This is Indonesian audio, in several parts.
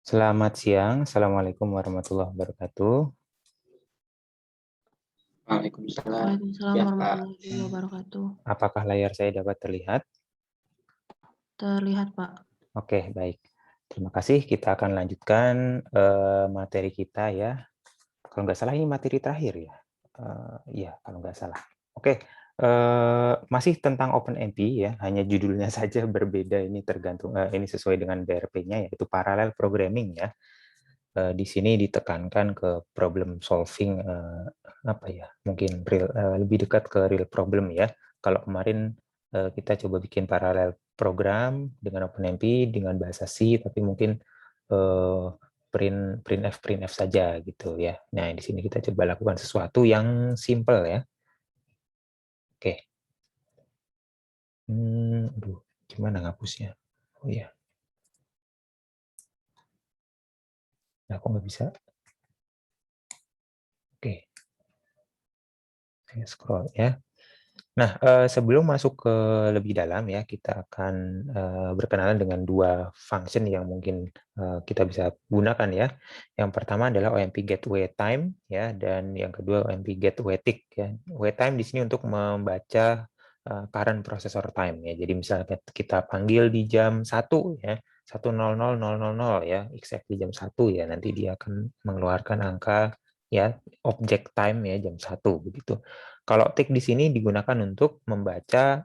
Selamat siang, Assalamualaikum warahmatullahi wabarakatuh. Waalaikumsalam. Waalaikumsalam Ya, Pak. warahmatullahi wabarakatuh. Apakah layar saya dapat terlihat? Terlihat, Pak. Oke, baik. Terima kasih. Kita akan lanjutkan materi kita ya. Kalau nggak salah ini materi terakhir ya. Iya, kalau nggak salah. Oke, masih tentang OpenMP ya. Hanya judulnya saja berbeda. Ini tergantung. Ini sesuai dengan BRP-nya yaitu parallel programming ya. Di sini ditekankan ke problem solving apa ya, mungkin real, lebih dekat ke real problem ya. Kalau kemarin kita coba bikin paralel program dengan OpenMP dengan bahasa C, tapi mungkin printf saja gitu ya. Nah, di sini kita coba lakukan sesuatu yang simple ya. Oke. Aduh, gimana ngapusnya? Oh iya. Nah, aku nggak bisa. Oke. Saya scroll ya. Nah, sebelum masuk ke lebih dalam ya, kita akan berkenalan dengan dua function yang mungkin kita bisa gunakan ya. Yang pertama adalah OMP get wait time ya, dan yang kedua OMP get waiting ya. Wait time di sini untuk membaca current processor time ya. Jadi misalnya kita panggil di jam 1 ya, 1.00.000 ya, exactly jam 1 ya, nanti dia akan mengeluarkan angka ya object time ya jam 1 begitu. Kalau tick di sini digunakan untuk membaca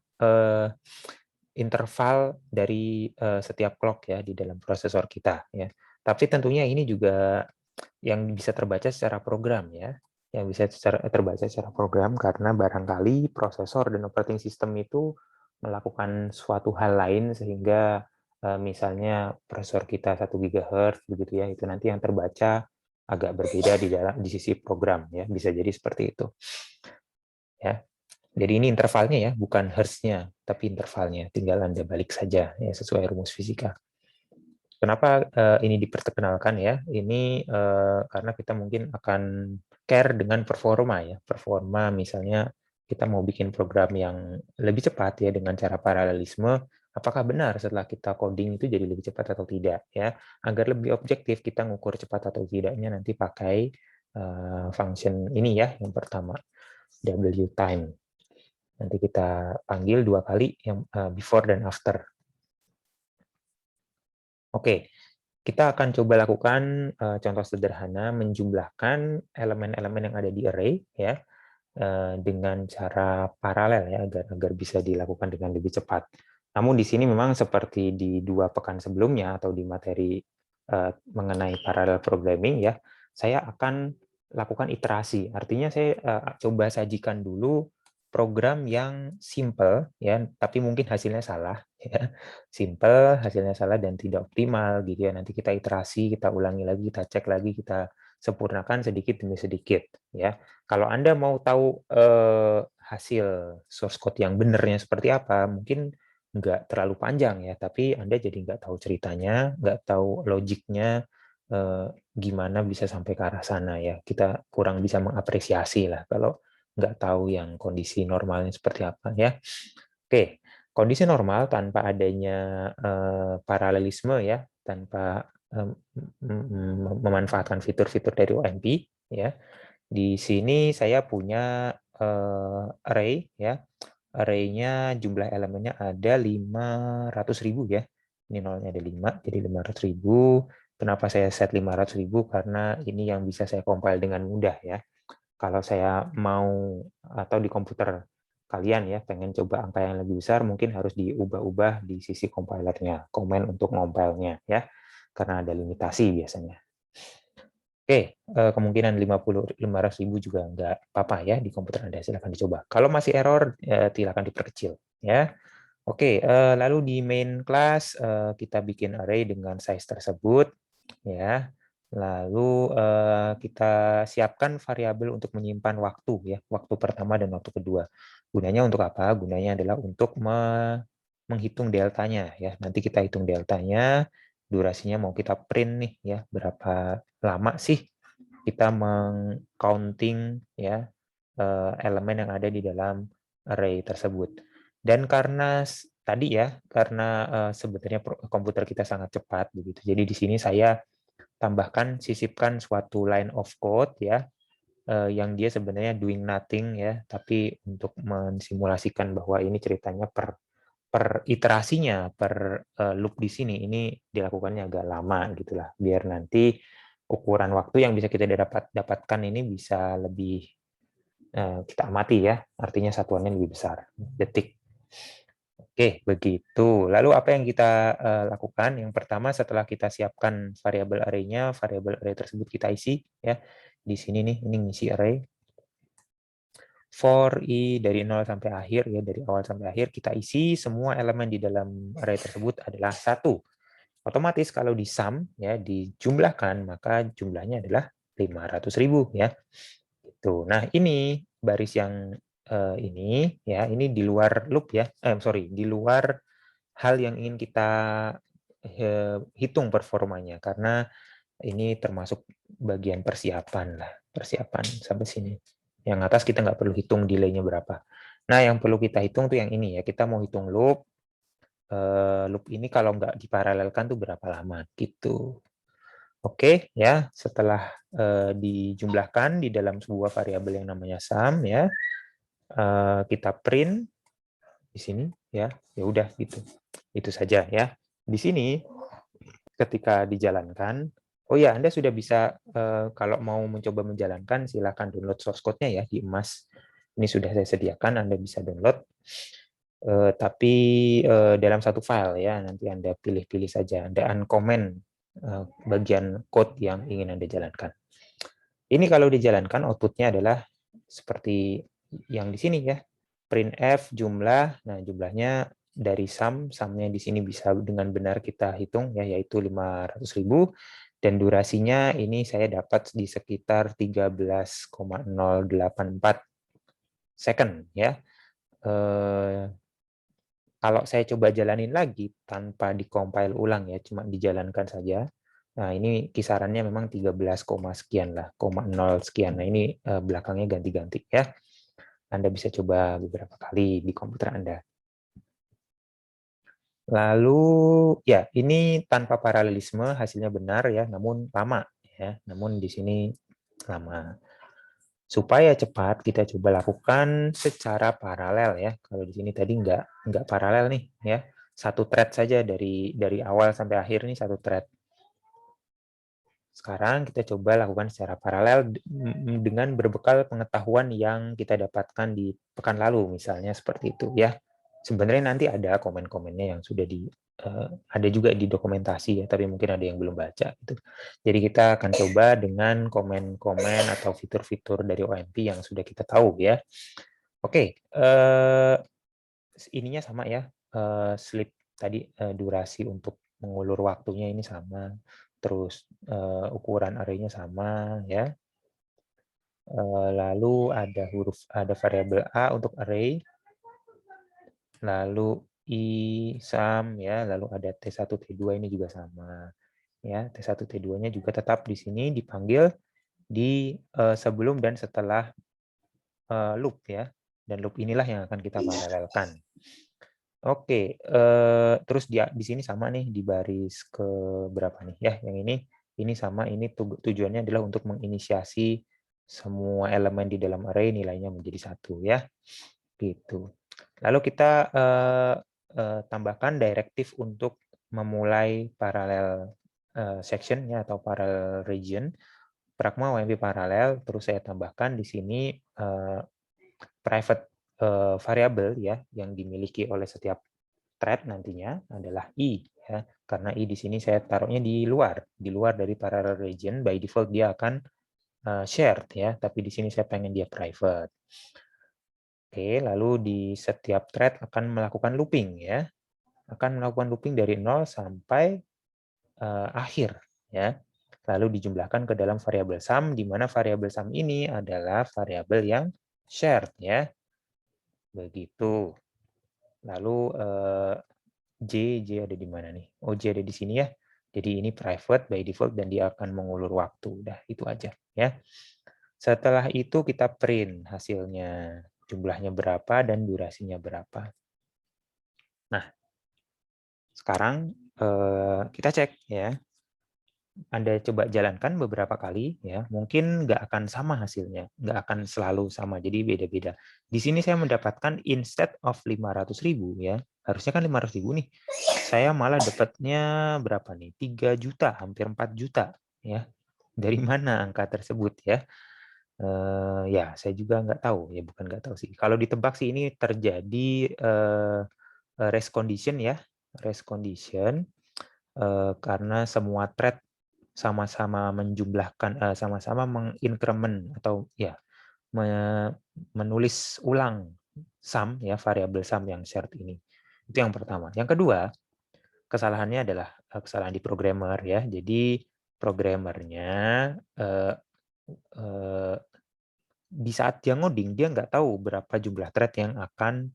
interval dari setiap clock ya di dalam prosesor kita ya. Tapi tentunya ini juga yang bisa terbaca secara program ya. Yang bisa terbaca secara program karena barangkali prosesor dan operating system itu melakukan suatu hal lain sehingga misalnya prosesor kita 1 GHz begitu ya, itu nanti yang terbaca agak berbeda di sisi program ya, bisa jadi seperti itu. Ya. Jadi ini intervalnya ya, bukan hertznya, tapi intervalnya. Tinggal Anda balik saja ya sesuai rumus fisika. Kenapa ini diperkenalkan ya? Ini karena kita mungkin akan care dengan performa ya. Performa misalnya kita mau bikin program yang lebih cepat ya dengan cara paralelisme, apakah benar setelah kita coding itu jadi lebih cepat atau tidak ya? Agar lebih objektif kita ngukur cepat atau tidaknya nanti pakai function ini ya, yang pertama W time. Nanti kita panggil 2 kali yang before dan after. Oke, kita akan coba lakukan contoh sederhana menjumlahkan elemen-elemen yang ada di array ya dengan cara paralel ya agar bisa dilakukan dengan lebih cepat. Namun di sini memang seperti di 2 pekan sebelumnya atau di materi mengenai parallel programming ya, saya akan lakukan iterasi. Artinya saya coba sajikan dulu program yang simple ya, tapi mungkin hasilnya salah ya. Simple, hasilnya salah dan tidak optimal gitu ya. Nanti kita iterasi, kita ulangi lagi, kita cek lagi, kita sempurnakan sedikit demi sedikit ya. Kalau Anda mau tahu hasil source code yang benernya seperti apa, mungkin nggak terlalu panjang ya, tapi Anda jadi nggak tahu ceritanya, nggak tahu logiknya, gimana bisa sampai ke arah sana ya. Kita kurang bisa mengapresiasi lah kalau nggak tahu yang kondisi normalnya seperti apa ya. Oke, kondisi normal tanpa adanya paralelisme ya, tanpa memanfaatkan fitur-fitur dari OMP ya. Di sini saya punya array ya. Array-nya jumlah elemennya ada 500.000 ya. Ini nolnya ada 5, jadi 500.000. Kenapa saya set 500.000? Karena ini yang bisa saya compile dengan mudah ya. Kalau saya mau atau di komputer kalian ya pengen coba angka yang lebih besar, mungkin harus diubah-ubah di sisi compilernya, komen untuk ngompelnya ya, karena ada limitasi biasanya. Oke, kemungkinan 500.000 juga nggak apa-apa ya di komputer Anda, silakan dicoba. Kalau masih error, silakan diperkecil ya. Oke, lalu di main class kita bikin array dengan size tersebut ya. Lalu kita siapkan variabel untuk menyimpan waktu ya, waktu pertama dan waktu kedua. Gunanya untuk apa? Gunanya adalah untuk menghitung deltanya ya. Nanti kita hitung deltanya, durasinya mau kita print nih ya, berapa lama sih kita meng-counting ya elemen yang ada di dalam array tersebut. Dan karena tadi ya, karena sebenarnya komputer kita sangat cepat begitu. Jadi di sini saya tambahkan, sisipkan suatu line of code ya, yang dia sebenarnya doing nothing ya, tapi untuk mensimulasikan bahwa ini ceritanya per iterasinya, per loop di sini ini dilakukannya agak lama gitulah, biar nanti ukuran waktu yang bisa kita dapatkan ini bisa lebih kita amati ya, artinya satuannya lebih besar, detik. Oke, begitu. Lalu apa yang kita lakukan? Yang pertama setelah kita siapkan variabel array-nya, variabel array tersebut kita isi ya. Di sini nih, ini ngisi array. For i dari 0 sampai akhir ya, dari awal sampai akhir kita isi semua elemen di dalam array tersebut adalah 1. Otomatis kalau di sum ya, dijumlahkan maka jumlahnya adalah 500.000 ya. Gitu. Nah, ini baris yang ini ya, ini di luar loop ya. Di luar hal yang ingin kita hitung performanya, karena ini termasuk bagian persiapan lah, persiapan sampai sini. Yang atas kita nggak perlu hitung delay-nya berapa. Nah, yang perlu kita hitung tuh yang ini ya, kita mau hitung loop. Loop ini kalau nggak diparalelkan tuh berapa lama gitu. Oke ya, setelah dijumlahkan di dalam sebuah variabel yang namanya sum ya, kita print di sini ya, ya udah gitu. Itu saja ya. Di sini ketika dijalankan, oh ya, Anda sudah bisa kalau mau mencoba menjalankan silakan download source code-nya ya di Emas. Ini sudah saya sediakan, Anda bisa download. Tapi dalam satu file ya, nanti Anda pilih-pilih saja, Anda uncomment bagian code yang ingin Anda jalankan. Ini kalau dijalankan outputnya adalah seperti yang di sini ya, printf jumlah, nah jumlahnya dari sum-nya di sini bisa dengan benar kita hitung ya, yaitu 500.000, dan durasinya ini saya dapat di sekitar 13,084 second ya. Kalau saya coba jalanin lagi tanpa dikompil ulang ya, cuma dijalankan saja. Nah, ini kisarannya memang 13, sekian lah, 0 sekian. Nah, ini belakangnya ganti-ganti ya. Anda bisa coba beberapa kali di komputer Anda. Lalu ya, ini tanpa paralelisme hasilnya benar ya, namun lama ya. Namun di sini lama. Supaya cepat kita coba lakukan secara paralel ya. Kalau di sini tadi nggak paralel nih ya. Satu thread saja dari awal sampai akhir nih satu thread. Sekarang kita coba lakukan secara paralel dengan berbekal pengetahuan yang kita dapatkan di pekan lalu misalnya seperti itu ya. Sebenarnya nanti ada komen-komennya yang sudah ada juga di dokumentasi ya, tapi mungkin ada yang belum baca gitu. Jadi kita akan coba dengan komen-komen atau fitur-fitur dari OMP yang sudah kita tahu ya. Oke, ininya sama ya, sleep tadi durasi untuk mengulur waktunya ini sama, terus ukuran array-nya sama ya. Lalu ada variabel A untuk array, lalu i sum ya, lalu ada T1 T2 ini juga sama ya. T1 T2-nya juga tetap di sini dipanggil di sebelum dan setelah loop ya. Dan loop inilah yang akan kita paralelkan. Oke, terus di sini sama nih di baris ke berapa nih ya? Yang ini sama, ini tujuannya adalah untuk menginisiasi semua elemen di dalam array nilainya menjadi 1 ya. Gitu. Lalu kita tambahkan direktif untuk memulai paralel section ya, atau parallel region. Pragma OMP paralel, terus saya tambahkan di sini private variable ya yang dimiliki oleh setiap thread nantinya adalah i ya, karena i di sini saya taruhnya di luar dari parallel region. By default dia akan shared ya, tapi di sini saya pengen dia private. Oke, lalu di setiap thread akan melakukan looping ya, akan melakukan looping dari 0 sampai akhir ya. Lalu dijumlahkan ke dalam variabel sum, di mana variabel sum ini adalah variabel yang shared ya. Begitu. Lalu J ada di mana nih? Oh, J ada di sini ya. Jadi ini private by default dan dia akan mengulur waktu. Udah, itu aja ya. Setelah itu kita print hasilnya. Jumlahnya berapa dan durasinya berapa. Nah, sekarang kita cek ya. Anda coba jalankan beberapa kali, ya, mungkin nggak akan sama hasilnya, nggak akan selalu sama, jadi beda-beda. Di sini saya mendapatkan instead of 500.000, ya, harusnya kan 500.000 nih, saya malah dapatnya berapa nih? 3 juta, hampir 4 juta, ya. Dari mana angka tersebut, ya? Ya, saya juga nggak tahu, ya, bukan nggak tahu sih. Kalau ditebak sih ini terjadi race condition, ya, race condition, karena semua thread sama-sama menjumlahkan, sama-sama mengincrement atau ya menulis ulang sum, ya, variabel sum yang shared ini. Itu yang pertama. Yang kedua, kesalahannya adalah kesalahan di programmer, ya. Jadi programmernya di saat dia ngoding dia nggak tahu berapa jumlah thread yang akan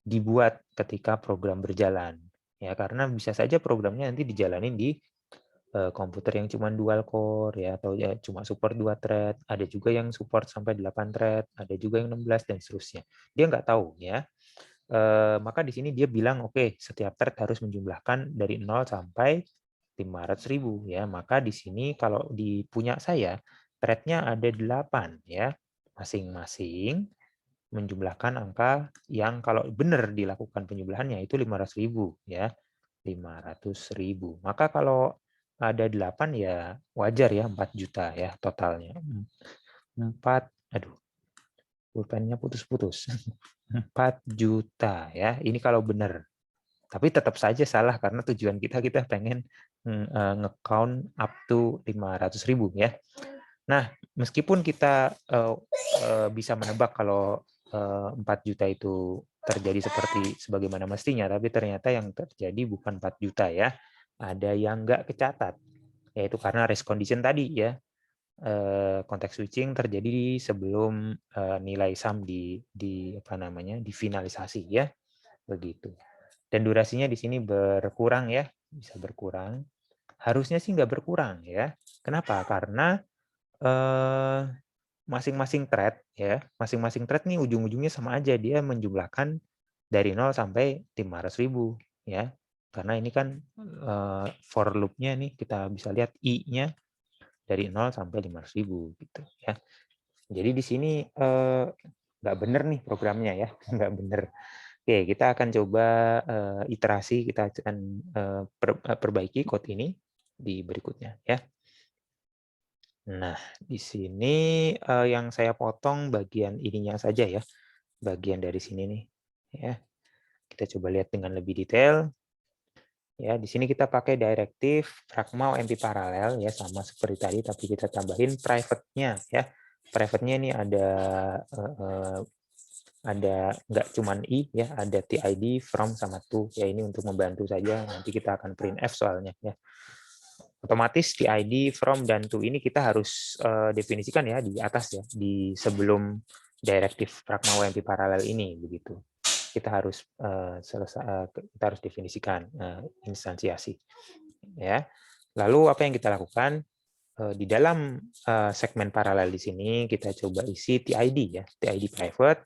dibuat ketika program berjalan, ya, karena bisa saja programnya nanti dijalanin di komputer yang cuma dual core, ya, atau ya cuma support 2 thread, ada juga yang support sampai 8 thread, ada juga yang 16 dan seterusnya. Dia nggak tahu, ya. Maka di sini dia bilang, oke, setiap thread harus menjumlahkan dari 0 sampai 500.000, ya. Maka di sini kalau di punya saya, thread-nya ada 8, ya. Masing-masing menjumlahkan angka yang kalau benar dilakukan penjumlahannya itu 500.000, ya. 500.000. Maka kalau ada 8 ya wajar, ya, 4 juta, ya, totalnya. 4, aduh, pulpennya putus-putus. 4 juta, ya. Ini kalau benar. Tapi tetap saja salah karena tujuan kita pengen nge-count up to 500.000, ya. Nah, meskipun kita bisa menebak kalau 4 juta itu terjadi sebagaimana mestinya, tapi ternyata yang terjadi bukan 4 juta, ya. Ada yang nggak kecatat, yaitu karena race condition tadi, ya. Konteks switching terjadi sebelum nilai sum apa namanya, difinalisasi, ya, begitu. Dan durasinya di sini berkurang, ya, bisa berkurang. Harusnya sih nggak berkurang, ya. Kenapa? Karena masing-masing thread, ya, masing-masing thread nih ujung-ujungnya sama aja, dia menjumlahkan dari 0 sampai 500.000, ya. Karena ini kan for loop-nya nih kita bisa lihat i-nya dari 0 sampai 500.000 gitu, ya. Jadi di sini nggak bener nih programnya, ya, nggak bener. Oke, kita akan coba iterasi, kita akan perbaiki code ini di berikutnya, ya. Nah, di sini yang saya potong bagian ininya saja, ya, bagian dari sini nih, ya. Kita coba lihat dengan lebih detail. Ya, di sini kita pakai directive pragma OMP paralel, ya, sama seperti tadi, tapi kita tambahin private-nya, ya. Private-nya ini ada nggak cuman i, ya, ada tid, from, sama to, ya, ini untuk membantu saja. Nanti kita akan printf soalnya, ya. Otomatis tid, from, dan to ini kita harus definisikan, ya, di atas, ya, di sebelum directive pragma OMP paralel ini, begitu. Kita harus kita harus definisikan instansiasi, ya. Lalu apa yang kita lakukan di dalam segmen paralel di sini, kita coba isi tid, ya, tid private,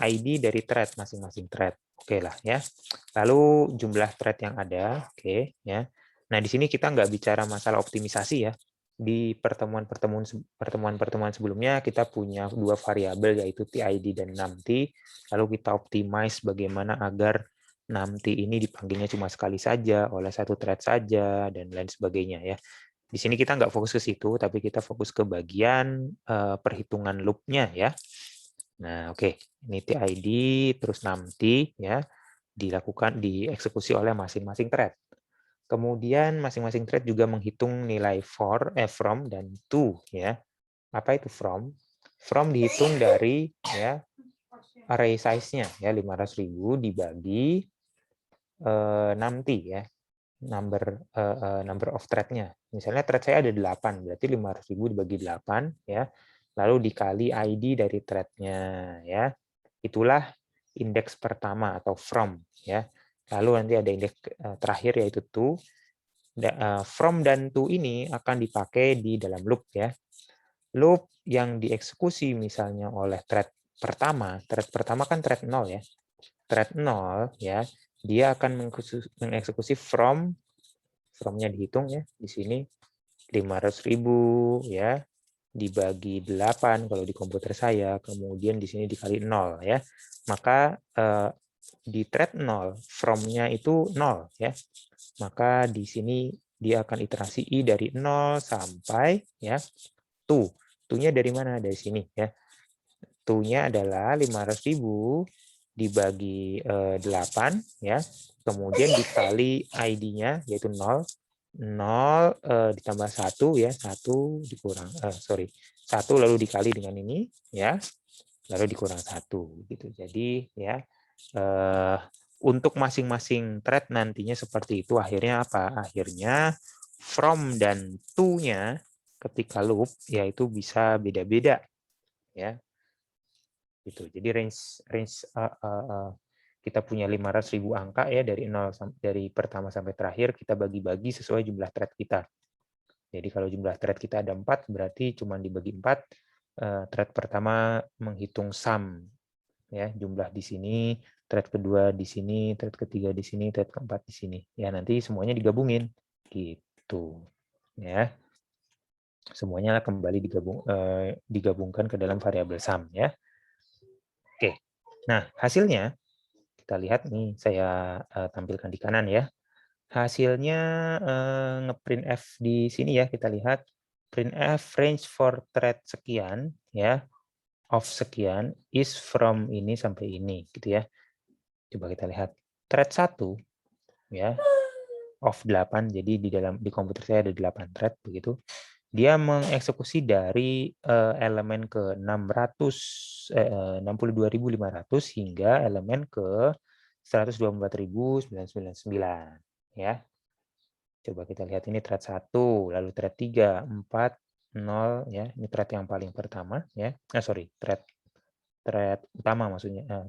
id dari thread, masing-masing thread, oke lah, ya. Lalu jumlah thread yang ada, oke, ya. Nah, di sini kita nggak bicara masalah optimisasi, ya. Di pertemuan sebelumnya kita punya 2 variabel, yaitu tid dan numT. Lalu kita optimize bagaimana agar numT ini dipanggilnya cuma sekali saja, oleh satu thread saja, dan lain sebagainya, ya. Di sini kita nggak fokus ke situ, tapi kita fokus ke bagian perhitungan loop-nya, ya. Nah, oke. Ini tid, terus numT, ya, dieksekusi oleh masing-masing thread. Kemudian masing-masing thread juga menghitung nilai from dan to, ya. Apa itu from? From dihitung dari, ya, array size-nya, ya, 500.000 dibagi numT, ya, number of thread-nya. Misalnya thread saya ada 8, berarti 500.000 dibagi 8, ya. Lalu dikali ID dari thread-nya, ya. Itulah indeks pertama atau from, ya. Lalu nanti ada indeks terakhir yaitu to. From dan to ini akan dipakai di dalam loop, ya. Loop yang dieksekusi misalnya oleh thread pertama kan thread 0, ya. Thread 0, ya, dia akan mengeksekusi from-nya dihitung, ya, di sini. 500.000 ya, dibagi 8 kalau di komputer saya, kemudian di sini dikali 0 ya. Maka di thread 0, from-nya itu 0 ya. Maka di sini dia akan iterasi i dari 0 sampai ya to. To-nya dari mana? Dari sini ya. To-nya adalah 500.000 dibagi 8 ya. Kemudian dikali ID-nya yaitu 0. 0 ditambah 1 ya, 1 dikurang 1 lalu dikali dengan ini ya, lalu dikurang 1 gitu. Jadi ya untuk masing-masing thread nantinya seperti itu, akhirnya apa? Akhirnya from dan to-nya ketika loop yaitu bisa beda-beda ya. Gitu. Jadi range kita punya 500.000 angka ya dari pertama sampai terakhir, kita bagi-bagi sesuai jumlah thread kita. Jadi kalau jumlah thread kita ada 4, berarti cuma dibagi 4. Thread pertama menghitung sum ya, jumlah di sini, thread kedua di sini, thread ketiga di sini, thread keempat di sini. Ya, nanti semuanya digabungin gitu. Ya. Semuanya kembali digabungkan ke dalam variabel sum ya. Oke. Nah, hasilnya kita lihat nih, saya tampilkan di kanan ya. Hasilnya ngeprintf di sini ya, kita lihat printf range for thread sekian ya, of sekian is from ini sampai ini gitu ya. Coba kita lihat thread 1 ya, of 8, jadi di komputer saya ada 8 thread begitu. Dia mengeksekusi dari elemen ke 62.500 hingga elemen ke 124.999 ya. Coba kita lihat ini thread 1, lalu thread 3, 4, 0 ya. Ini thread yang paling pertama ya. Thread utama maksudnya.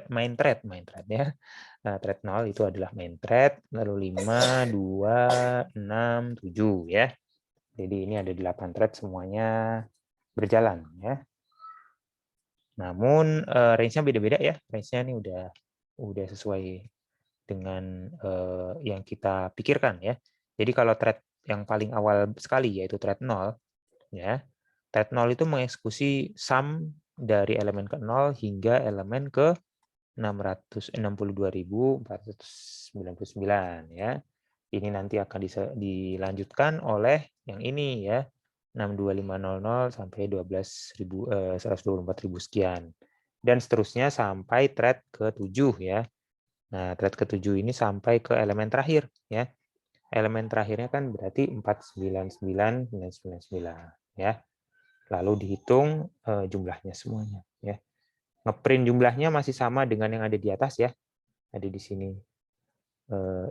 Main thread ya. Nah, thread 0 itu adalah main thread, lalu 5, 2, 6, 7 ya. Jadi ini ada 8 thread semuanya berjalan ya. Namun range-nya beda-beda ya. Range-nya ini udah sesuai dengan yang kita pikirkan ya. Jadi kalau thread yang paling awal sekali yaitu thread 0 ya. Thread 0 itu mengeksekusi sum dari elemen ke 0 hingga elemen ke 662.499 ya. Ini nanti akan dilanjutkan oleh yang ini ya. 62500 sampai 124.000 sekian. Dan seterusnya sampai thread ke-7 ya. Nah, thread ke-7 ini sampai ke elemen terakhir ya. Elemen terakhirnya kan berarti 499.999 ya. Lalu dihitung jumlahnya semuanya ya. Ngeprint jumlahnya masih sama dengan yang ada di atas ya. Ada di sini.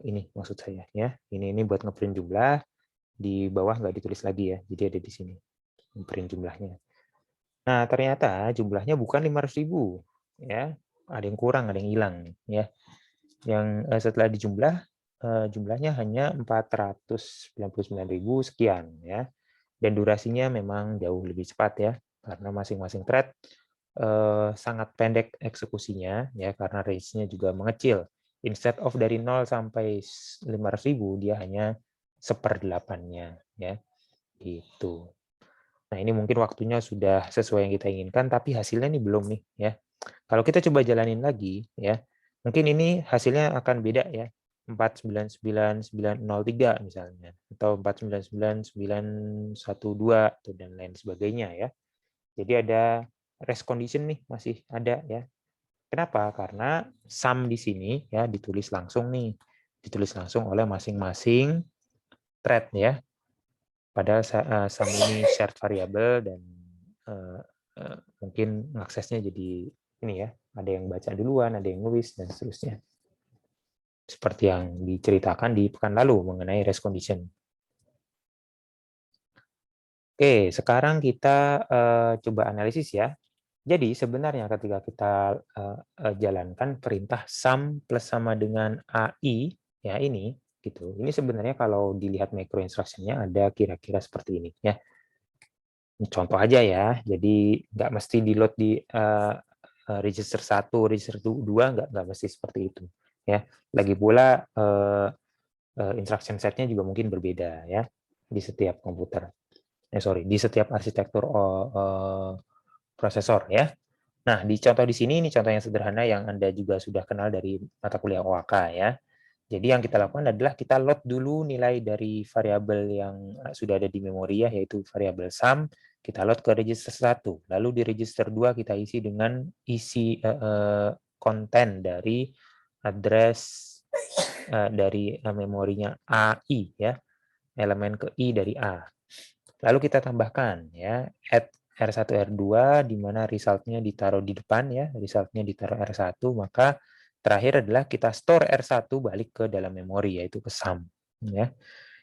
Ini maksud saya ya. Ini buat ngeprint jumlah, di bawah nggak ditulis lagi ya. Jadi ada di sini ngeprint jumlahnya. Nah, ternyata jumlahnya bukan 500.000 ya. Ada yang kurang, ada yang hilang ya. Yang setelah dijumlah jumlahnya hanya 499.000 sekian ya. Dan durasinya memang jauh lebih cepat ya, karena masing-masing thread sangat pendek eksekusinya ya, karena range-nya juga mengecil. Instead of dari 0 sampai 500.000 dia hanya 1/8-nya ya. Gitu. Nah, ini mungkin waktunya sudah sesuai yang kita inginkan, tapi hasilnya ini belum nih ya. Kalau kita coba jalanin lagi ya, mungkin ini hasilnya akan beda ya. 499.903 misalnya, atau 499.912 dan lain sebagainya ya. Jadi ada rest condition nih, masih ada ya. Kenapa? Karena sum di sini ya ditulis langsung nih, ditulis langsung oleh masing-masing thread ya. Padahal sum ini shared variable dan mungkin aksesnya jadi ini ya, ada yang baca duluan, ada yang nulis dan seterusnya. Seperti yang diceritakan di pekan lalu mengenai rest condition. Oke, sekarang kita coba analisis ya. Jadi sebenarnya ketika kita jalankan perintah sum plus sama dengan AI ya ini gitu. Ini sebenarnya kalau dilihat macro instruction-nya ada kira-kira seperti ini ya. Contoh aja ya. Jadi nggak mesti di load di register 1, register 2 nggak mesti seperti itu ya. Lagi pula instruction set-nya juga mungkin berbeda ya. di setiap komputer. Di setiap arsitektur prosesor ya. Nah, di contoh di sini, ini contoh yang sederhana yang Anda juga sudah kenal dari mata kuliah OAK ya. Jadi yang kita lakukan adalah kita load dulu nilai dari variabel yang sudah ada di memori ya, yaitu variabel sum, kita load ke register 1. Lalu di register 2 kita isi dengan konten dari address dari memorinya AI ya, elemen ke I dari A. Lalu kita tambahkan ya add R1 R2 di mana resultnya ditaruh di depan ya, resultnya ditaruh R1, maka terakhir adalah kita store R1 balik ke dalam memori yaitu ke sum ya.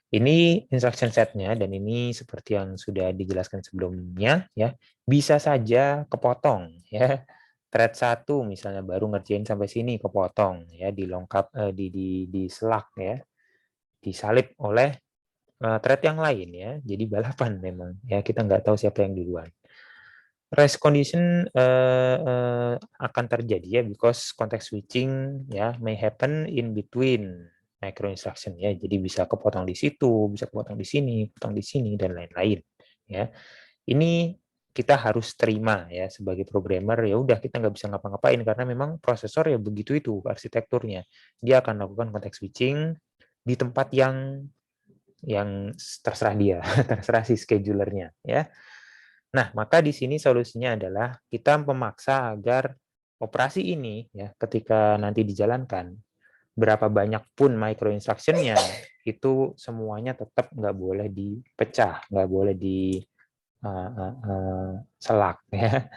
Ini instruction setnya dan ini seperti yang sudah dijelaskan sebelumnya ya, bisa saja kepotong ya. Thread 1 misalnya baru ngerjain sampai sini kepotong ya, dilengkap di selak ya, disalip oleh thread yang lain ya. Jadi balapan memang ya, kita nggak tahu siapa yang duluan. Race condition akan terjadi ya, because context switching ya may happen in between micro instruction ya. Jadi bisa kepotong di situ, bisa kepotong di sini, potong di sini dan lain-lain ya. Ini kita harus terima ya sebagai programmer, ya udah kita nggak bisa ngapa-ngapain karena memang prosesor ya begitu itu arsitekturnya. Dia akan melakukan context switching di tempat yang terserah dia, terserah si schedulernya ya. Nah, maka di sini solusinya adalah kita memaksa agar operasi ini ya ketika nanti dijalankan, berapa banyak pun micro instruction-nya itu semuanya tetap nggak boleh dipecah, nggak boleh di selak ya,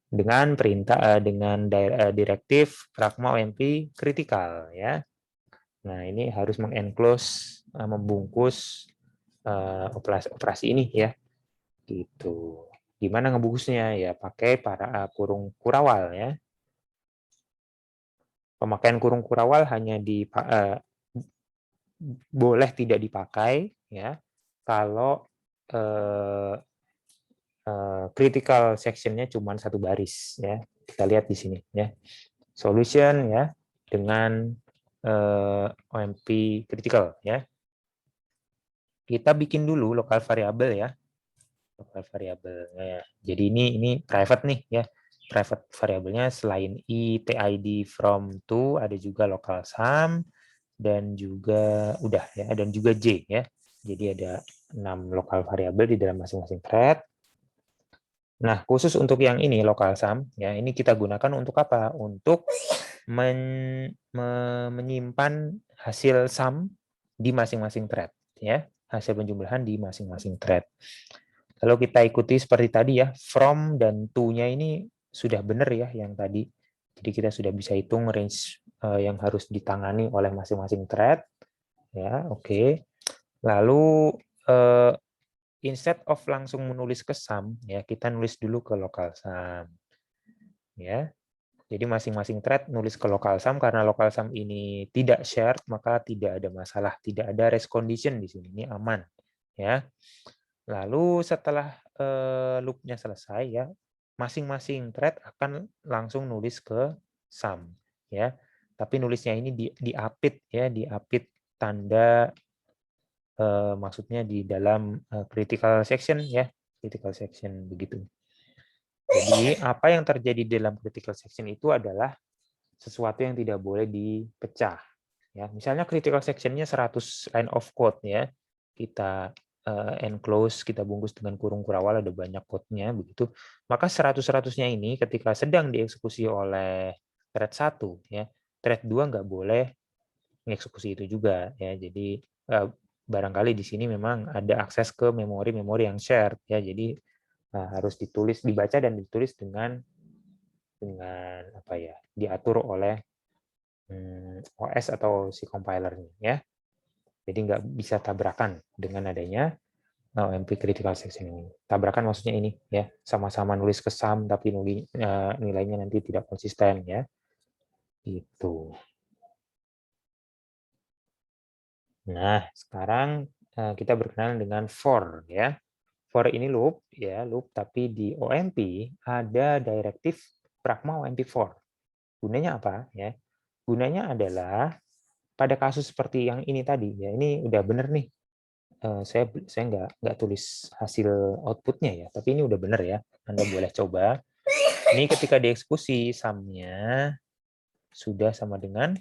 dengan perintah dengan direktif pragma OMP kritikal ya. Nah, ini harus mengenclose, membungkus operasi ini ya, gitu. Gimana ngebungkusnya? Ya pakai kurung kurawal ya. Pemakaian kurung kurawal hanya boleh tidak dipakai ya kalau critical section-nya cuma satu baris ya. Kita lihat di sini ya. Solution ya dengan OMP critical ya. Kita bikin dulu lokal variabel ya. Lokal variabel. Ya. Jadi ini private nih ya. Private variabelnya selain I, TID from to ada juga local sum dan juga udah ya, dan juga J ya. Jadi ada 6 lokal variabel di dalam masing-masing thread. Nah, khusus untuk yang ini local sum ya, ini kita gunakan untuk apa? Untuk menyimpan hasil sum di masing-masing thread ya, hasil penjumlahan di masing-masing thread. Kalau kita ikuti seperti tadi ya, from dan to-nya ini sudah benar ya yang tadi. Jadi kita sudah bisa hitung range yang harus ditangani oleh masing-masing thread ya, oke. Lalu instead of langsung menulis ke sum ya, kita nulis dulu ke local sum ya. Jadi masing-masing thread nulis ke local sum, karena local sum ini tidak shared maka tidak ada masalah, tidak ada race condition di sini, ini aman ya. Lalu setelah loop-nya selesai ya, masing-masing thread akan langsung nulis ke sum ya. Tapi nulisnya ini diapit ya, diapit tanda maksudnya di dalam critical section ya, critical section begitu. Jadi apa yang terjadi dalam critical section itu adalah sesuatu yang tidak boleh dipecah. Ya, misalnya critical section-nya 100 line of code ya, kita enclose, kita bungkus dengan kurung kurawal, ada banyak code-nya begitu. Maka 100-100-nya ini ketika sedang dieksekusi oleh thread 1 ya, thread 2 nggak boleh mengeksekusi itu juga ya. Jadi barangkali di sini memang ada akses ke memori-memori yang shared ya. Jadi harus dibaca dan ditulis dengan apa ya, diatur oleh OS atau si compilernya ya. Jadi nggak bisa tabrakan dengan adanya OMP critical section ini. Tabrakan maksudnya ini ya, sama-sama nulis ke sum tapi nilainya nanti tidak konsisten ya. Itu. Nah, sekarang kita berkenalan dengan for ya. For ini loop ya, loop, tapi di OMP ada direktif pragma OMP for. Gunanya apa ya? Gunanya adalah pada kasus seperti yang ini tadi ya, ini udah bener nih, saya nggak tulis hasil outputnya ya, tapi ini udah benar ya. Anda boleh coba. Ini ketika dieksekusi sum-nya sudah sama dengan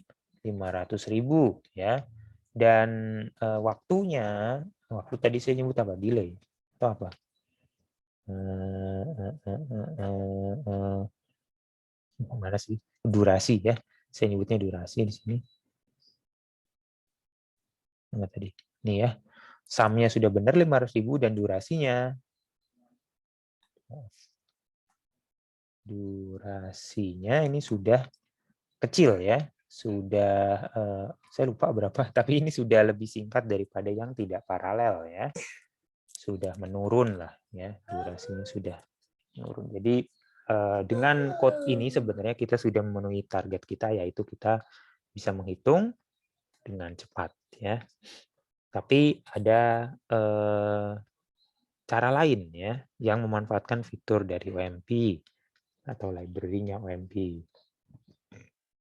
500.000 ya. Dan waktunya, waktu tadi saya nyebut apa? Delay atau apa? Mana sih? Durasi ya. Saya nyebutnya durasi di sini. Mana tadi? Nih ya. Sum-nya sudah benar 500.000 dan durasinya ini sudah kecil ya. Sudah saya lupa berapa, tapi ini sudah lebih singkat daripada yang tidak paralel ya. Sudah menurun lah ya, durasinya sudah menurun. Jadi dengan code ini sebenarnya kita sudah memenuhi target kita, yaitu kita bisa menghitung dengan cepat ya. Tapi ada cara lain ya yang memanfaatkan fitur dari OMP atau library-nya OMP.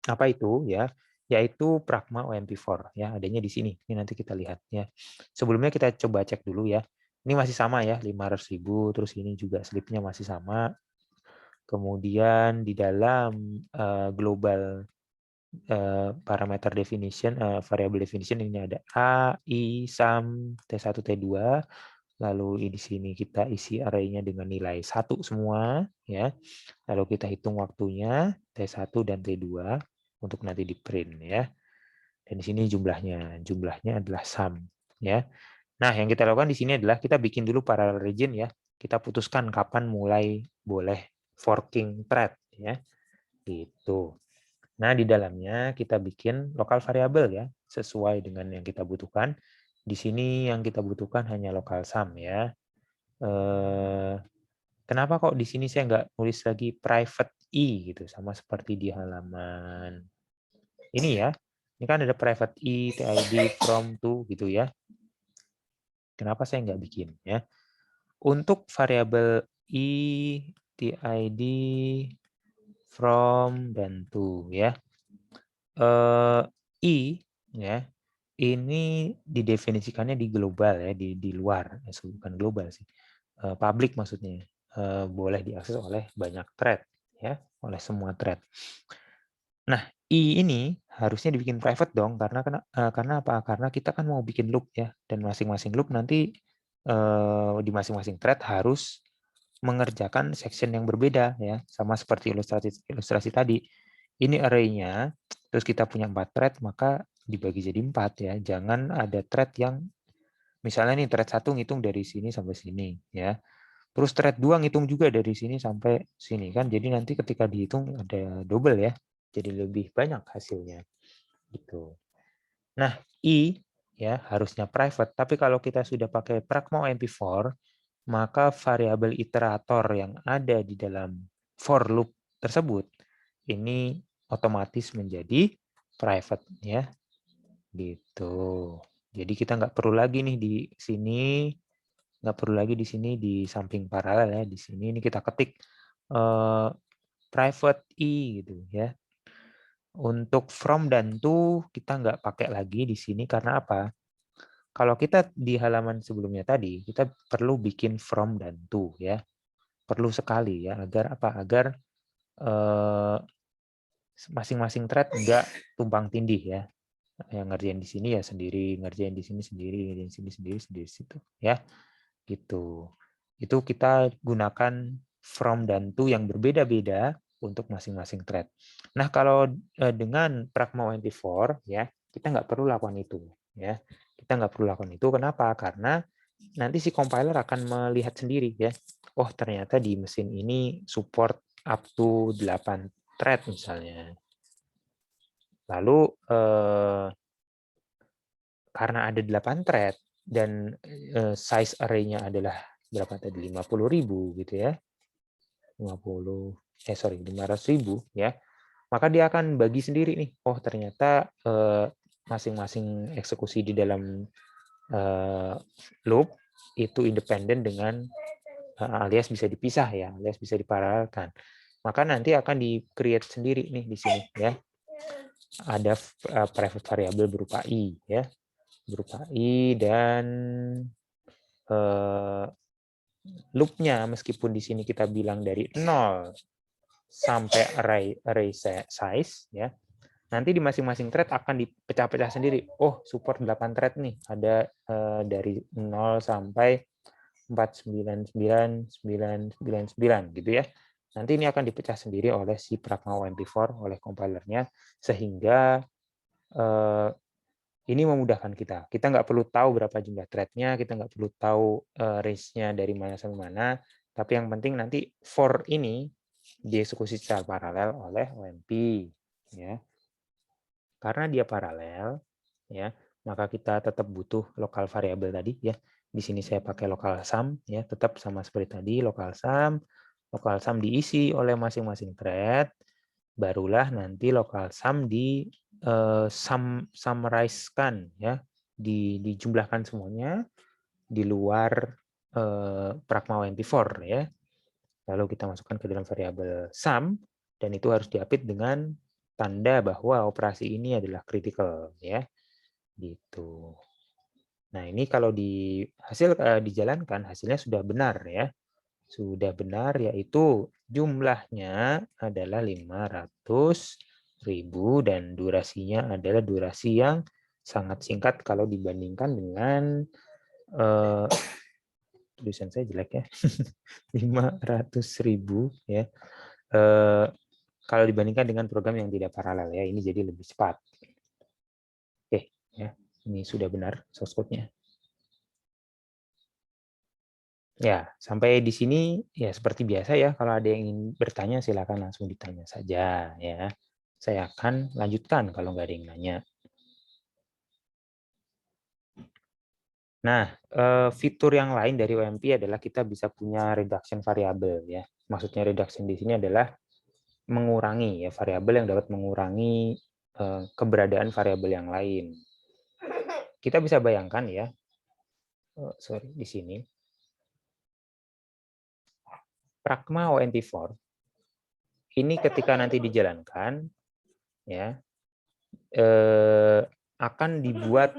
Apa itu ya? Yaitu Pragma OMP4 ya, adanya di sini. Ini nanti kita lihat ya. Sebelumnya kita coba cek dulu ya. Ini masih sama ya, 500.000, terus ini juga slipnya masih sama. Kemudian di dalam global parameter definition, variable definition ini ada A, I, sum, T1, T2. Lalu di sini kita isi array-nya dengan nilai 1 semua ya. Lalu kita hitung waktunya T1 dan T2 untuk nanti di print ya. Dan di sini jumlahnya adalah sum ya. Nah, yang kita lakukan di sini adalah kita bikin dulu parallel region ya. Kita putuskan kapan mulai boleh forking thread ya. Gitu. Nah, di dalamnya kita bikin lokal variabel ya, sesuai dengan yang kita butuhkan. Di sini yang kita butuhkan hanya lokal sum ya. Kenapa kok di sini saya nggak nulis lagi private i gitu, sama seperti di halaman ini ya. Ini kan ada private i, tid, from, to gitu ya. Kenapa saya nggak bikin ya? Untuk variabel i, tid, from, dan to ya. I ya, ini didefinisikannya di global ya, di luar, bukan global sih, public maksudnya, boleh diakses oleh banyak thread ya, oleh semua thread. Nah, I ini harusnya dibikin private dong, karena apa? Karena kita kan mau bikin loop ya, dan masing-masing loop nanti di masing-masing thread harus mengerjakan section yang berbeda ya, sama seperti ilustrasi tadi. Ini array-nya, terus kita punya 4 thread, maka dibagi jadi 4 ya. Jangan ada thread yang misalnya nih thread 1 ngitung dari sini sampai sini ya. Terus thread 2 ngitung juga dari sini sampai sini kan. Jadi nanti ketika dihitung ada double ya. Jadi lebih banyak hasilnya gitu. Nah, I ya harusnya private, tapi kalau kita sudah pakai Pragma MP4, maka variabel iterator yang ada di dalam for loop tersebut ini otomatis menjadi private ya, gitu. Jadi kita nggak perlu lagi nih di sini, nggak perlu lagi di sini di samping paralel ya, di sini ini kita ketik private i gitu ya. Untuk from dan to kita nggak pakai lagi di sini karena apa? Kalau kita di halaman sebelumnya tadi, kita perlu bikin from dan to ya. Perlu sekali ya, agar apa? Agar masing-masing thread nggak tumpang tindih ya. Yang ngerjain di sini ya sendiri, ngerjain di sini sendiri, ngerjain di sini sendiri, sendiri situ ya. Gitu. Itu kita gunakan from dan to yang berbeda-beda untuk masing-masing thread. Nah, kalau dengan Pragma 24 ya, kita nggak perlu lakukan itu ya. Kita nggak perlu lakukan itu. Kenapa? Karena nanti si compiler akan melihat sendiri ya. Oh, ternyata di mesin ini support up to 8 thread misalnya. Lalu karena ada 8 thread dan size array-nya adalah berapa tadi? 50.000 gitu ya. 500.000 ya. Maka dia akan bagi sendiri nih. Oh, ternyata masing-masing eksekusi di dalam loop itu independen dengan alias bisa dipisah ya, alias bisa diparalelkan. Maka nanti akan di-create sendiri nih di sini ya. Ada private variable berupa i ya. berupa i dan loop-nya, meskipun di sini kita bilang dari 0 sampai array size, ya, nanti di masing-masing thread akan dipecah-pecah sendiri. Oh, support 8 thread nih, ada dari 0 sampai 499,999 gitu ya. Nanti ini akan dipecah sendiri oleh si Pragma OMP4, oleh compilernya, sehingga ini memudahkan kita. Kita nggak perlu tahu berapa jumlah thread-nya, kita nggak perlu tahu range-nya dari mana sampai mana, tapi yang penting nanti for ini dieksekusi secara paralel oleh OMP, ya. Karena dia paralel, ya, maka kita tetap butuh lokal variabel tadi, ya. Di sini saya pakai local sum, ya, tetap sama seperti tadi, local sum diisi oleh masing-masing thread, barulah nanti local sum di summarize-kan, ya, dijumlahkan semuanya di luar Pragma OMP4, ya. Lalu kita masukkan ke dalam variabel sum, dan itu harus diapit dengan tanda bahwa operasi ini adalah critical, ya, gitu. Nah, ini kalau dijalankan, hasilnya sudah benar, ya. Sudah benar, yaitu jumlahnya adalah 500.000 dan durasinya adalah durasi yang sangat singkat kalau dibandingkan dengan tulisan saya jelek ya, 500.000, ya. Kalau dibandingkan dengan program yang tidak paralel, ya, ini jadi lebih cepat. Oke, ya, ini sudah benar source code-nya. Ya, sampai di sini ya seperti biasa ya, kalau ada yang ingin bertanya silakan langsung ditanya saja ya. Saya akan lanjutkan kalau nggak ada yang nanya. Nah, fitur yang lain dari OMP adalah kita bisa punya reduction variable ya. Maksudnya reduction di sini adalah mengurangi ya, variabel yang dapat mengurangi keberadaan variabel yang lain. Kita bisa bayangkan ya, di sini Pragma OMP4 ini ketika nanti dijalankan ya, akan dibuat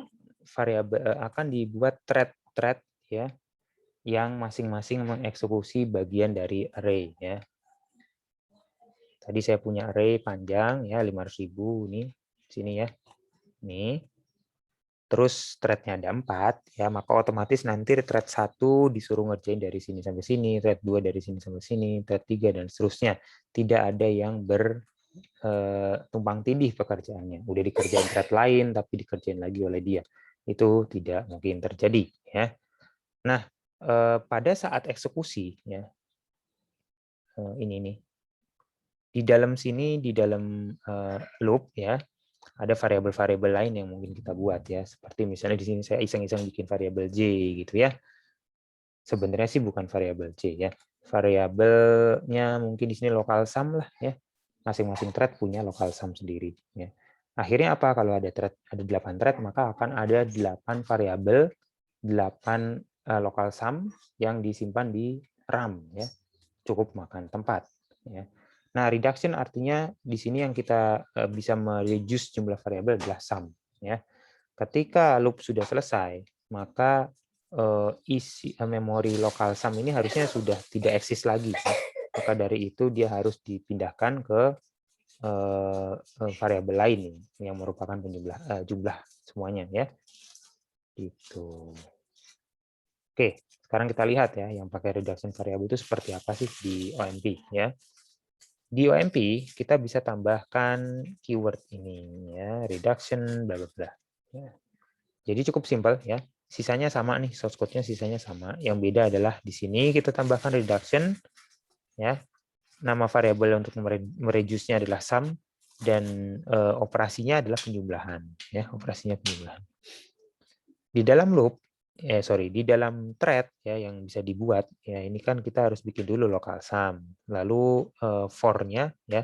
thread ya, yang masing-masing mengeksekusi bagian dari array ya. Tadi saya punya array panjang ya 500.000 nih sini ya. Nih. Terus thread-nya ada 4 ya, maka otomatis nanti thread 1 disuruh ngerjain dari sini sampai sini, thread 2 dari sini sampai sini, thread 3 dan seterusnya. Tidak ada yang tumpang tindih pekerjaannya. Udah dikerjain thread lain tapi dikerjain lagi oleh dia. Itu tidak mungkin terjadi ya. Nah, pada saat eksekusi ya, ini nih. Di dalam sini, di dalam loop ya, ada variabel-variabel lain yang mungkin kita buat ya. Seperti misalnya di sini saya iseng-iseng bikin variabel J gitu ya. Sebenarnya sih bukan variabel J ya. Variabelnya mungkin di sini local sum lah ya. Masing-masing thread punya local sum sendiri ya. Akhirnya apa? Kalau ada 8 thread, maka akan ada 8 variabel, 8 local sum yang disimpan di RAM ya. Cukup makan tempat ya. Nah, reduction artinya di sini yang kita bisa mereduce jumlah variabel adalah sum ya. Ketika loop sudah selesai, maka isi memori lokal sum ini harusnya sudah tidak eksis lagi. Ya. Maka dari itu dia harus dipindahkan ke variabel lain yang merupakan jumlah semuanya ya. Gitu. Oke, sekarang kita lihat ya yang pakai reduction variable itu seperti apa sih di OMP ya. Di OMP kita bisa tambahkan keyword ini ya, reduction bla bla bla. Ya. Jadi cukup simpel ya. Sisanya sama nih, source code-nya sisanya sama. Yang beda adalah di sini kita tambahkan reduction ya. Nama variabel untuk mereduce-nya adalah sum dan operasinya adalah penjumlahan ya, operasinya penjumlahan. Di dalam loop di dalam thread ya yang bisa dibuat ya, ini kan kita harus bikin dulu local sum. Lalu for-nya ya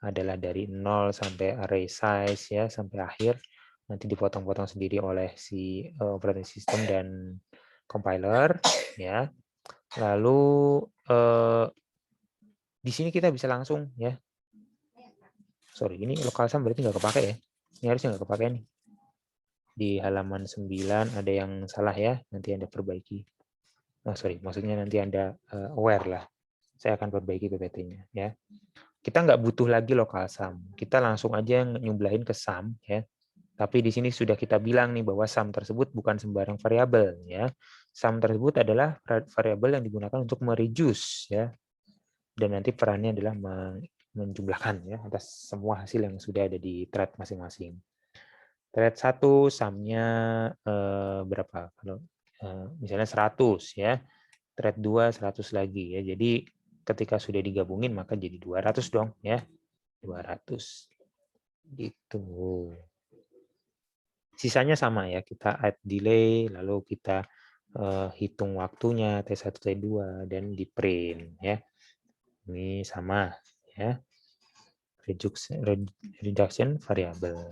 adalah dari 0 sampai array size ya sampai akhir, nanti dipotong-potong sendiri oleh si operating system dan compiler ya. Lalu di sini kita bisa langsung ya. Sorry, ini local sum berarti nggak kepake ya. Ini harusnya nggak kepake nih. di halaman 9 ada yang salah ya, nanti Anda perbaiki. Oh, sorry, maksudnya nanti Anda aware lah. Saya akan perbaiki PPT-nya ya. Kita nggak butuh lagi local sum. Kita langsung aja nyumblahin ke sum ya. Tapi di sini sudah kita bilang nih bahwa sum tersebut bukan sembarang variabel ya. Sum tersebut adalah variabel yang digunakan untuk mereduce ya. Dan nanti perannya adalah menjumlahkan ya atas semua hasil yang sudah ada di thread masing-masing. Thread 1 sumnya berapa? Kalau misalnya 100 ya. Thread 2 100 lagi ya. Jadi ketika sudah digabungin maka jadi 200 dong ya. 200. Gitu. Sisanya sama ya, kita add delay lalu kita hitung waktunya T1 T2 dan di print ya. Ini sama ya. Reduction variable.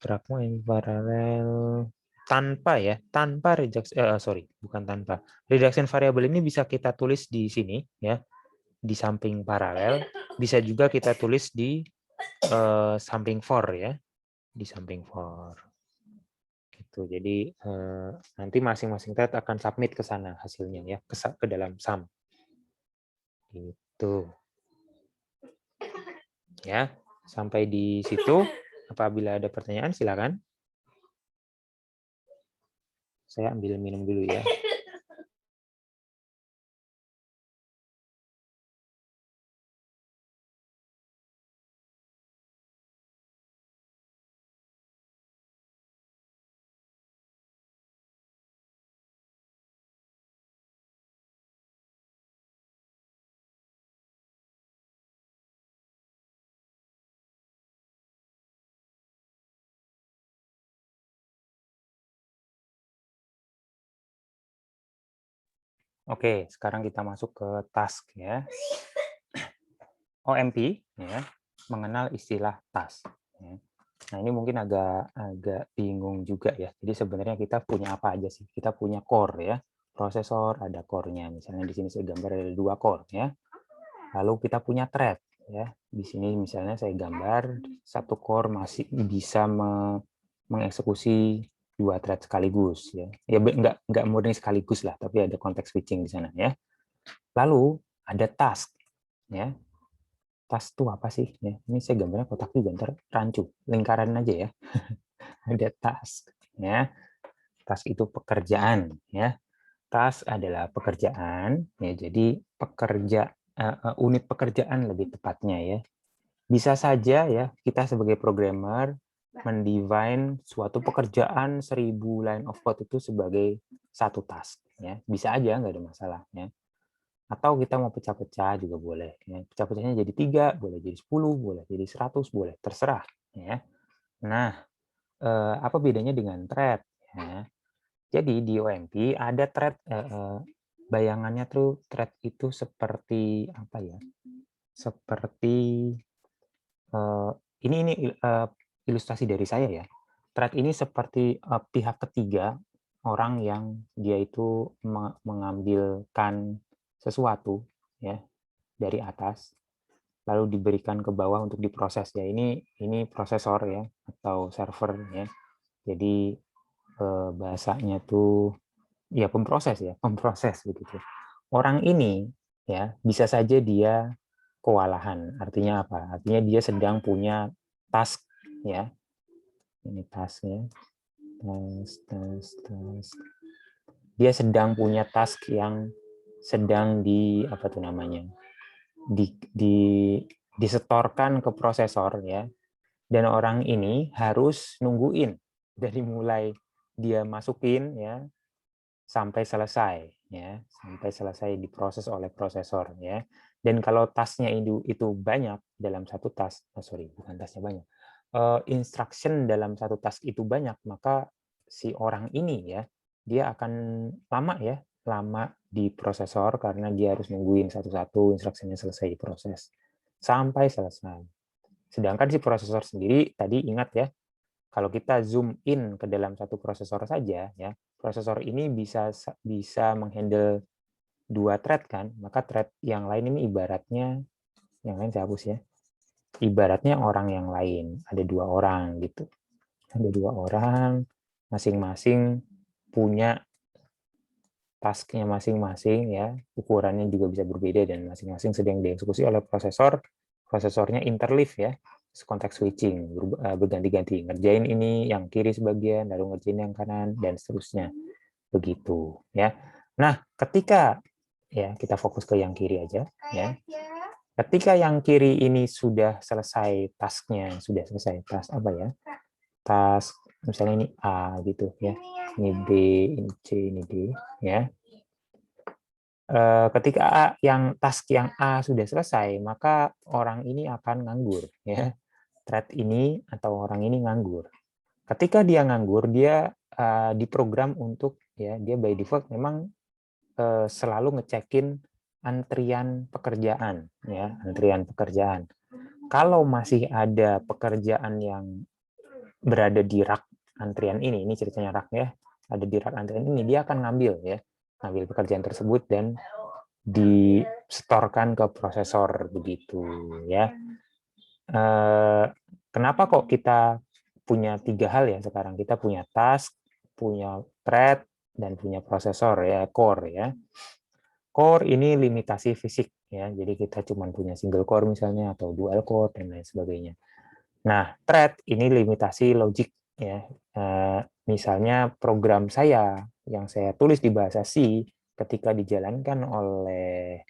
Pragma yang paralel tanpa ya, tanpa reduction variable ini bisa kita tulis di sini ya, di samping paralel, bisa juga kita tulis di samping for ya, di samping for. Gitu. Jadi nanti masing-masing thread akan submit ke sana hasilnya ya, ke dalam sum. Gitu. Ya, sampai di situ. Apabila ada pertanyaan silakan. Saya ambil minum dulu ya. Oke, sekarang kita masuk ke task ya. OMP ya, mengenal istilah task. Ya. Nah, ini mungkin agak bingung juga ya. Jadi sebenarnya kita punya apa aja sih? Kita punya core ya, prosesor ada core-nya. Misalnya di sini saya gambar ada 2 core ya. Lalu kita punya thread ya. Di sini misalnya saya gambar 1 core masih bisa mengeksekusi 2 thread sekaligus ya. Ya enggak murni sekaligus lah, tapi ada konteks switching di sana ya. Lalu ada task ya. Task itu apa sih? Ya, ini saya gambarnya kotak juga, ntar rancu, lingkaran aja ya. Ada task ya. Task itu pekerjaan ya. Task adalah pekerjaan ya. Jadi unit pekerjaan lebih tepatnya ya. Bisa saja ya kita sebagai programmer mendefine suatu pekerjaan 1000 line of code itu sebagai satu task ya. Bisa aja, nggak ada masalah ya. Atau kita mau pecah-pecah juga boleh ya. Pecah-pecahnya jadi 3, boleh jadi 10, boleh jadi 100, boleh terserah ya. Nah, apa bedanya dengan thread ya? Jadi di OMP ada thread, bayangannya tuh thread itu seperti apa ya? Seperti ini ilustrasi dari saya ya. Thread ini seperti pihak ketiga, orang yang dia itu mengambilkan sesuatu ya dari atas lalu diberikan ke bawah untuk diproses ya. Ini prosesor ya atau server ya. Jadi bahasanya tuh ya pemproses begitu. Orang ini ya bisa saja dia kewalahan. Artinya apa? Artinya dia sedang punya task ya. Ini tasknya. Task. Dia sedang punya task yang sedang apa tuh namanya? Disetorkan ke prosesor ya. Dan orang ini harus nungguin dari mulai dia masukin ya sampai selesai ya, sampai selesai diproses oleh prosesor ya. Dan kalau tasnya itu banyak dalam satu task, bukan tasnya banyak, instruction dalam satu task itu banyak, maka si orang ini ya dia akan lama di prosesor karena dia harus nungguin satu-satu instruksinya selesai diproses sampai selesai. Sedangkan si prosesor sendiri tadi ingat ya, kalau kita zoom in ke dalam satu prosesor saja ya, prosesor ini bisa menghandle 2 thread kan, maka thread yang lain ini ibaratnya, yang lain saya hapus ya. ibaratnya orang yang lain, ada 2 orang gitu. Ada 2 orang, masing-masing punya tasknya masing-masing ya, ukurannya juga bisa berbeda dan masing-masing sedang dieksekusi oleh prosesor. Prosesornya interleave ya, konteks switching, berganti-ganti ngerjain ini yang kiri sebagian, lalu ngerjain yang kanan dan seterusnya begitu ya. Nah, ketika ya kita fokus ke yang kiri aja ya. Ketika yang kiri ini sudah selesai tasknya, sudah selesai task apa ya? Task misalnya ini A gitu ya. Ini B, ini C, ini D ya. Ketika task yang A sudah selesai, maka orang ini akan nganggur ya. Thread ini atau orang ini nganggur. Ketika dia nganggur, dia diprogram untuk ya, dia by default memang selalu ngecekin antrian pekerjaan ya, antrian pekerjaan. Kalau masih ada pekerjaan yang berada di rak antrian ini ceritanya rak ya, ada di rak antrian ini, dia akan ngambil ya, ngambil pekerjaan tersebut dan disetorkan ke prosesor begitu ya. Kenapa kok kita punya 3 hal ya sekarang? Kita punya task, punya thread, dan punya prosesor ya, core ya. Core ini limitasi fisik ya, jadi kita cuma punya single core misalnya atau dual core dan lain sebagainya. Nah, thread ini limitasi logik ya. Misalnya program saya yang saya tulis di bahasa C ketika dijalankan oleh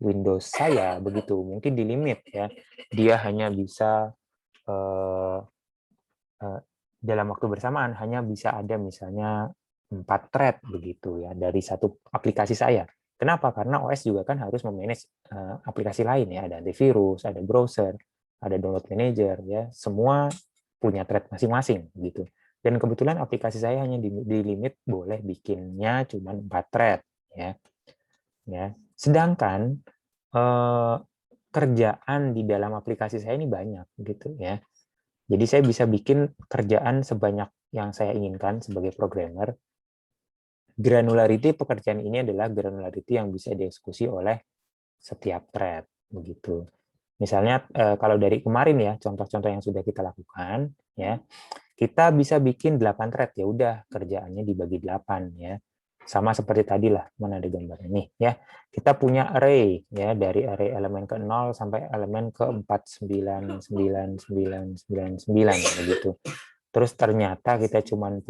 Windows saya begitu mungkin di limit ya. Dia hanya bisa dalam waktu bersamaan hanya bisa ada misalnya 4 thread begitu ya dari satu aplikasi saya. Kenapa? Karena OS juga kan harus memanage aplikasi lain ya, ada antivirus, ada browser, ada download manager ya, semua punya thread masing-masing gitu. Dan kebetulan aplikasi saya hanya di limit boleh bikinnya cuma 4 thread ya. Ya. Sedangkan kerjaan di dalam aplikasi saya ini banyak gitu ya. Jadi saya bisa bikin kerjaan sebanyak yang saya inginkan sebagai programmer. Granularity pekerjaan ini adalah granularity yang bisa dieksekusi oleh setiap thread begitu. Misalnya kalau dari kemarin ya, contoh-contoh yang sudah kita lakukan ya, kita bisa bikin 8 thread, ya udah kerjaannya dibagi 8 ya. Sama seperti tadi lah, mana ada gambarnya nih ya. Kita punya array ya, dari array elemen ke 0 sampai elemen ke 4999999 begitu. Terus ternyata kita cuman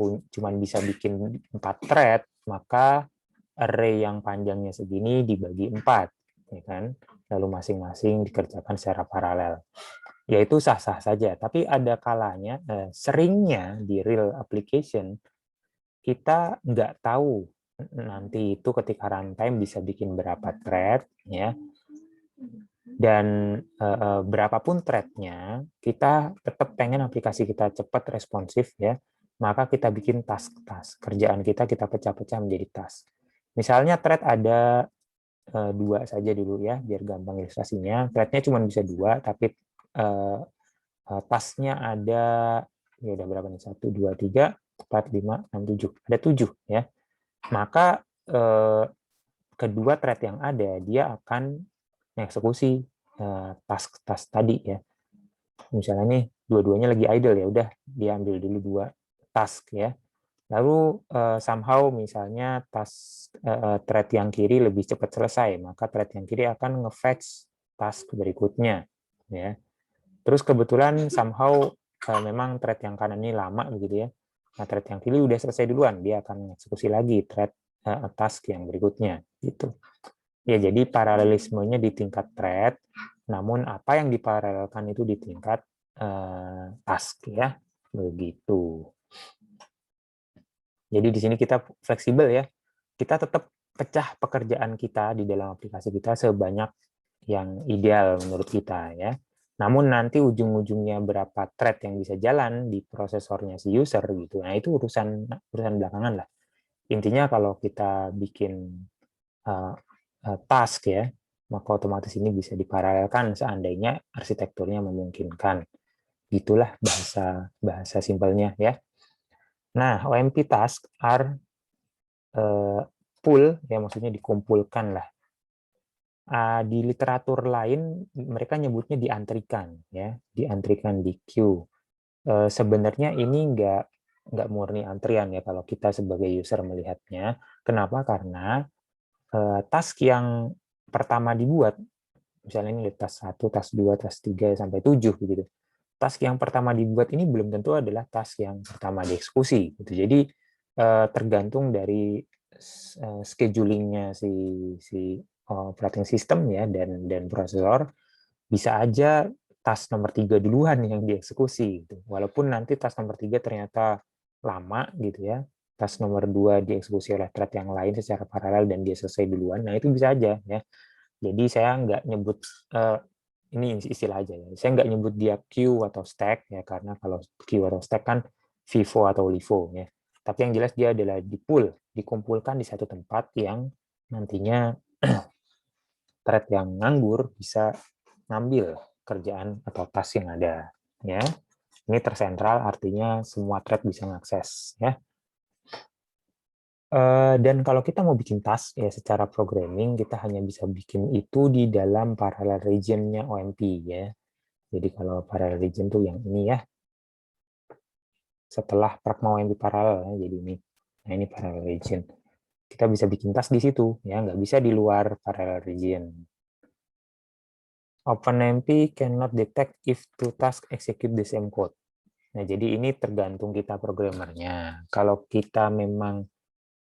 bisa bikin 4 thread, maka array yang panjangnya segini dibagi 4 ya kan. Lalu masing-masing dikerjakan secara paralel. Yaitu sah-sah saja, tapi ada kalanya seringnya di real application kita nggak tahu nanti itu ketika runtime bisa bikin berapa thread ya, dan berapapun threadnya kita tetap pengen aplikasi kita cepat responsif ya, maka kita bikin task kerjaan kita pecah-pecah menjadi task. Misalnya thread ada 2 saja dulu ya biar gampang ilustrasinya. Threadnya cuma bisa 2 tapi tasknya ada ya udah berapa nih, 1 2 3 4 5 6 7, ada 7 ya. Maka kedua thread yang ada dia akan mengeksekusi task tadi ya. Misalnya nih dua-duanya lagi idle, ya udah dia ambil dulu 2 task ya. Lalu somehow misalnya thread yang kiri lebih cepat selesai, maka thread yang kiri akan nge-fetch task berikutnya ya. Terus kebetulan somehow memang thread yang kanan ini lama begitu ya. Nah, thread yang kiri udah selesai duluan, dia akan eksekusi lagi thread task yang berikutnya gitu. Ya, jadi paralelismenya di tingkat thread, namun apa yang diparalelkan itu di tingkat task ya. Begitu. Jadi di sini kita fleksibel ya. Kita tetap pecah pekerjaan kita di dalam aplikasi kita sebanyak yang ideal menurut kita ya. Namun nanti ujung-ujungnya berapa thread yang bisa jalan di prosesornya si user gitu. Nah, itu urusan belakangan lah. Intinya kalau kita bikin task ya, maka otomatis ini bisa diparalelkan seandainya arsitekturnya memungkinkan. Itulah bahasa simpelnya ya. Nah, OMP task are pool ya, maksudnya dikumpulkan lah Di literatur lain mereka nyebutnya diantrikan, ya, diantrikan di queue. Sebenarnya ini nggak murni antrian ya kalau kita sebagai user melihatnya. Kenapa? Karena task yang pertama dibuat, misalnya ini task 1, task 2, task 3 sampai 7 begitu. Task yang pertama dibuat ini belum tentu adalah task yang pertama dieksekusi gitu. Jadi tergantung dari schedulingnya si operating system ya dan prosesor, bisa aja task nomor 3 duluan yang dieksekusi gitu. Walaupun nanti task nomor 3 ternyata lama gitu ya, task nomor 2 dieksekusi oleh thread yang lain secara paralel dan dia selesai duluan, nah itu bisa aja ya. Jadi saya nggak nyebut ini istilah aja ya. Saya nggak nyebut dia queue atau stack ya, karena kalau queue atau stack kan FIFO atau LIFO ya. Tapi yang jelas dia adalah di pool, dikumpulkan di satu tempat yang nantinya thread yang nganggur bisa ngambil kerjaan atau task yang ada ya. Ini tersentral artinya semua thread bisa mengakses ya. Dan kalau kita mau bikin task ya secara programming, kita hanya bisa bikin itu di dalam parallel region-nya OMP ya. Jadi kalau parallel region tuh yang ini ya, setelah Pragma OMP parallel ya, jadi ini. Nah ini parallel region. Kita bisa bikin task di situ ya, nggak bisa di luar parallel region. OpenMP cannot detect if two tasks execute the same code. Nah jadi ini tergantung kita programmernya. Kalau kita memang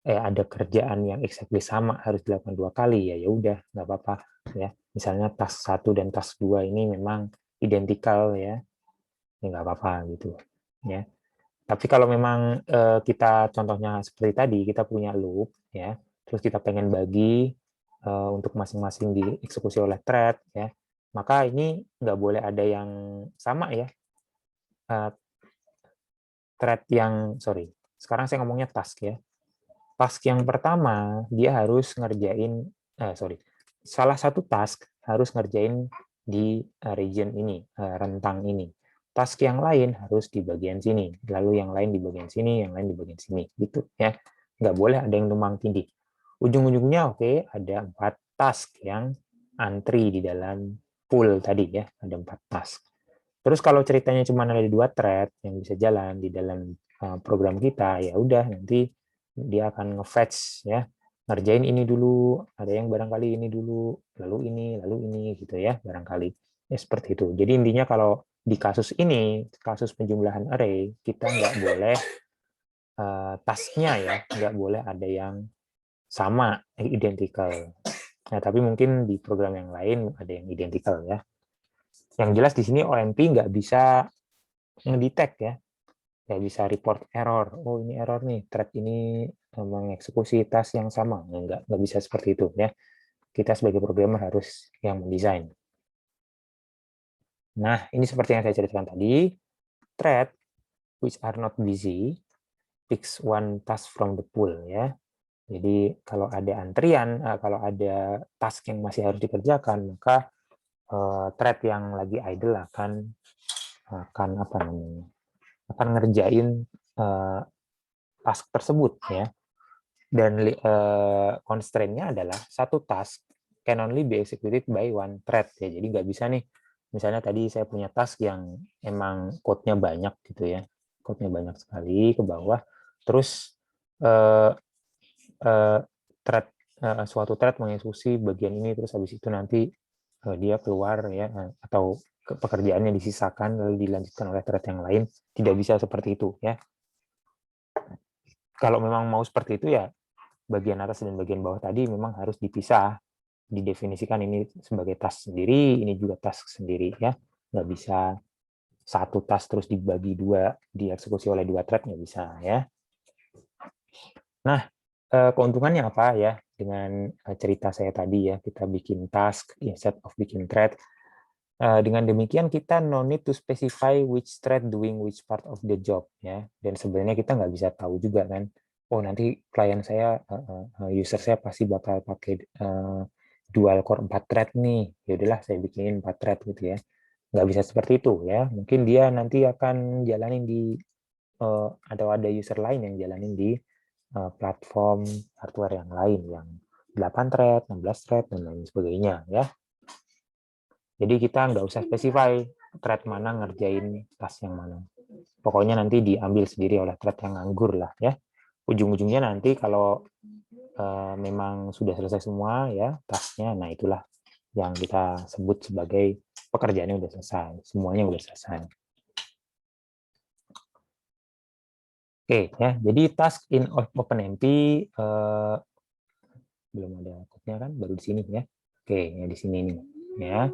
ada kerjaan yang exactly sama harus dilakukan 2 kali ya udah nggak apa-apa ya. Misalnya task 1 dan task 2 ini memang identikal ya nggak apa-apa gitu ya. Tapi kalau memang kita contohnya seperti tadi kita punya loop ya, terus kita pengen bagi untuk masing-masing dieksekusi oleh thread ya, maka ini nggak boleh ada yang sama ya. Thread yang sekarang saya ngomongnya task ya. Task yang pertama dia harus ngerjain salah satu task harus ngerjain di region ini, rentang ini. Task yang lain harus di bagian sini, lalu yang lain di bagian sini, yang lain di bagian sini, gitu ya. Nggak boleh ada yang tumpang tindih. Ujung-ujungnya ada 4 task yang antri di dalam pool tadi ya, ada 4 task. Terus kalau ceritanya cuma ada 2 thread yang bisa jalan di dalam program kita, ya udah nanti dia akan nge-fetch ya, ngerjain ini dulu, ada yang barangkali ini dulu, lalu ini gitu ya, barangkali ya seperti itu. Jadi intinya kalau di kasus ini, kasus penjumlahan array, kita nggak boleh tasknya ya, nggak boleh ada yang sama, identical. Nah, tapi mungkin di program yang lain ada yang identical ya. Yang jelas di sini OMP nggak bisa ngedetect ya, nggak bisa report error. Oh ini error nih, thread ini mengeksekusi task yang sama. Nggak bisa seperti itu ya. Kita sebagai programmer harus yang mendesain. Nah ini seperti yang saya ceritakan tadi, thread which are not busy picks one task from the pool ya. Jadi kalau ada antrian, kalau ada task yang masih harus dikerjakan, maka thread yang lagi idle akan apa namanya, akan ngerjain task tersebut ya. Dan constraint-nya adalah satu task can only be executed by one thread ya. Jadi nggak bisa nih, misalnya tadi saya punya task yang emang code-nya banyak gitu ya, code-nya banyak sekali ke bawah, terus thread suatu thread mengeksekusi bagian ini, terus habis itu nanti dia keluar ya, atau pekerjaannya disisakan lalu dilanjutkan oleh thread yang lain. Tidak bisa seperti itu ya. Kalau memang mau seperti itu ya bagian atas dan bagian bawah tadi memang harus dipisah, didefinisikan ini sebagai task sendiri, ini juga task sendiri ya. Nggak bisa satu task terus dibagi 2, dieksekusi oleh 2 thread, nggak bisa ya. Nah, keuntungannya apa ya dengan cerita saya tadi ya, kita bikin task instead of bikin thread. Dengan demikian kita no need to specify which thread doing which part of the job ya. Dan sebenarnya kita nggak bisa tahu juga kan, oh nanti klien saya, user saya pasti bakal pakai dual core 4 thread nih, ya udahlah saya bikinin 4 thread gitu ya. Nggak bisa seperti itu ya. Mungkin dia nanti akan jalanin di atau ada user lain yang jalanin di platform hardware yang lain yang 8 thread, 16 thread, dan lain sebagainya ya. Jadi kita nggak usah spesify thread mana ngerjain task yang mana. Pokoknya nanti diambil sendiri oleh thread yang nganggur lah ya. Ujung-ujungnya nanti kalau memang sudah selesai semua ya tasknya, nah itulah yang kita sebut sebagai pekerjaannya udah selesai, semuanya udah selesai. Oke ya, jadi task in OpenMP belum ada code-nya kan, baru di sini ya. Oke, ya di sini nih ya.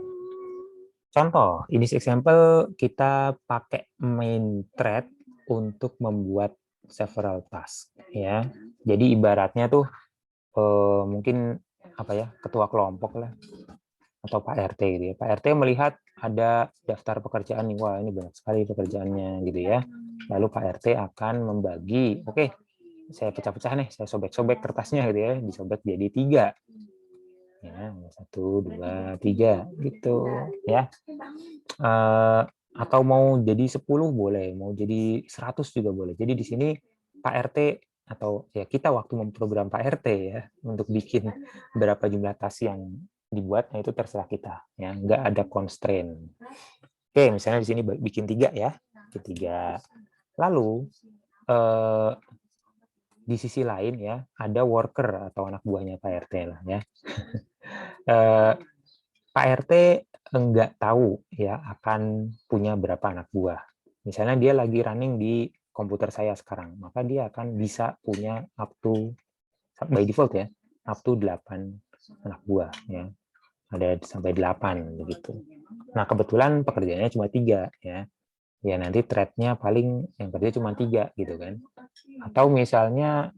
Contoh, in this example kita pakai main thread untuk membuat several task ya. Jadi ibaratnya tuh mungkin apa ya, ketua kelompok lah atau Pak RT gitu ya. Pak RT melihat ada daftar pekerjaan nih, wah ini banyak sekali pekerjaannya gitu ya. Lalu Pak RT akan membagi, oke, saya pecah-pecah nih, saya sobek-sobek kertasnya gitu ya, disobek jadi 3. Ya, 1, 2, 3 gitu ya. Atau mau jadi 10 boleh, mau jadi 100 juga boleh. Jadi di sini Pak RT atau ya kita waktu memprogram Pak RT ya untuk bikin berapa jumlah tas yang dibuat, nah itu terserah kita ya, nggak ada constraint. Oke, misalnya di sini bikin 3 ya, bikin 3. Lalu di sisi lain ya ada worker atau anak buahnya Pak RT lah ya. Pak RT enggak tahu ya akan punya berapa anak buah. Misalnya dia lagi running di komputer saya sekarang, maka dia akan bisa punya up to by default ya, up to 8 anak buah ya. Ada sampai 8 begitu. Nah, kebetulan pekerjaannya cuma 3 ya. Ya nanti thread-nya paling yang kerja cuma 3 gitu kan. Atau misalnya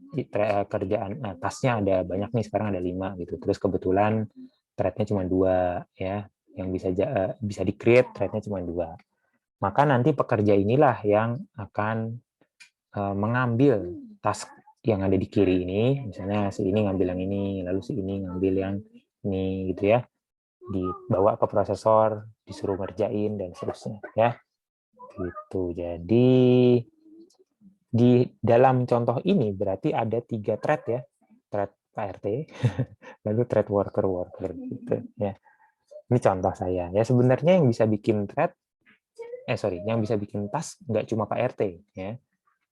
kerjaan tasnya ada banyak nih, sekarang ada 5 gitu. Terus kebetulan thread-nya cuma 2 ya, yang bisa di-create thread-nya cuma 2. Maka nanti pekerja inilah yang akan mengambil task yang ada di kiri ini, misalnya si ini ngambil yang ini, lalu si ini ngambil yang ini gitu ya. Dibawa ke prosesor, disuruh ngerjain dan seterusnya ya. Gitu. Jadi di dalam contoh ini berarti ada 3 thread ya, thread Pak RT, lalu thread worker gitu ya. Ini contoh saya ya. Sebenarnya yang bisa bikin thread, yang bisa bikin task nggak cuma Pak RT ya.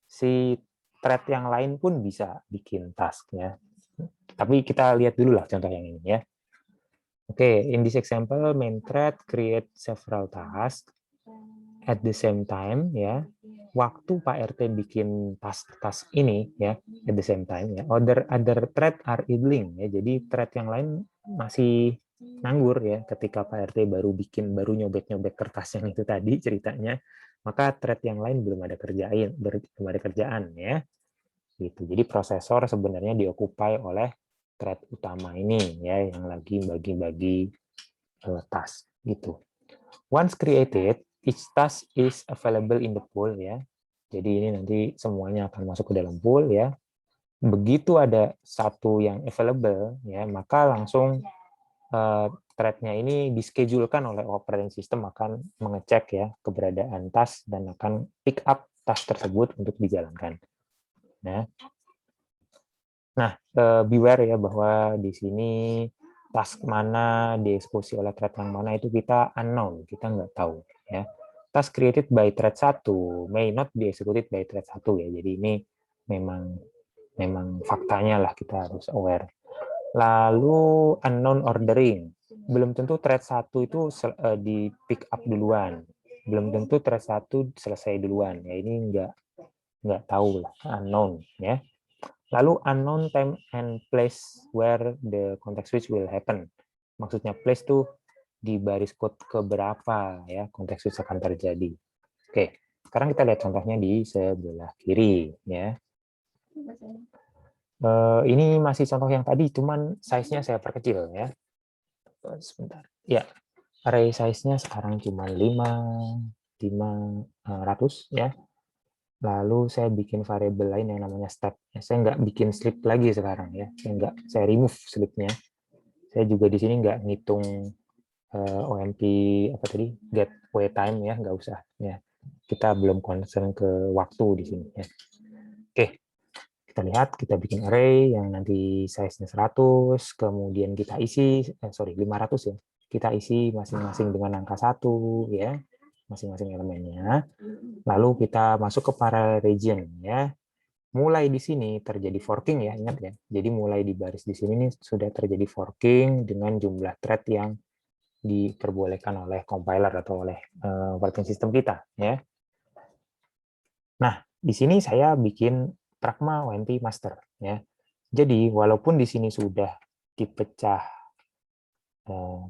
Si thread yang lain pun bisa bikin task ya. Tapi kita lihat dulu lah contoh yang ini ya. Oke, in this example, main thread create several tasks at the same time ya. Waktu Pak RT bikin task ini ya, at the same time ya, other thread are idling ya. Jadi thread yang lain masih nganggur ya ketika Pak RT baru nyobek-nyobek kertas yang itu tadi ceritanya, maka thread yang lain belum ada kerjaan ya. Gitu. Jadi prosesor sebenarnya diokupai oleh thread utama ini ya yang lagi bagi-bagi task gitu. Once created, each task is available in the pool ya. Jadi ini nanti semuanya akan masuk ke dalam pool ya. Begitu ada satu yang available ya, maka langsung thread-nya ini dischedulekan oleh operating system akan mengecek ya keberadaan task dan akan pick up task tersebut untuk dijalankan. Nah, beware ya bahwa di sini task mana dieksekusi oleh thread yang mana itu kita unknown, kita nggak tahu ya. Task created by thread 1 may not be executed by thread 1 ya. Jadi ini memang faktanya lah, kita harus aware. Lalu unknown ordering. Belum tentu thread 1 itu di pick up duluan. Belum tentu thread 1 selesai duluan. Ya ini nggak tahu lah, unknown ya. Lalu unknown time and place where the context switch will happen. Maksudnya place tuh di baris code keberapa ya context switch akan terjadi. Oke, sekarang kita lihat contohnya di sebelah kiri ya. Ini masih contoh yang tadi, cuman size-nya saya perkecil ya. Sebentar. Ya, array size-nya sekarang cuma 500 ya. Lalu saya bikin variabel lain yang namanya step. Saya nggak bikin slip lagi sekarang ya. Saya remove slipnya. Saya juga di sini nggak ngitung OMP apa tadi, get wait time ya, nggak usah ya. Kita belum concern ke waktu di sini ya. Oke, Kita lihat, kita bikin array yang nanti size-nya 100, kemudian kita isi, 500 ya. Kita isi masing-masing dengan angka 1, ya, masing-masing elemennya. Lalu kita masuk ke parallel region, ya. Mulai di sini terjadi forking, ya, ingat ya. Jadi mulai di baris di sini nih sudah terjadi forking dengan jumlah thread yang diperbolehkan oleh compiler atau oleh operating system kita, ya. Nah, di sini saya bikin Pragma OMP master, ya. Jadi walaupun di sini sudah dipecah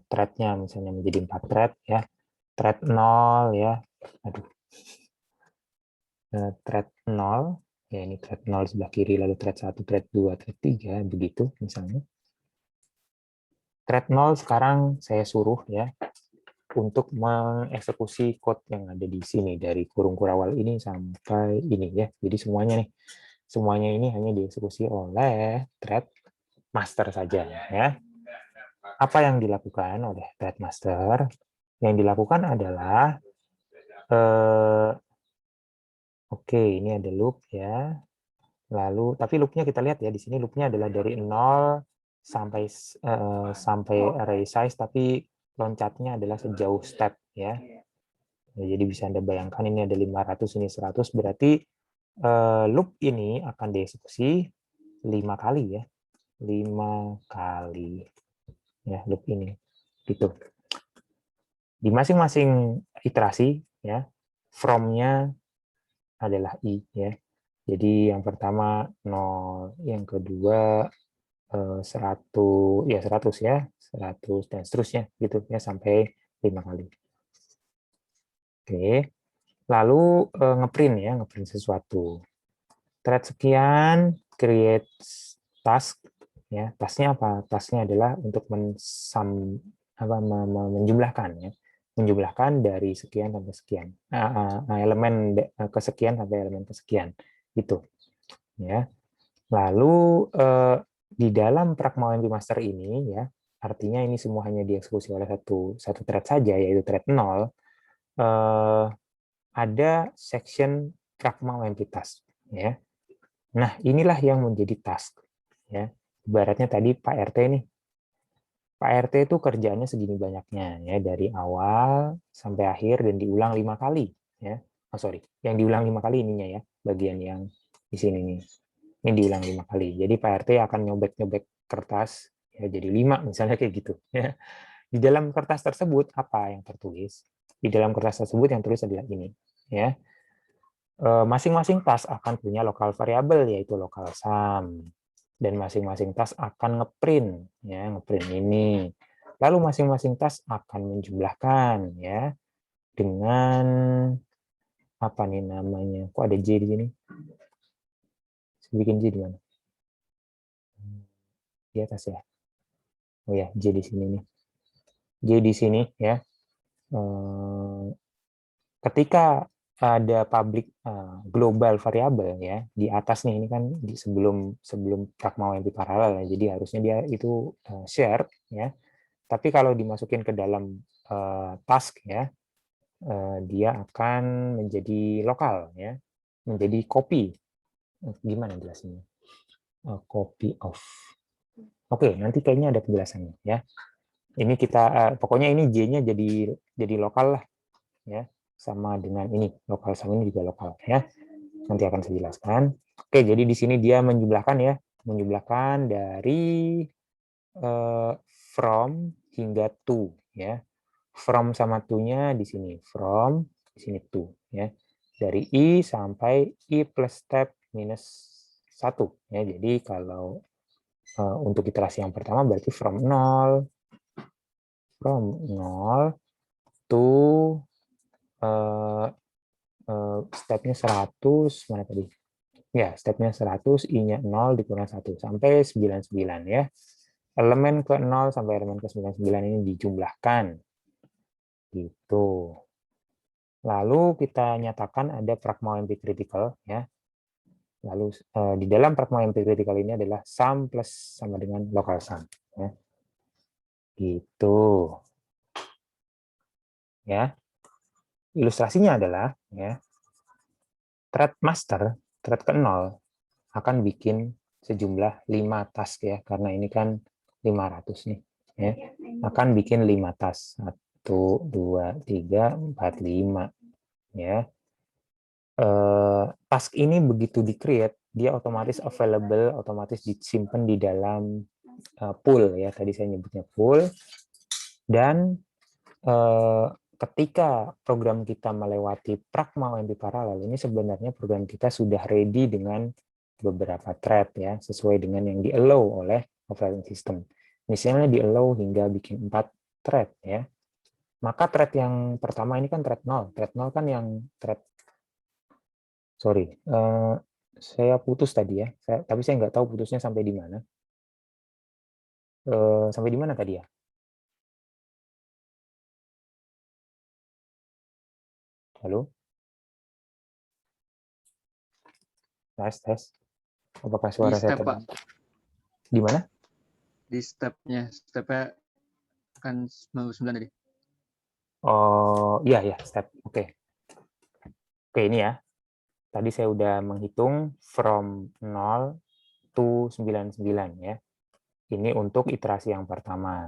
thread-nya misalnya menjadi 4 thread, ya. Thread 0, ya. Aduh. Thread 0, ya ini thread 0 sebelah kiri, lalu thread 1, thread 2, thread 3, begitu misalnya. Thread 0 sekarang saya suruh, ya, untuk mengeksekusi code yang ada di sini dari kurung kurawal ini sampai ini, ya. Jadi semuanya ini hanya dieksekusi oleh thread master saja, ya. Apa yang dilakukan oleh thread master? Yang dilakukan adalah oke, ini ada loop, ya. Lalu tapi loopnya kita lihat ya, di sini loopnya adalah dari 0 sampai array size, tapi loncatnya adalah sejauh step, ya. Ya, jadi bisa Anda bayangkan ini ada 500, ini 100, berarti loop ini akan dieksekusi 5 kali, ya. 5 kali, ya, loop ini. Gitu. Di masing-masing iterasi, ya, from-nya adalah i, ya. Jadi yang pertama 0, yang kedua 100, ya 100, ya, 100 dan seterusnya gitu ya sampai 5 kali. Oke. Lalu ngeprint, ya, ngeprint sesuatu. Thread sekian create task, ya. Tasknya apa? Tasknya adalah untuk menjumlahkan, ya. Menjumlahkan dari sekian sampai sekian. Elemen kesekian sampai elemen kesekian. Gitu. Ya. Lalu di dalam Pragma OMP master ini, ya, artinya ini semua hanya dieksekusi oleh satu thread saja, yaitu thread 0. Ada section Pragma OMP task, ya. Nah, inilah yang menjadi task, ya. Ibaratnya tadi Pak RT nih. Pak RT itu kerjaannya segini banyaknya, ya, dari awal sampai akhir dan diulang 5 kali, ya. Yang diulang 5 kali ininya, ya, bagian yang di sini nih. Ini diulang 5 kali. Jadi Pak RT akan nyobek-nyobek kertas, ya, jadi 5 misalnya kayak gitu, ya. Di dalam kertas tersebut apa yang tertulis? Di dalam kertas tersebut yang tertulis adalah ini, ya. Masing-masing task akan punya lokal variabel, yaitu local sum, dan masing-masing task akan ngeprint, ya, ngeprint ini. Lalu masing-masing task akan menjumlahkan, ya, dengan apa nih namanya? Kok ada J di sini? Saya bikin J di mana? Di atas, ya. Oh ya, J di sini nih. J di sini, ya. Ketika ada public global variable, ya, di atas nih, ini kan sebelum Pragma OMP paralel, ya, jadi harusnya dia itu share, ya. Tapi kalau dimasukin ke dalam task, ya, dia akan menjadi lokal, ya, menjadi copy. Gimana jelasinnya? Copy of. Oke, nanti kayaknya ada penjelasannya, ya. Ini kita pokoknya ini J-nya jadi lokal lah, ya, sama dengan ini lokal sum ini juga lokal, ya. Nanti akan saya jelaskan. Oke, jadi di sini dia menjumlahkan, ya, menjumlahkan dari from hingga to, ya. From sama to-nya di sini, from di sini to, ya. Dari i sampai i plus step minus 1, ya. Jadi kalau untuk iterasi yang pertama berarti from 0 to stepnya 100, mana tadi? Ya, stepnya 100, i-nya 0 dikurang 1 sampai 99, ya. Elemen ke 0 sampai elemen ke 99 ini dijumlahkan. Gitu. Lalu kita nyatakan ada Pragma OMP critical, ya. Lalu di dalam Pragma OMP critical ini adalah sum plus sama dengan local sum, ya. Gitu. Ya. Ilustrasinya adalah, ya, thread master, thread ke 0 akan bikin sejumlah 5 task ya, karena ini kan 500 nih ya. Akan bikin 5 task. 1 2 3 4 5 ya. Task ini begitu di-create, dia otomatis available, otomatis disimpan di dalam pool ya. Tadi saya nyebutnya pool. Dan ketika program kita melewati Pragma OMP paralel, ini sebenarnya program kita sudah ready dengan beberapa thread ya, sesuai dengan yang di-allow oleh operating system. Misalnya di-allow hingga bikin 4 thread ya. Maka thread yang pertama ini kan thread 0. Thread 0 kan yang thread, sorry, saya putus tadi ya. Tapi saya nggak tahu putusnya sampai di mana. Sampai di mana tadi ya? Halo? Tes, tes. Apakah Di suara saya step, Pak. Di mana? Di stepnya kan 99 tadi. Oh, iya ya, step. Oke. Oke, ini ya. Tadi saya udah menghitung from 0 to 99 ya. Ini untuk iterasi yang pertama.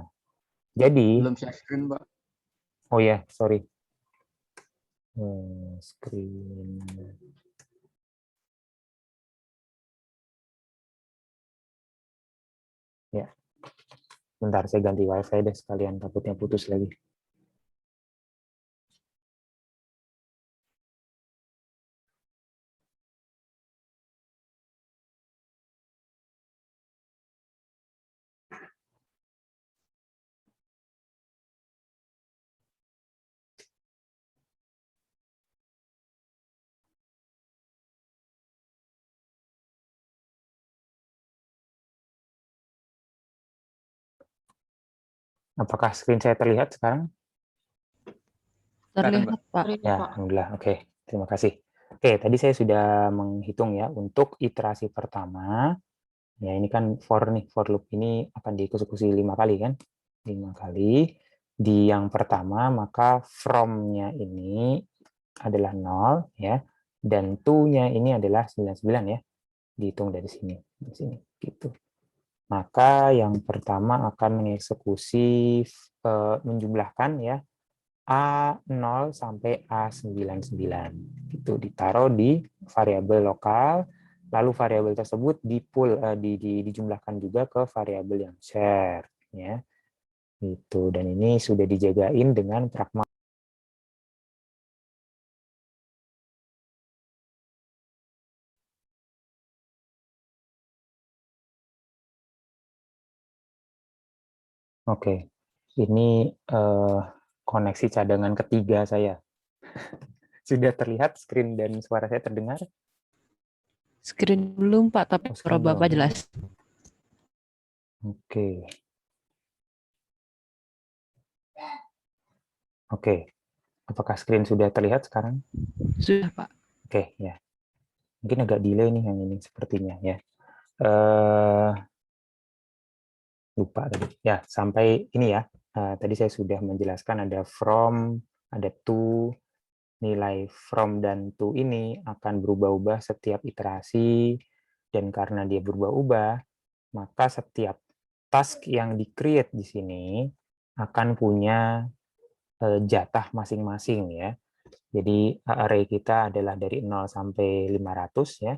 Jadi, Belum share screen, Pak. oh ya, sorry. Screen. Ya. Bentar, saya ganti WiFi deh sekalian, takutnya putus lagi. Apakah screen saya terlihat sekarang? Terlihat, Pak. Ya, alhamdulillah. Oke, terima kasih. Oke, tadi saya sudah menghitung ya untuk iterasi pertama. Ya, ini kan for loop ini akan dieksekusi 5 kali kan? 5 kali. Di yang pertama, maka from-nya ini adalah 0 ya. Dan to-nya ini adalah 99 ya. Dihitung dari sini, di sini gitu. Maka yang pertama akan mengeksekusi menjumlahkan ya A0 sampai A99. Itu ditaruh di variabel lokal, lalu variabel tersebut dijumlahkan juga ke variabel yang share ya. Itu, dan ini sudah dijagain dengan pragma. Oke. Ini koneksi cadangan ketiga saya. Sudah terlihat screen dan suara saya terdengar? Screen belum, Pak, tapi suara Screen Bapak belum. jelas. Oke. Oke. Apakah screen sudah terlihat sekarang? Sudah, Pak. Oke, ya. Mungkin agak delay nih yang ini sepertinya ya. Lupa tadi. Ya, sampai ini ya. Tadi saya sudah menjelaskan ada from, ada to. Nilai from dan to ini akan berubah-ubah setiap iterasi, dan karena dia berubah-ubah, maka setiap task yang di-create di sini akan punya jatah masing-masing ya. Jadi array kita adalah dari 0 sampai 500 ya.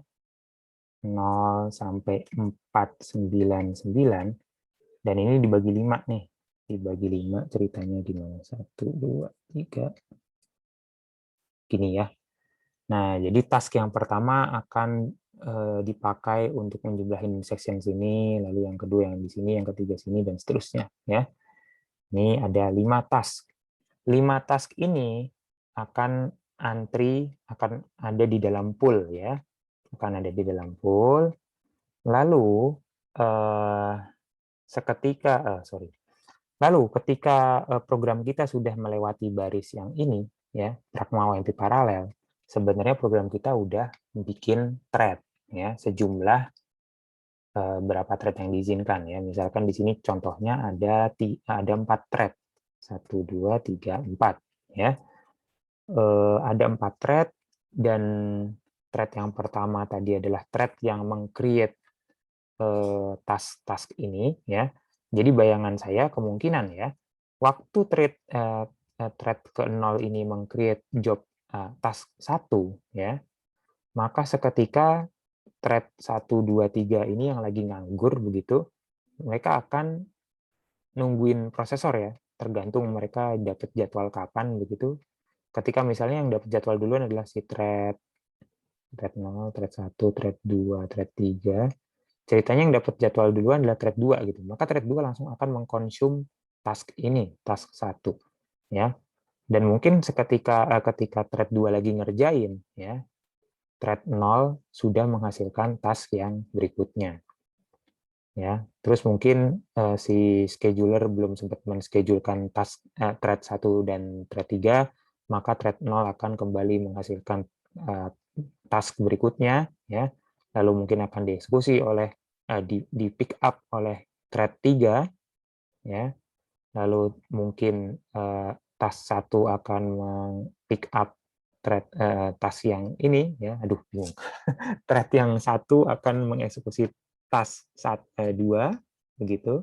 0 sampai 499, dan ini dibagi 5 nih. Dibagi 5 ceritanya di mana? 1 2 3 gini ya. Nah, jadi task yang pertama akan dipakai untuk menjumlahin section sini, lalu yang kedua yang di sini, yang ketiga sini, dan seterusnya ya. Ini ada 5 task. 5 task ini akan akan ada di dalam pool ya. Akan ada di dalam pool. Lalu Lalu ketika program kita sudah melewati baris yang ini ya, Pragma OMP paralel, sebenarnya program kita udah bikin thread ya, sejumlah berapa thread yang diizinkan ya. Misalkan di sini contohnya ada 4 thread. 1 2 3 4 ya. Ada 4 thread, dan thread yang pertama tadi adalah thread yang meng-create task ini, ya. Jadi bayangan saya kemungkinan ya, waktu thread ke-0 ini meng-create job task 1, ya, maka seketika thread 1, 2, 3 ini yang lagi nganggur begitu, mereka akan nungguin prosesor ya, tergantung mereka dapat jadwal kapan begitu. Ketika misalnya yang dapat jadwal duluan adalah si thread 0, thread 1, thread 2, thread 3, ceritanya yang dapat jadwal duluan adalah thread 2 gitu. Maka thread 2 langsung akan mengkonsum task ini, task 1, ya. Dan mungkin ketika thread 2 lagi ngerjain, ya, thread 0 sudah menghasilkan task yang berikutnya. Ya, terus mungkin si scheduler belum sempat menschedulekan task thread 1 dan thread 3, maka thread 0 akan kembali menghasilkan task berikutnya, ya. Lalu mungkin akan dieksekusi oleh di pick up oleh thread 3, ya. Lalu mungkin task 1 akan pick up thread task yang ini, ya. Aduh, bingung. Thread yang 1 akan mengeksekusi task 2 begitu,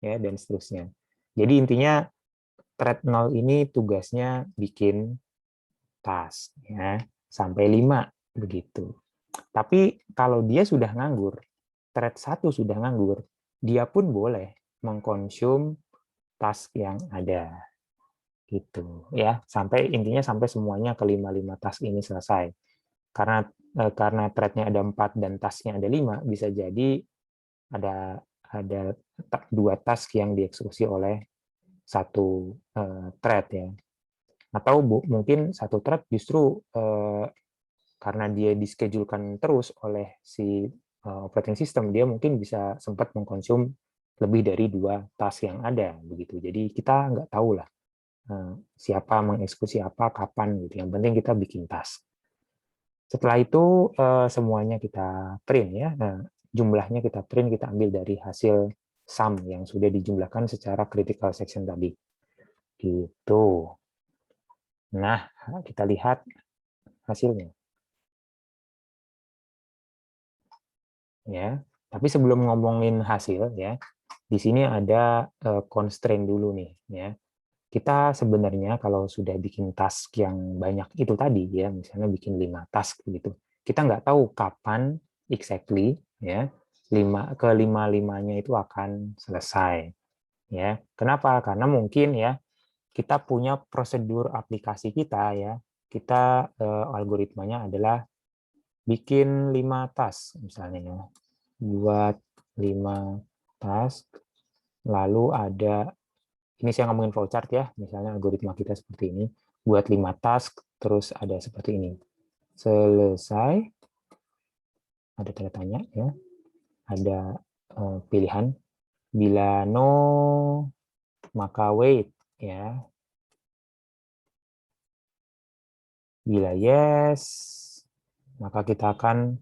ya, dan seterusnya. Jadi intinya thread 0 ini tugasnya bikin task, ya, sampai 5 begitu. Tapi kalau dia sudah nganggur, thread 1 sudah nganggur, dia pun boleh mengkonsum task yang ada gitu, ya, sampai intinya sampai semuanya kelima task ini selesai. Karena thread-nya ada 4 dan task-nya ada 5, bisa jadi ada 2 task yang dieksekusi oleh satu thread, ya. Atau mungkin satu thread justru karena dia dischedulekan terus oleh si operating system, dia mungkin bisa sempat mengkonsum lebih dari 2 task yang ada begitu. Jadi kita nggak tahu lah siapa mengeksekusi apa, kapan gitu. Yang penting kita bikin task. Setelah itu semuanya kita print, ya. Nah, jumlahnya kita print, kita ambil dari hasil sum yang sudah dijumlahkan secara critical section tadi. Gitu. Nah, kita lihat hasilnya. Ya. Tapi sebelum ngomongin hasil, ya, di sini ada constraint dulu nih, ya. Kita sebenarnya kalau sudah bikin task yang banyak itu tadi, ya, misalnya bikin 5 task gitu, kita nggak tahu kapan exactly, ya, kelima-limanya itu akan selesai, ya. Kenapa? Karena mungkin ya kita punya prosedur aplikasi kita, ya, kita algoritmanya adalah bikin 5 task misalnya, ya, buat 5 task, lalu ada, ini saya ngomongin flowchart ya, misalnya algoritma kita seperti ini, buat 5 task, terus ada seperti ini. Selesai, ada tanda tanya, ya, ada pilihan, bila no, maka wait, ya. Bila yes, maka kita akan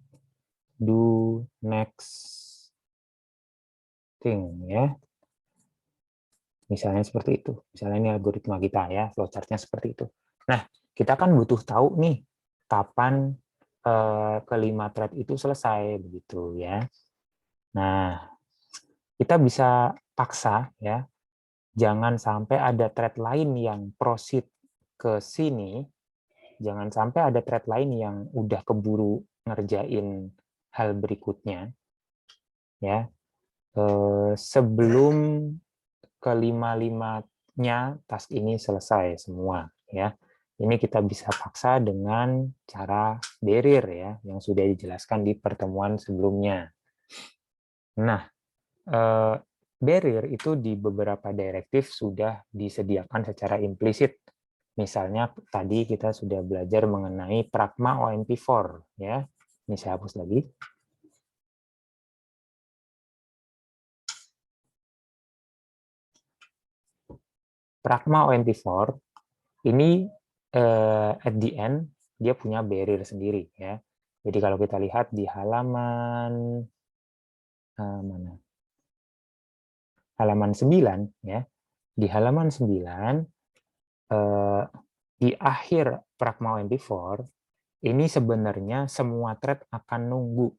do next thing, ya. Misalnya seperti itu. Misalnya ini algoritma kita, ya, flowchart-nya seperti itu. Nah, kita kan butuh tahu nih kapan kelima thread itu selesai begitu, ya. Nah, kita bisa paksa, ya, jangan sampai ada thread lain yang proceed ke sini, jangan sampai ada thread lain yang udah keburu ngerjain hal berikutnya, ya, sebelum kelima-limanya task ini selesai semua, ya. Ini kita bisa paksa dengan cara barrier, ya, yang sudah dijelaskan di pertemuan sebelumnya. Nah, barrier itu di beberapa direktif sudah disediakan secara implisit. Misalnya tadi kita sudah belajar mengenai Pragma OMP4, ya. Ini saya hapus lagi. Pragma OMP4 ini at the end dia punya barrier sendiri, ya. Jadi kalau kita lihat di halaman mana? Halaman 9, ya. Di halaman 9 di akhir Pragma OMP4 ini sebenarnya semua thread akan nunggu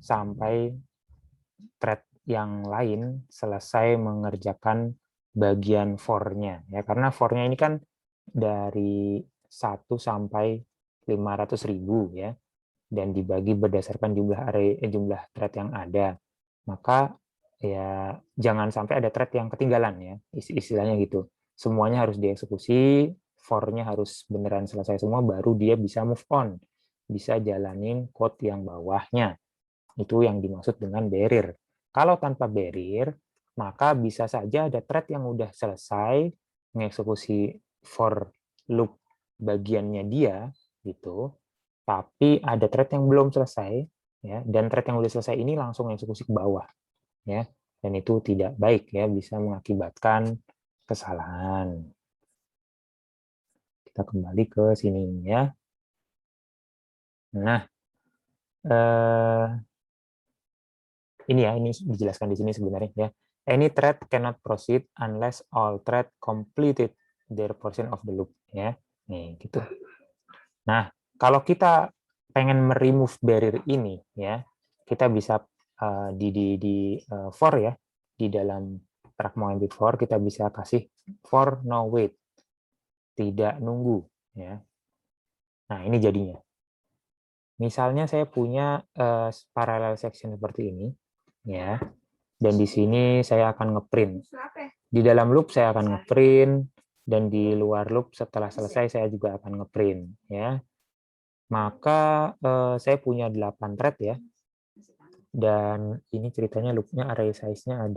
sampai thread yang lain selesai mengerjakan bagian for-nya ya, karena for-nya ini kan dari 1 sampai 500.000 ya, dan dibagi berdasarkan jumlah thread yang ada. Maka ya jangan sampai ada thread yang ketinggalan ya, istilahnya gitu. Semuanya harus dieksekusi, for-nya harus beneran selesai semua, baru dia bisa move on, bisa jalanin code yang bawahnya. Itu yang dimaksud dengan barrier. Kalau tanpa barrier, maka bisa saja ada thread yang udah selesai mengeksekusi for loop bagiannya dia gitu, tapi ada thread yang belum selesai ya, dan thread yang udah selesai ini langsung eksekusi ke bawah ya, dan itu tidak baik ya, bisa mengakibatkan kesalahan. Kita kembali ke sini ya. Nah, ini ya, ini dijelaskan di sini sebenarnya ya. Any thread cannot proceed unless all thread completed their portion of the loop ya. Nih, gitu. Nah, kalau kita pengen remove barrier ini ya, kita bisa di for ya, di dalam pragma for kita bisa kasih for no wait, tidak nunggu ya. Nah, ini jadinya. Misalnya saya punya parallel section seperti ini ya. Dan di sini saya akan ngeprint. Di dalam loop saya akan ngeprint, dan di luar loop setelah selesai saya juga akan ngeprint ya. Maka saya punya 8 thread ya. Dan ini ceritanya loopnya array size-nya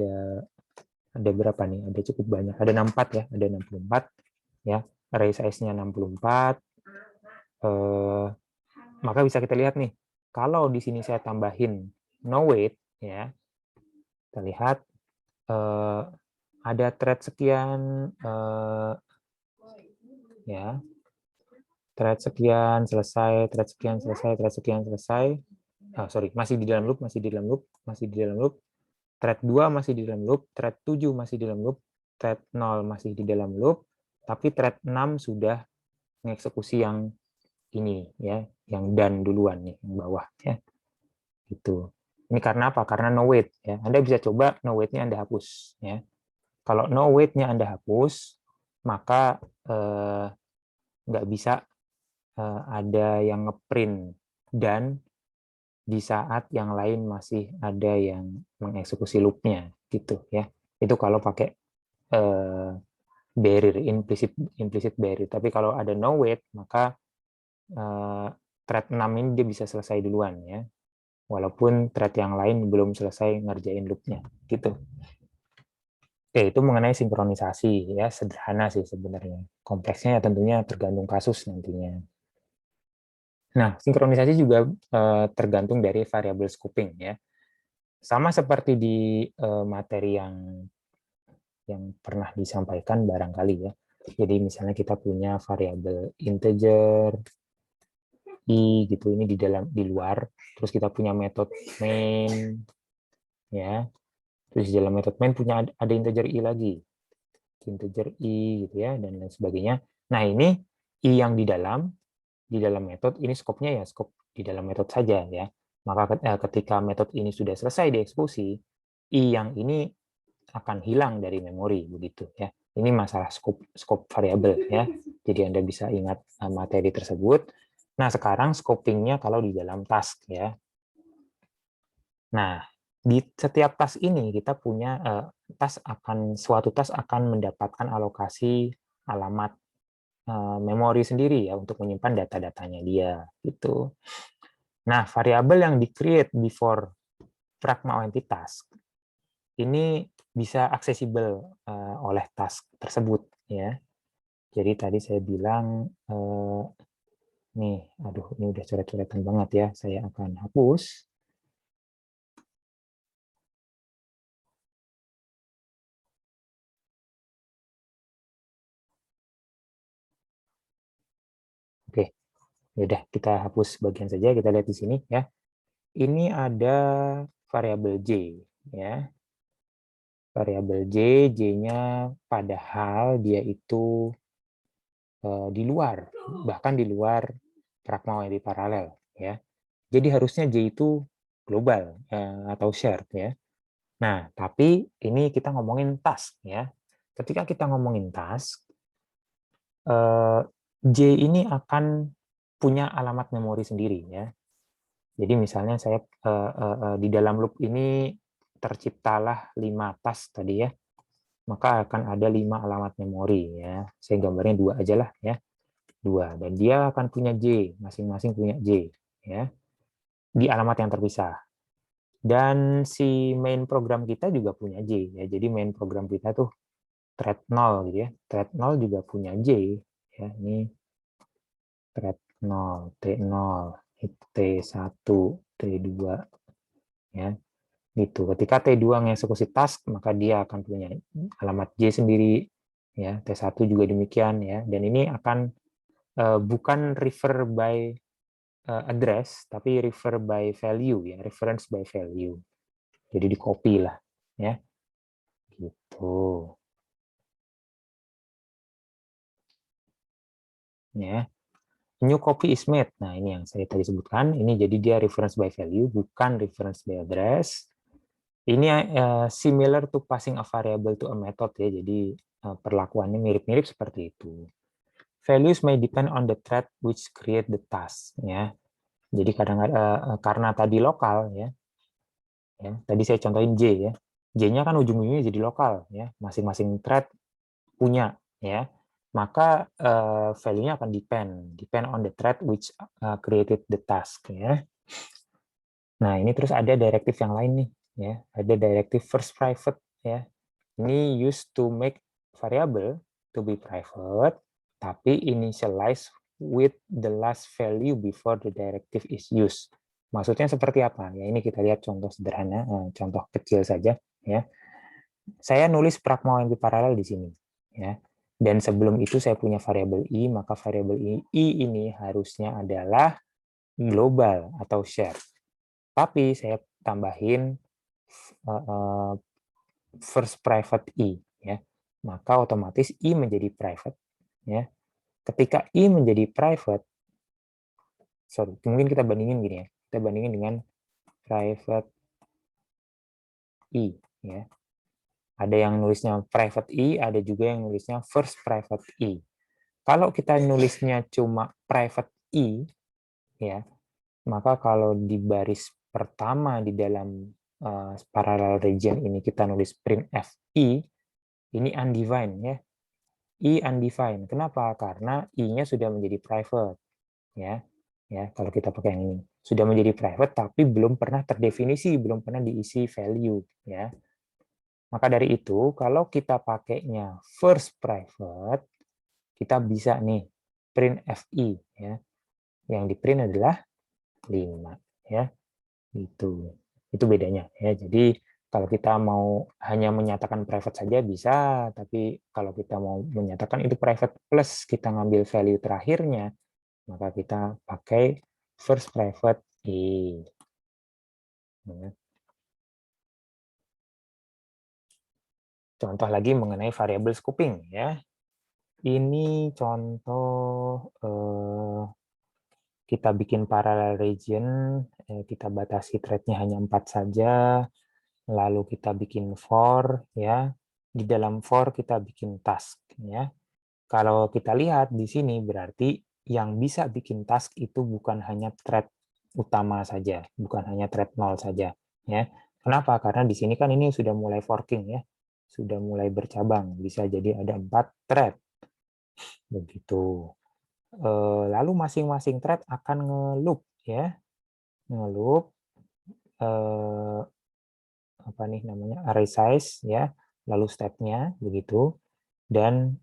ada berapa nih? Ada cukup banyak. Ada 64 ya, ada 64 ya. Array size-nya 64. Maka bisa kita lihat nih, kalau di sini saya tambahin no wait ya. Kita lihat ada thread sekian ya, thread sekian selesai, thread sekian selesai, thread sekian selesai. Masih di dalam loop, masih di dalam loop, masih di dalam loop. Thread 2 masih di dalam loop, thread 7 masih di dalam loop, thread 0 masih di dalam loop, tapi thread 6 sudah mengeksekusi yang ini ya, yang done duluan nih, yang bawah ya. Gitu. Ini karena apa? Karena no wait ya. Anda bisa coba no wait-nya Anda hapus ya. Kalau no wait-nya Anda hapus, maka nggak bisa ada yang ngeprint, dan di saat yang lain masih ada yang mengeksekusi loop-nya gitu ya. Itu kalau pakai barrier, implicit barrier. Tapi kalau ada no wait, maka thread 6 ini dia bisa selesai duluan ya. Walaupun thread yang lain belum selesai ngerjain loop-nya gitu. Oke, itu mengenai sinkronisasi ya, sederhana sih sebenarnya. Kompleksnya ya tentunya tergantung kasus nantinya. Nah, sinkronisasi juga tergantung dari variabel scoping ya. Sama seperti di materi yang pernah disampaikan barangkali ya. Jadi misalnya kita punya variabel integer i gitu, ini di luar, terus kita punya metode main ya. Terus di dalam metode main punya ada integer i lagi. Integer i gitu ya, dan lain sebagainya. Nah, ini i yang di dalam metode ini skopnya ya skop di dalam metode saja ya. Maka ketika metode ini sudah selesai dieksekusi, i yang ini akan hilang dari memori begitu ya. Ini masalah skop variabel ya. Jadi Anda bisa ingat materi tersebut. Nah, sekarang scopingnya kalau di dalam task ya. Nah, di setiap task ini kita punya suatu task akan mendapatkan alokasi alamat memori sendiri ya untuk menyimpan data-datanya dia gitu. Nah, variabel yang di-create before pragma task ini bisa aksesibel oleh task tersebut ya. Jadi tadi saya bilang nih, aduh ini udah coret-coretan banget ya. Saya akan hapus. Oke, yaudah kita hapus bagian saja. Kita lihat di sini ya. Ini ada variabel J ya. Variabel J, J-nya padahal dia itu di luar, bahkan di luar Pragma UMP paralel ya. Jadi harusnya J itu global atau shared ya. Nah, tapi ini kita ngomongin task ya. Ketika kita ngomongin task, J ini akan punya alamat memori sendiri ya. Jadi misalnya saya di dalam loop ini terciptalah 5 task tadi ya, maka akan ada 5 alamat memori ya. Saya gambarnya 2 aja lah ya, 2. Dan dia akan punya J, masing-masing punya J ya, di alamat yang terpisah. Dan si main program kita juga punya J ya. Jadi main program kita tuh thread 0 gitu ya. Thread 0 juga punya J ya. Ini thread 0, T0, T1, T2 ya. Gitu. Ketika T2 mengeksekusi task, maka dia akan punya alamat J sendiri ya. T1 juga demikian ya. Dan ini akan bukan refer by address, tapi refer by value ya, reference by value. Jadi di copy lah ya. Gitu. Ya. New copy is made. Nah, ini yang saya tadi sebutkan. Ini jadi dia reference by value, bukan reference by address. Ini similar to passing a variable to a method ya. Jadi perlakuannya mirip-mirip seperti itu. Values may depend on the thread which create the task ya. Jadi kadang-kadang karena tadi lokal ya. Tadi saya contohin J ya. J-nya kan ujung-ujungnya jadi lokal ya. Masing-masing thread punya ya. Maka value-nya akan depend on the thread which created the task ya. Nah, ini terus ada directive yang lain nih ya. Ada directive first private ya. Ini used to make variable to be private tapi initialize with the last value before the directive is used. Maksudnya seperti apa? Ya, ini kita lihat contoh sederhana, contoh kecil saja ya. Saya nulis pragma UMP paralel di sini ya. Dan sebelum itu saya punya variabel i, maka variabel i ini harusnya adalah global atau share. Tapi saya tambahin first private i ya. Maka otomatis i menjadi private ya. Ketika i menjadi private, mungkin kita bandingin gini ya. Kita bandingin dengan private i ya. Ada yang nulisnya private i, ada juga yang nulisnya first private i. Kalau kita nulisnya cuma private i, ya, maka kalau di baris pertama di dalam parallel region ini kita nulis printf i, ini undefined ya, i undefined. Kenapa? Karena i-nya sudah menjadi private, ya. Ya, kalau kita pakai yang ini sudah menjadi private, tapi belum pernah terdefinisi, belum pernah diisi value, ya. Maka dari itu, kalau kita pakainya first private, kita bisa nih print fi ya. Yang di print adalah 5 ya. Itu bedanya ya. Jadi kalau kita mau hanya menyatakan private saja bisa, tapi kalau kita mau menyatakan itu private plus kita ngambil value terakhirnya, maka kita pakai first private i. Ya. Contoh lagi mengenai variable scoping ya. Ini contoh kita bikin parallel region, kita batasi thread-nya hanya 4 saja, lalu kita bikin for ya. Di dalam for kita bikin task ya. Kalau kita lihat di sini berarti yang bisa bikin task itu bukan hanya thread utama saja, bukan hanya thread 0 saja ya. Kenapa? Karena di sini kan ini sudah mulai forking ya. Sudah mulai bercabang, bisa jadi ada 4 thread. Begitu. Lalu masing-masing thread akan nge-loop ya. Nge-loop apa nih namanya? Array size ya, lalu step-nya begitu. Dan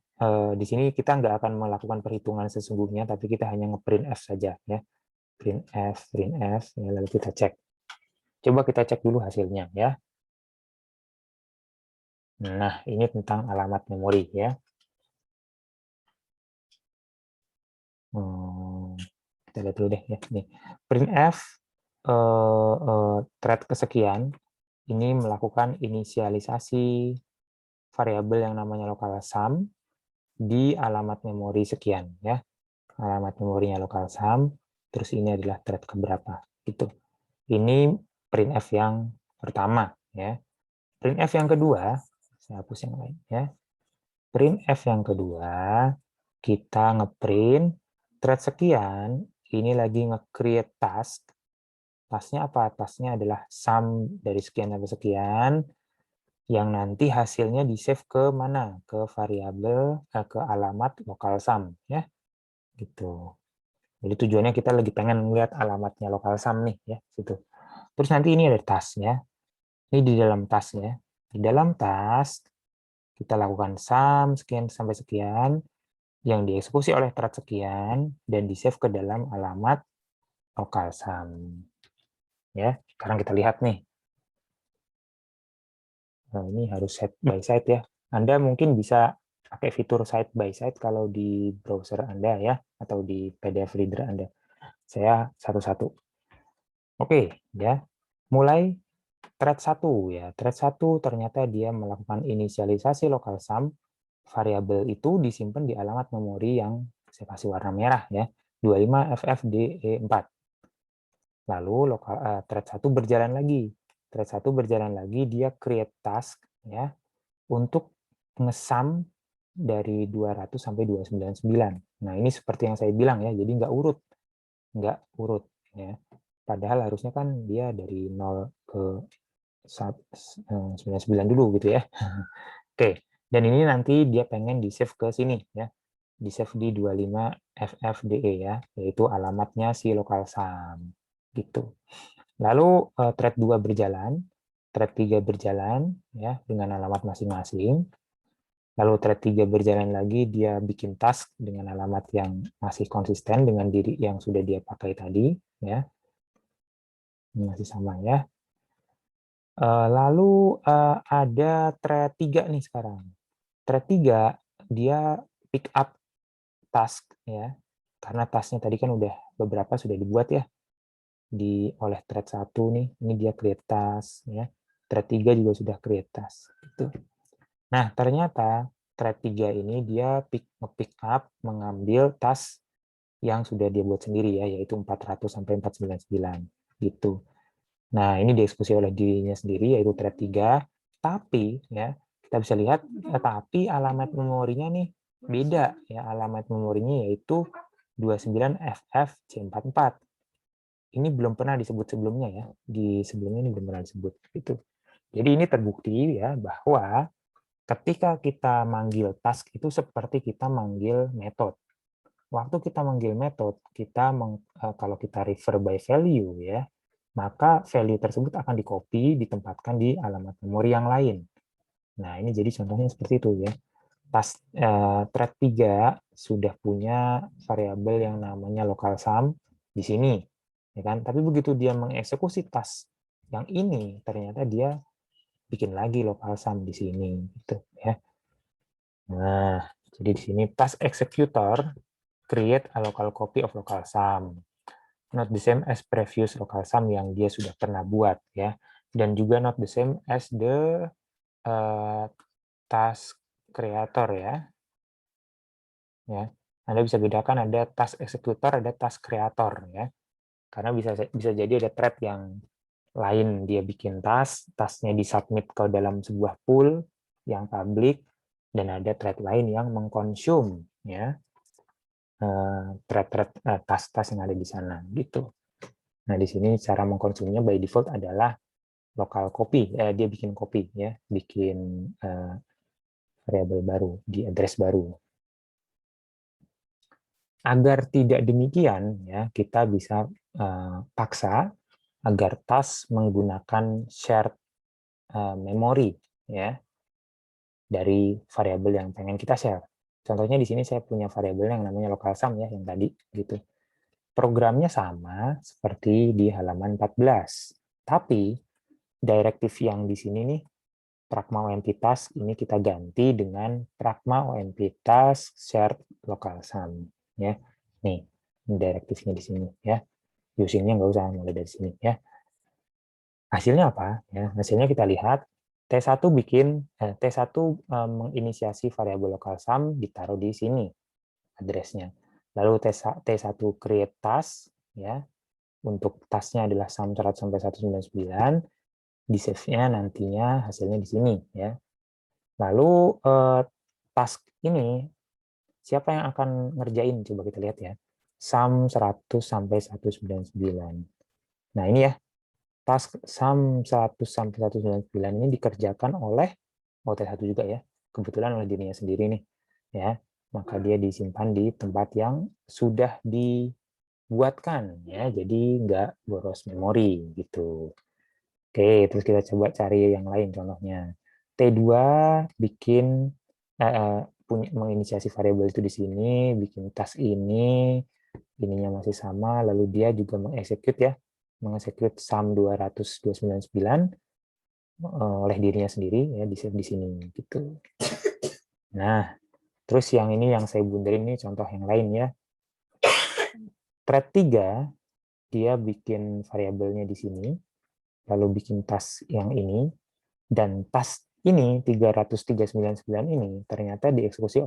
di sini kita nggak akan melakukan perhitungan sesungguhnya, tapi kita hanya nge-print f saja ya. Print f ya, lalu kita cek. Coba kita cek dulu hasilnya ya. Nah, ini tentang alamat memori ya. Kita lihat dulu deh ya. Nih, printf thread kesekian ini melakukan inisialisasi variabel yang namanya local sum di alamat memori sekian ya. Alamat memorinya local sum. terus ini adalah thread keberapa gitu. Ini printf yang pertama ya. Printf yang kedua, saya hapus yang lain ya. Printf yang kedua, kita ngeprint thread sekian, ini lagi nge-create task. Tasknya apa? Tasknya adalah sum dari sekian sampai sekian, yang nanti hasilnya di-save ke mana? Ke variabel, ke alamat local sum ya. Gitu. Jadi tujuannya kita lagi pengen melihat alamatnya local sum nih ya, situ. Terus nanti ini ada task-nya. Ini di dalam task-nya. Di dalam task kita lakukan sum sekian sampai sekian yang dieksekusi oleh thread sekian dan di-save ke dalam alamat local sum. Ya, sekarang kita lihat nih. Nah, ini harus side by side ya. Anda mungkin bisa pakai fitur side by side kalau di browser Anda ya, atau di PDF reader Anda. Saya satu-satu. Oke, ya. Mulai thread 1 ya. Thread 1 ternyata dia melakukan inisialisasi local sum. Variabel itu disimpan di alamat memori yang saya kasih warna merah ya. 25FFDE4. Lalu thread 1 berjalan lagi. Thread 1 berjalan lagi, dia create task ya untuk ngesum dari 200 sampai 299. Nah, ini seperti yang saya bilang ya, jadi nggak urut ya. Padahal harusnya kan dia dari 0 ke 99 dulu gitu ya. Oke, dan ini nanti dia pengen di-save ke sini ya. Di-save di 25FFDE ya, yaitu alamatnya si local sum gitu. Lalu thread 2 berjalan, thread 3 berjalan ya dengan alamat masing-masing. Lalu thread 3 berjalan lagi, dia bikin task dengan alamat yang masih konsisten dengan diri yang sudah dia pakai tadi ya. Ini masih sama ya. Lalu ada thread 3 nih sekarang. Thread 3 dia pick up task ya. Karena tasknya tadi kan udah beberapa sudah dibuat ya oleh thread 1 nih. Ini dia create task ya. Thread 3 juga sudah create task gitu. Nah, ternyata thread 3 ini dia pick up mengambil task yang sudah dia buat sendiri ya, yaitu 400 sampai 499 gitu. Nah, ini dieksekusi oleh dirinya sendiri, yaitu thread 3. Tapi, ya, kita bisa lihat, tapi alamat memorinya nih beda. Ya, alamat memorinya yaitu 29FFC44. Ini belum pernah disebut sebelumnya ya. Di sebelumnya ini belum pernah disebut. Gitu. Jadi ini terbukti ya bahwa ketika kita manggil task itu seperti kita manggil metode. Waktu kita manggil metode, kalau kita refer by value ya, maka value tersebut akan di-copy, ditempatkan di alamat memori yang lain. Nah, ini jadi contohnya seperti itu ya. Thread 3 sudah punya variabel yang namanya local sum di sini, ya kan? Tapi begitu dia mengeksekusi task yang ini, ternyata dia bikin lagi local sum di sini, gitu ya. Nah, jadi di sini task executor create a local copy of local sum. Not the same as previous local sum yang dia sudah pernah buat ya, dan juga not the same as the task creator ya. Anda bisa bedakan ada task executor, ada task creator ya, karena bisa jadi ada thread yang lain dia bikin tasknya disubmit ke dalam sebuah pool yang public, dan ada thread lain yang mengkonsum ya task-task yang ada di sana gitu. Nah, di sini cara mengkonsumnya by default adalah local copy, dia bikin copy ya, bikin variabel baru di address baru. Agar tidak demikian ya, kita bisa paksa agar task menggunakan shared memory ya dari variabel yang pengen kita share. Contohnya di sini saya punya variabel yang namanya local sum ya, yang tadi gitu. Programnya sama seperti di halaman 14. Tapi direktif yang di sini nih, pragma omp task ini kita ganti dengan pragma omp task shared local sum ya. Nih, direktifnya di sini ya. Usingnya nggak usah mulai dari sini ya. Hasilnya apa? Ya, hasilnya kita lihat T1 menginisiasi variabel local sum ditaruh di sini address-nya. Lalu T1 create task ya. Untuk tasknya adalah sum 100 sampai 199, di save-nya nantinya hasilnya di sini ya. Lalu task ini siapa yang akan ngerjain? Coba kita lihat ya. Sum 100 sampai 199. Nah, ini ya. Task sum 100 sampai 199 ini dikerjakan oleh OT1 juga ya. Kebetulan oleh dirinya sendiri nih. Ya. Maka dia disimpan di tempat yang sudah dibuatkan ya. Jadi nggak boros memori gitu. Oke, terus kita coba cari yang lain contohnya. T2 bikin punya menginisiasi variabel itu di sini, bikin task ini, ininya masih sama, lalu dia juga mengeksekut ya, mengeksekut sum 200.299 oleh dirinya sendiri ya, di sini gitu. Nah, terus yang ini yang saya bunderin ini contoh yang lain ya. Thread 3 dia bikin variabelnya di sini, lalu bikin task yang ini, dan task ini 300.399 ini ternyata dieksekusi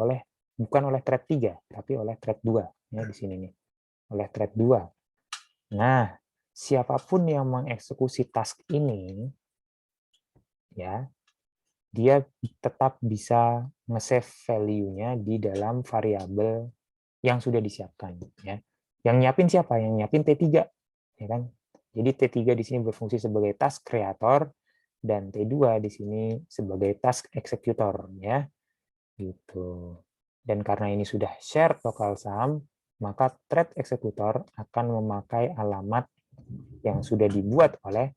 bukan oleh thread 3, tapi oleh thread 2 ya di sini nih. Oleh thread 2. Nah, siapapun yang mengeksekusi task ini ya, dia tetap bisa nge-save value-nya di dalam variabel yang sudah disiapkan ya. Yang nyiapin siapa? Yang nyiapin T3 ya kan. Jadi T3 di sini berfungsi sebagai task creator dan T2 di sini sebagai task executor ya. Gitu. Dan karena ini sudah shared local sum, maka thread executor akan memakai alamat yang sudah dibuat oleh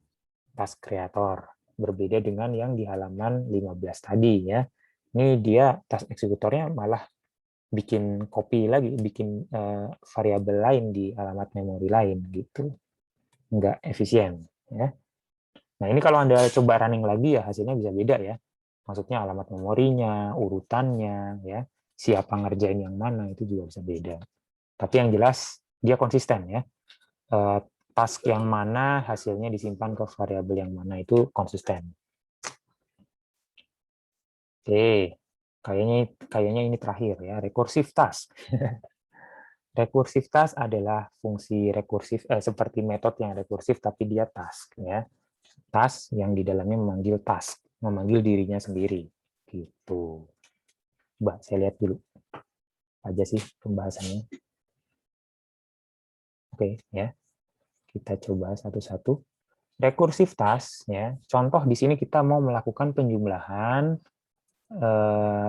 task creator. Berbeda dengan yang di halaman 15 tadi ya. Ini dia task executornya malah bikin copy lagi, bikin variabel lain di alamat memori lain gitu. Nggak efisien ya. Nah, ini kalau Anda coba running lagi ya hasilnya bisa beda ya. Maksudnya alamat memorinya, urutannya ya, siapa ngerjain yang mana itu juga bisa beda. Tapi yang jelas dia konsisten ya. Task yang mana hasilnya disimpan ke variabel yang mana itu konsisten. Oke, kayaknya ini terakhir ya, recursive task. Recursive task adalah fungsi rekursif seperti metode yang rekursif tapi dia task ya. Task yang di dalamnya memanggil task, memanggil dirinya sendiri gitu. Coba saya lihat dulu aja sih pembahasannya. Oke ya. Kita coba satu-satu. Recursive task ya. Contoh di sini kita mau melakukan penjumlahan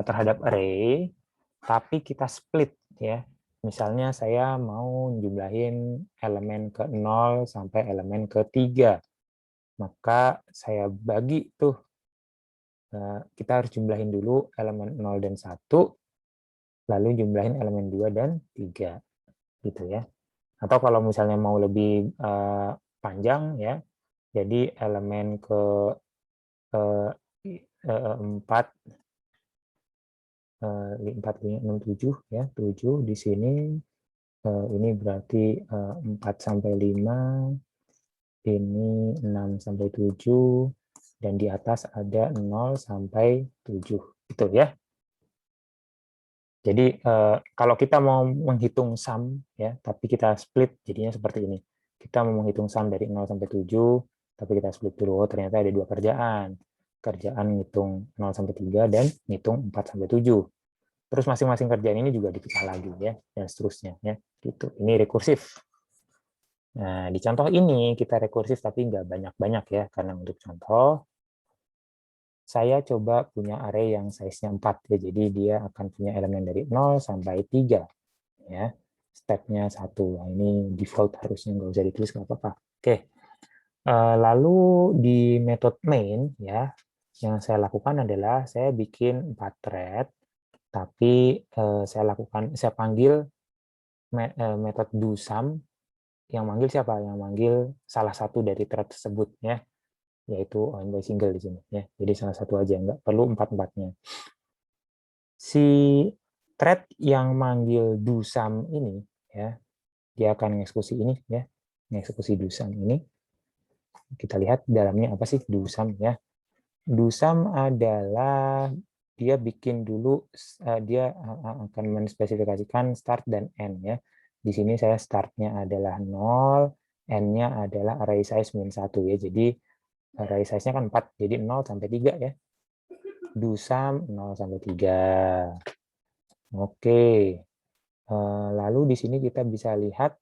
terhadap array tapi kita split ya. Misalnya saya mau jumlahin elemen ke 0 sampai elemen ke 3. Maka saya bagi tuh, kita harus jumlahin dulu elemen 0 dan 1, lalu jumlahin elemen 2 dan 3. Gitu ya. Atau kalau misalnya mau lebih panjang ya, jadi elemen ke 4, 4, 5, 6, 7 ya, 7 di sini ini berarti 4 sampai 5, ini 6 sampai 7, dan di atas ada 0 sampai 7 gitu ya. Jadi kalau kita mau menghitung sum ya, tapi kita split jadinya seperti ini. Kita mau menghitung sum dari 0 sampai 7, tapi kita split dulu. Oh, ternyata ada 2 kerjaan. Kerjaan ngitung 0 sampai 3 dan ngitung 4 sampai 7. Terus masing-masing kerjaan ini juga dipecah lagi ya, dan seterusnya ya. Gitu. Ini rekursif. Nah, di contoh ini kita rekursif tapi nggak banyak-banyak ya, karena untuk contoh saya coba punya array yang size-nya 4 ya. Jadi dia akan punya elemen dari 0 sampai 3 ya. Step-nya 1. Nah, ini default harusnya nggak usah ditulis nggak apa-apa. Oke. Lalu di metode main ya, yang saya lakukan adalah saya bikin 4 thread tapi saya panggil metode doSum yang manggil siapa? Yang manggil salah satu dari thread tersebut ya, yaitu on by single di sini ya. Jadi salah satu aja, nggak perlu 4-4-nya. Si thread yang manggil doSum ini ya, dia akan mengeksekusi ini ya, mengeksekusi doSum ini. Kita lihat dalamnya apa sih doSum ya. DoSum adalah dia bikin dulu, dia akan menspesifikasikan start dan end ya. Di sini saya startnya adalah 0, n-nya adalah array size min 1 ya. Jadi array size-nya kan 4, jadi 0 sampai 3 ya. Do sum 0 sampai 3. Oke. Lalu di sini kita bisa lihat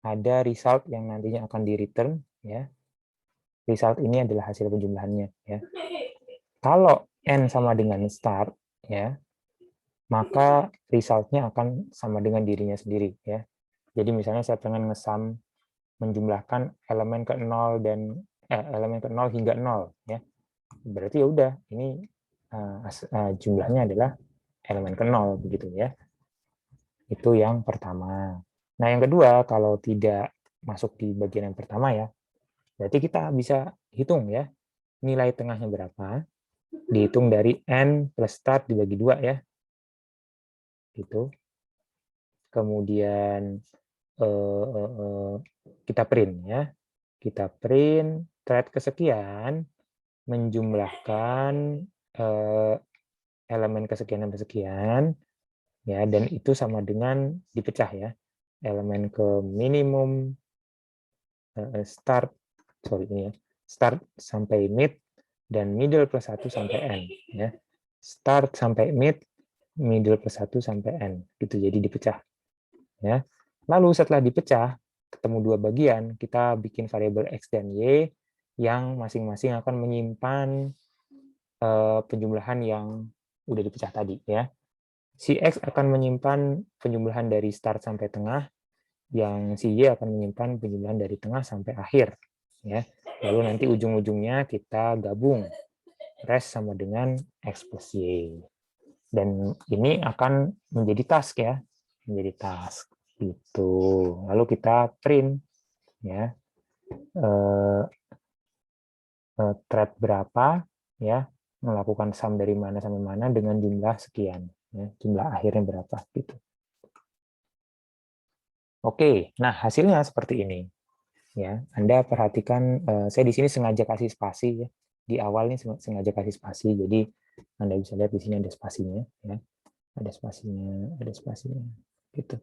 ada result yang nantinya akan di return ya. Result ini adalah hasil penjumlahannya ya. Kalau n sama dengan start ya, maka resultnya akan sama dengan dirinya sendiri ya. Jadi misalnya saya pengen ngesum menjumlahkan elemen ke 0 dan elemen ke 0 hingga 0 ya. Berarti ya udah ini jumlahnya adalah elemen ke 0 begitu ya. Itu yang pertama. Nah, yang kedua, kalau tidak masuk di bagian yang pertama ya, berarti kita bisa hitung ya, nilai tengahnya berapa, dihitung dari n plus start dibagi 2 ya. Gitu. Kemudian kita print ya. Kita print thread kesekian menjumlahkan elemen kesekian dan kesekian ya, dan itu sama dengan dipecah ya. Elemen ke minimum start sampai mid dan middle plus 1 sampai n ya. Start sampai mid, middle plus 1 sampai n gitu, jadi dipecah ya. Lalu setelah dipecah ketemu dua bagian, kita bikin variabel x dan y yang masing-masing akan menyimpan penjumlahan yang udah dipecah tadi ya. Si x akan menyimpan penjumlahan dari start sampai tengah, yang si y akan menyimpan penjumlahan dari tengah sampai akhir ya. Lalu nanti ujung-ujungnya kita gabung, rest sama dengan x plus y, dan ini akan menjadi task ya, menjadi task gitu. Lalu kita print ya, thread berapa ya, melakukan sum dari mana sampai mana dengan jumlah sekian ya, jumlah akhirnya berapa gitu. Oke, nah hasilnya seperti ini ya. Anda perhatikan, saya di sini sengaja kasih spasi ya, di awal ini sengaja kasih spasi, jadi Anda bisa lihat di sini ada spasinya ya, ada spasinya gitu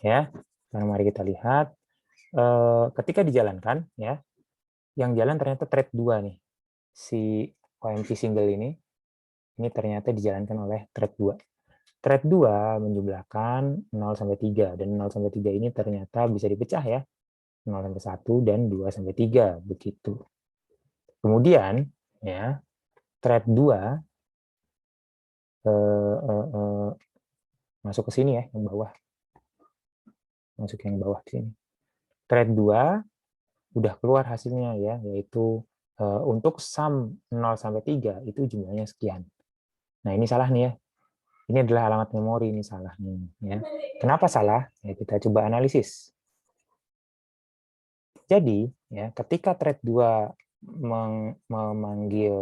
ya. Nah, mari kita lihat ketika dijalankan ya, yang jalan ternyata thread 2 nih, si OMP single ini ternyata dijalankan oleh thread 2. Thread 2 menjumlahkan 0 sampai 3, dan 0 sampai 3 ini ternyata bisa dipecah ya, 0 sampai 1 dan 2 sampai 3 begitu. Kemudian ya, thread 2 masuk ke sini ya, yang bawah. Masuk yang bawah di sini. Thread 2 udah keluar hasilnya ya, yaitu untuk sum 0 sampai 3 itu jumlahnya sekian. Nah, ini salah nih ya. Ini adalah alamat memori, ini salah nih ya. Kenapa salah? Ya, kita coba analisis. Jadi, ya, ketika thread 2 memanggil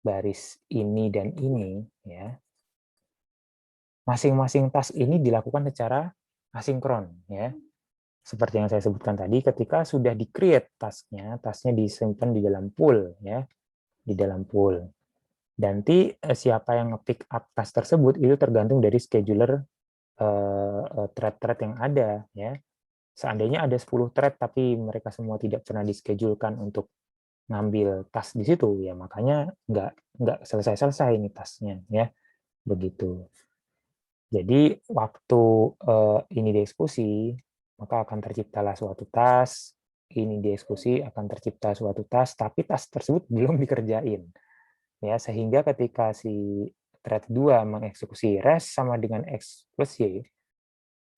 baris ini dan ini ya, masing-masing task ini dilakukan secara asinkron ya. Seperti yang saya sebutkan tadi, ketika sudah di-create tasknya disimpan di dalam pool ya, di dalam pool. Nanti siapa yang nge-pick up task tersebut itu tergantung dari scheduler thread-thread yang ada ya. Seandainya ada 10 thread tapi mereka semua tidak pernah dischedule-kan untuk ngambil task di situ ya, makanya nggak selesai-selesai ini tasknya ya, begitu. Jadi waktu ini dieksekusi, maka akan terciptalah suatu task, ini dieksekusi akan tercipta suatu task, tapi task tersebut belum dikerjain. Ya, sehingga ketika si thread 2 mengeksekusi rest sama dengan x plus y,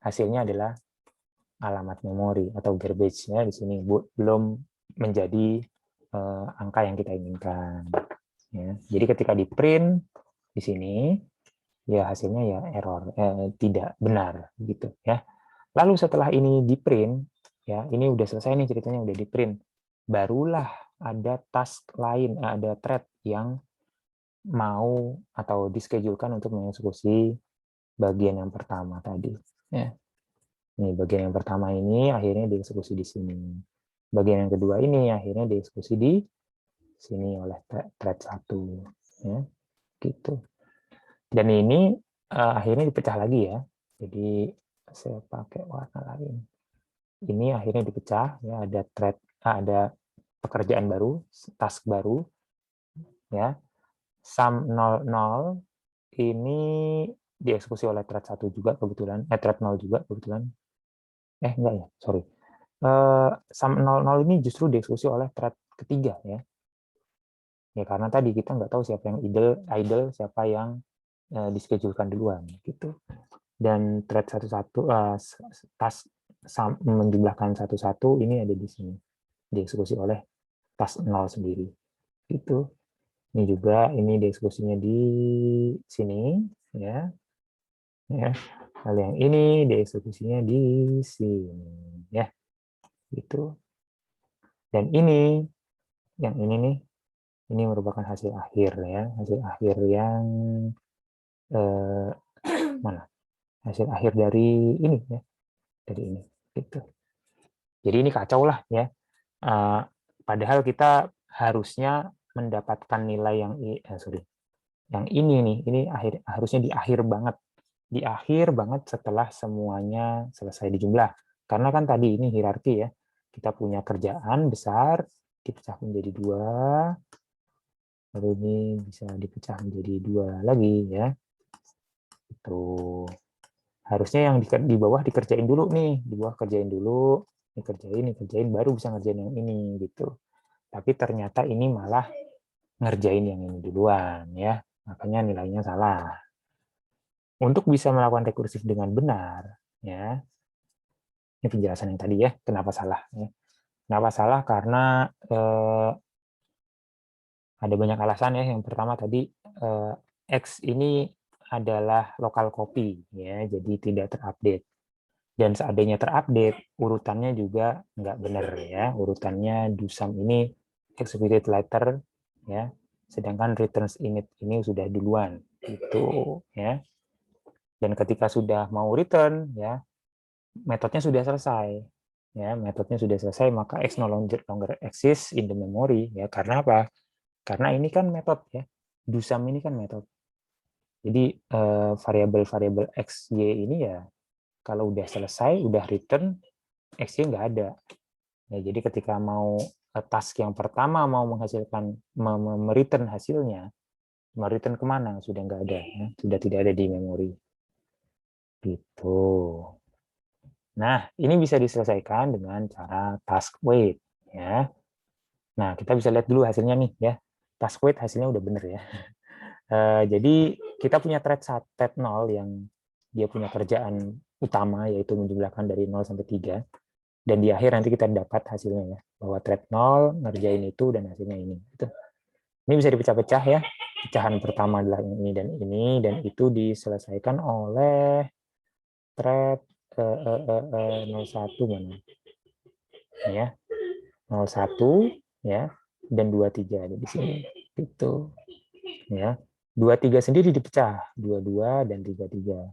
hasilnya adalah alamat memori atau garbage ya, di sini belum menjadi angka yang kita inginkan. Ya. Jadi ketika di print di sini, ya hasilnya ya error, tidak benar gitu ya. Lalu setelah ini di print, ya ini udah selesai nih ceritanya, udah di print, barulah ada task lain, ada thread yang mau atau dischedulekan untuk mengeksekusi bagian yang pertama tadi. Ya. Nih bagian yang pertama ini akhirnya dieksekusi di sini. Bagian yang kedua ini akhirnya dieksekusi di sini oleh thread 1. Ya, gitu. Dan ini akhirnya dipecah lagi ya. Jadi saya pakai warna lain. Ini akhirnya dipecah, ya, ada thread, ada pekerjaan baru, task baru, ya. Sum 00 ini dieksekusi oleh thread 1 juga kebetulan, thread 0 juga kebetulan. Enggak ya, sorry. Sum 00 ini justru dieksekusi oleh thread ketiga, ya. Ya karena tadi kita nggak tahu siapa yang idle, siapa yang dischedule-kan duluan, gitu. Dan thread 11 task menjumlahkan 11 ini ada di sini, dieksekusi oleh task 0 sendiri, gitu. Ini juga ini dieksekusinya di sini, ya. Ya. Lalu yang ini dieksekusinya di sini, ya. Gitu. Dan ini yang ini nih, ini merupakan hasil akhir, ya, hasil akhir yang mana? Hasil akhir dari ini, ya, dari ini, gitu. Jadi ini kacau lah, ya. Padahal kita harusnya mendapatkan nilai yang ini nih, ini harusnya di akhir banget setelah semuanya selesai dijumlah. Karena kan tadi ini hierarki, ya, kita punya kerjaan besar dipecah menjadi 2, lalu ini bisa dipecah menjadi 2 lagi, ya. Itu harusnya yang di bawah dikerjain dulu nih, di bawah kerjain dulu, dikerjain baru bisa ngerjain yang ini, gitu. Tapi ternyata ini malah ngerjain yang ini duluan, ya, makanya nilainya salah. Untuk bisa melakukan rekursif dengan benar, ya, ini penjelasan yang tadi, ya, kenapa salah, ya. Kenapa salah? Karena ada banyak alasan, ya. Yang pertama tadi X ini adalah local copy, ya, jadi tidak terupdate. Dan seandainya terupdate, urutannya juga nggak benar, ya. Urutannya do sum ini executed later, ya, sedangkan returns init ini sudah duluan, gitu, ya. Dan ketika sudah mau return, ya, metodenya sudah selesai, ya, metodenya sudah selesai, maka X no longer exists in the memory, ya. Karena apa? Karena ini kan metode, ya, do sum ini kan metode. Jadi variabel-variabel X, Y ini, ya, kalau udah selesai, udah return, X-nya nggak ada. Ya, jadi ketika mau task yang pertama mau menghasilkan return hasilnya, return kemana? Sudah nggak ada, ya. Sudah tidak ada di memori. Gitu. Nah, ini bisa diselesaikan dengan cara task wait, ya. Nah, kita bisa lihat dulu hasilnya nih, ya. Task wait hasilnya udah bener, ya. Jadi kita punya thread 0 yang dia punya kerjaan utama yaitu menjumlahkan dari 0 sampai 3. Dan di akhir nanti kita dapat hasilnya, ya, bahwa thread 0 ngerjain itu dan hasilnya ini. Ini bisa dipecah-pecah, ya. Pecahan pertama adalah ini, dan itu diselesaikan oleh thread 01 mana? Ya. 01, ya, dan 23 ada di sini. Gitu. Ya. 23 sendiri dipecah, 22 dan 33.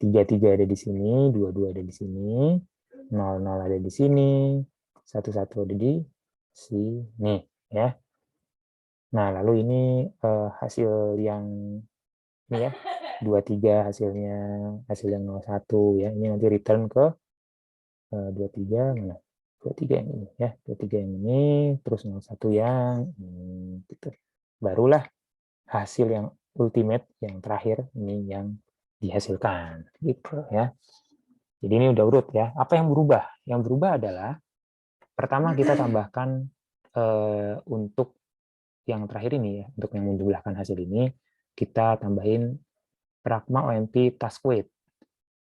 33 ada di sini, 22 ada di sini, 00 ada di sini, 11 ada di sini, ya. Nah, lalu ini hasil yang ini, ya, 23 hasilnya, hasil yang 01, ya. Ini nanti return ke 23 mana? 23 yang ini, ya. 23 yang ini, terus 01 yang ini, gitu. Barulah hasil yang ultimate, yang terakhir ini yang dihasilkan, gitu, ya. Jadi ini udah urut, ya. Apa yang berubah? Yang berubah adalah pertama kita tambahkan untuk yang terakhir ini, ya, untuk yang menjumlahkan hasil ini kita tambahin pragma OMP task wait.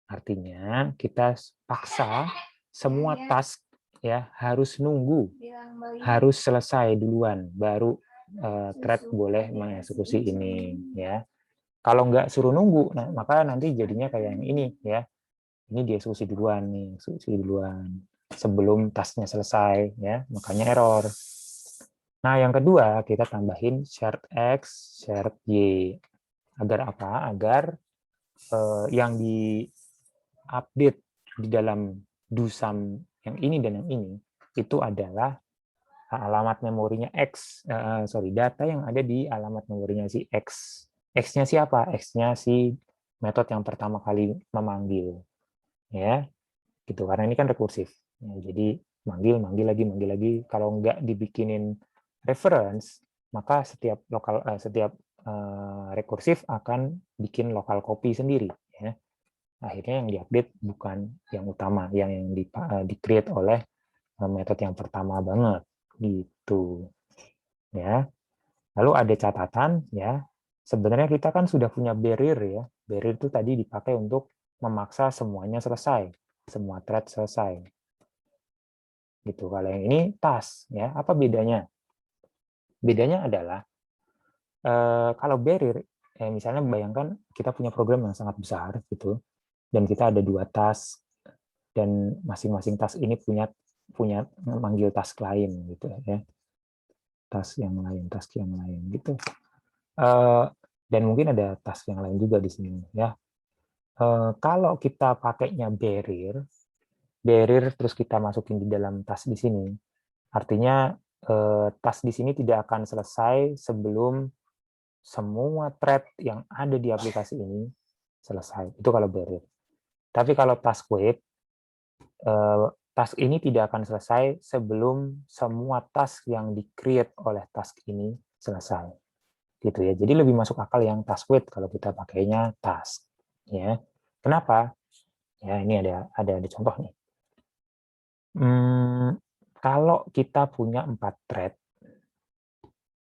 Artinya kita paksa semua task, ya, harus nunggu, harus selesai duluan baru thread boleh mengeksekusi ini, ya. Kalau nggak suruh nunggu, nah, maka nanti jadinya kayak yang ini, ya. Ini dieksekusi duluan nih, eksekusi duluan sebelum tasknya selesai, ya, makanya error. Nah, yang kedua kita tambahin shared X, shared Y. Agar apa? Agar yang di-update di dalam do sum yang ini dan yang ini itu adalah alamat memorinya X, data yang ada di alamat memorinya si X. X-nya siapa? X-nya si metode yang pertama kali memanggil, ya, gitu. Karena ini kan rekursif. Ya, jadi manggil lagi. Kalau nggak dibikinin reference, maka setiap rekursif akan bikin lokal copy sendiri. Ya. Akhirnya yang diupdate bukan yang utama, yang di-create oleh metode yang pertama banget, gitu. Ya. Lalu ada catatan, ya. Sebenarnya kita kan sudah punya barrier, ya. Barrier itu tadi dipakai untuk memaksa semuanya selesai, semua thread selesai. Gitu. Kalau yang ini task, ya. Apa bedanya? Bedanya adalah kalau barrier, misalnya bayangkan kita punya program yang sangat besar, gitu, dan kita ada 2 task, dan masing-masing task ini punya memanggil task lain, gitu, ya. Task yang lain, gitu. Dan mungkin ada task yang lain juga di sini, ya. Kalau kita pakainya barrier terus kita masukin di dalam task di sini, artinya task di sini tidak akan selesai sebelum semua thread yang ada di aplikasi ini selesai. Itu kalau barrier. Tapi kalau task wait, task ini tidak akan selesai sebelum semua task yang di-create oleh task ini selesai. Gitu ya. Jadi lebih masuk akal yang task wait kalau kita pakainya task. Ya. Kenapa? Ya, ini ada contoh nih. Kalau kita punya 4 thread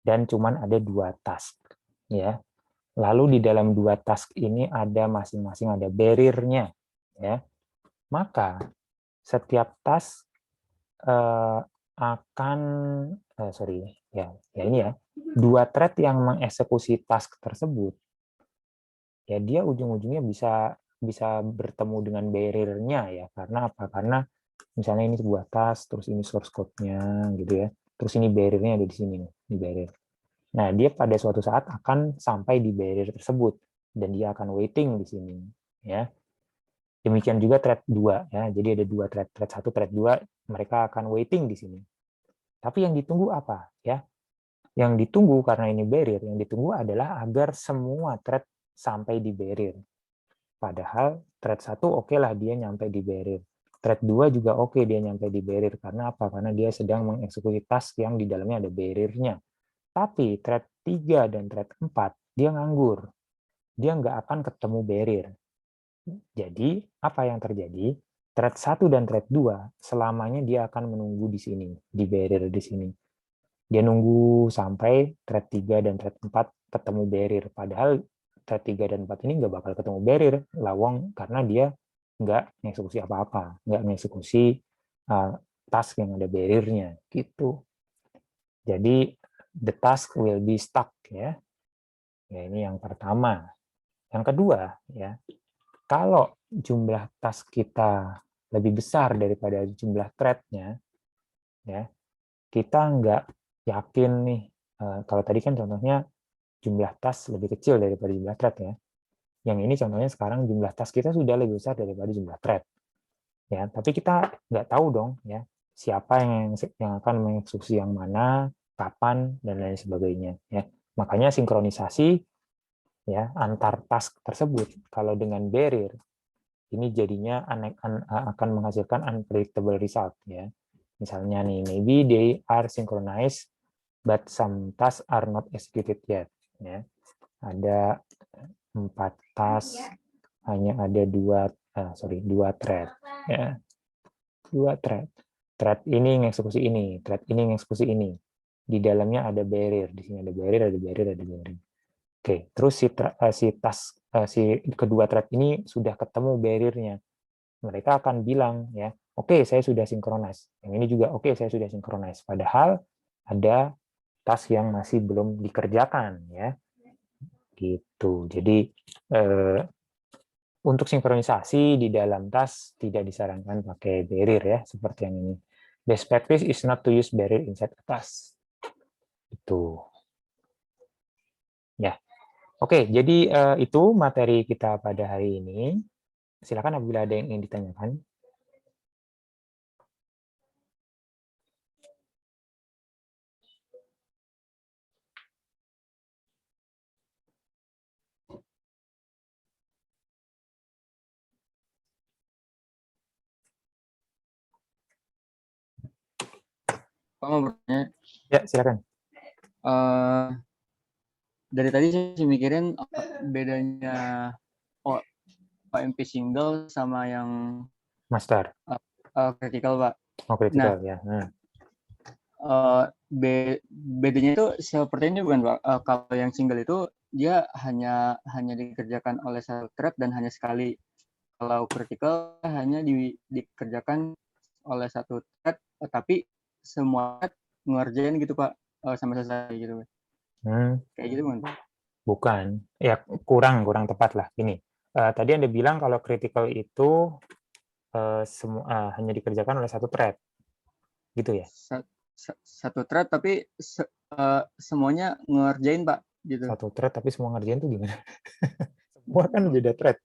dan cuman ada 2 task, ya. Lalu di dalam 2 task ini ada masing-masing ada barrier-nya, ya. Maka setiap task akan ini ya. 2 thread yang mengeksekusi task tersebut, ya dia ujung-ujungnya bisa bertemu dengan barrier-nya, ya. Karena apa? Karena misalnya ini sebuah task, terus ini source code-nya, gitu ya. Terus ini barrier-nya ada di sini nih, di barrier. Nah, dia pada suatu saat akan sampai di barrier tersebut dan dia akan waiting di sini, ya. Demikian juga thread 2, ya. Jadi ada 2 thread, thread 1, thread 2, mereka akan waiting di sini. Tapi yang ditunggu apa, ya? Yang ditunggu karena ini barrier, yang ditunggu adalah agar semua thread sampai di barrier. Padahal thread 1 oke lah dia nyampe di barrier. Thread 2 juga oke dia nyampe di barrier. Karena apa? Karena dia sedang mengeksekusi task yang di dalamnya ada barrier-nya. Tapi thread 3 dan thread 4, dia nganggur. Dia nggak akan ketemu barrier. Jadi, apa yang terjadi? Thread 1 dan thread 2, selamanya dia akan menunggu di sini, di barrier di sini. Dia nunggu sampai thread 3 dan thread 4 ketemu barrier. Padahal thread 3 dan 4 ini nggak bakal ketemu barrier, lawang, karena dia nggak mengeksekusi apa-apa, nggak mengeksekusi task yang ada barrier-nya. Gitu. Jadi, the task will be stuck, ya. Ya, ini yang pertama. Yang kedua, ya, kalau jumlah task kita lebih besar daripada jumlah thread-nya, ya, kita nggak yakin nih. Kalau tadi kan contohnya jumlah task lebih kecil daripada jumlah thread, ya. Yang ini contohnya sekarang jumlah task kita sudah lebih besar daripada jumlah thread, ya. Tapi kita nggak tahu dong, ya, siapa yang akan mengeksekusi yang mana, kapan, dan lain sebagainya, ya. Makanya sinkronisasi, ya, antar task tersebut kalau dengan barrier ini jadinya akan menghasilkan unpredictable result, ya. Misalnya nih, maybe they are synchronized but some tasks are not executed yet, ya. Ada 4 task, hanya ada 2 thread, ya. 2 thread. Thread ini mengeksekusi ini, thread ini mengeksekusi ini. Di dalamnya ada barrier, di sini ada barrier, ada barrier, ada barrier. Oke, terus si kedua thread ini sudah ketemu barrier-nya. Mereka akan bilang, ya, oke, saya sudah synchronize. Yang ini juga oke, saya sudah synchronize. Padahal ada task yang masih belum dikerjakan, ya. Gitu. Jadi untuk sinkronisasi di dalam task tidak disarankan pakai barrier, ya, seperti yang ini. Best practice is not to use barrier inside a task. Itu. Ya. Oke, jadi itu materi kita pada hari ini. Silakan apabila ada yang ingin ditanyakan. Pak mau bertanya, Ya, silakan. eh, dari tadi saya mikirin bedanya OMP single sama yang Master. critical, Pak. Oh, Nah, critical ya. bedanya itu seperti ini bukan, Pak? Kalau yang single itu dia hanya dikerjakan oleh satu thread dan hanya sekali. Kalau critical hanya dikerjakan oleh satu thread, tapi semua thread ngerjain gitu, Pak, sampai selesai gitu. Hmm, Kayak gitu kan? bukan. Ya, kurang tepat lah. Ini. Tadi Anda bilang kalau critical itu hanya dikerjakan oleh satu thread. Gitu ya? Satu thread tapi semuanya ngerjain, Pak, gitu. Satu thread tapi semua ngerjain tuh gimana? Semua kan beda thread.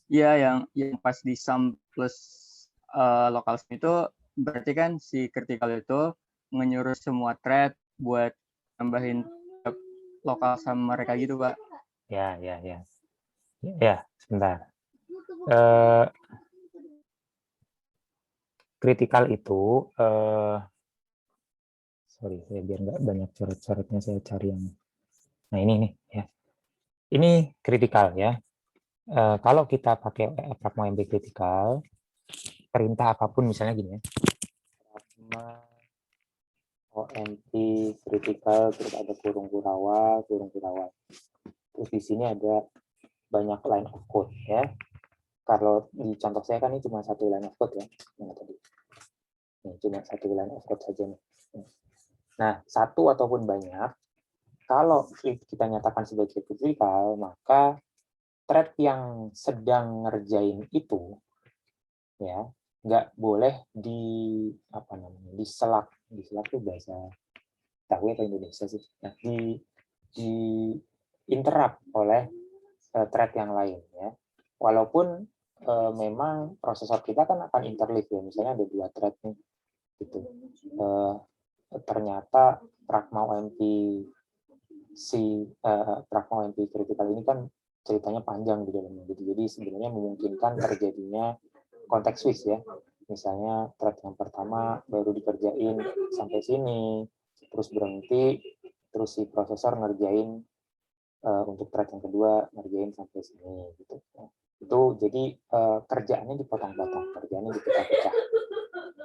Iya, yang pas di sum plus local sum itu berarti kan si critical itu menyuruh semua thread buat nambahin lokal sum mereka gitu, Pak. Ya. Ya, sebentar. Kritikal itu, sorry, saya biar nggak banyak coret-coretnya, saya cari yang, nah ini nih, ya. Ini kritikal ya. Kalau kita pakai pragma OMP kritikal, perintah apapun misalnya gini ya, pragma OMP kritikal, terus ada kurung kurawal. Terus di sini ada banyak line of code ya. Kalau di contoh saya kan ini cuma satu line of code ya, yang tadi. Ini cuma satu line of code saja nih. Nah, satu ataupun banyak, kalau kita nyatakan sebagai kritikal, maka thread yang sedang ngerjain itu ya nggak boleh diselak itu bahasa tahu atau Indonesia sih, nah, di interrupt oleh thread yang lain ya, walaupun memang prosesor kita kan akan interleave ya, misalnya ada dua thread nih gitu, ternyata pragma OMP pragma OMP critical ini kan ceritanya panjang di dalamnya gitu. Jadi sebenarnya memungkinkan terjadinya konteks switch ya. Misalnya thread yang pertama baru dikerjain sampai sini, terus berhenti, terus si prosesor ngerjain untuk thread yang kedua ngerjain sampai sini gitu. Itu jadi kerjaannya dipotong-potong, kerjaannya dipecah-pecah.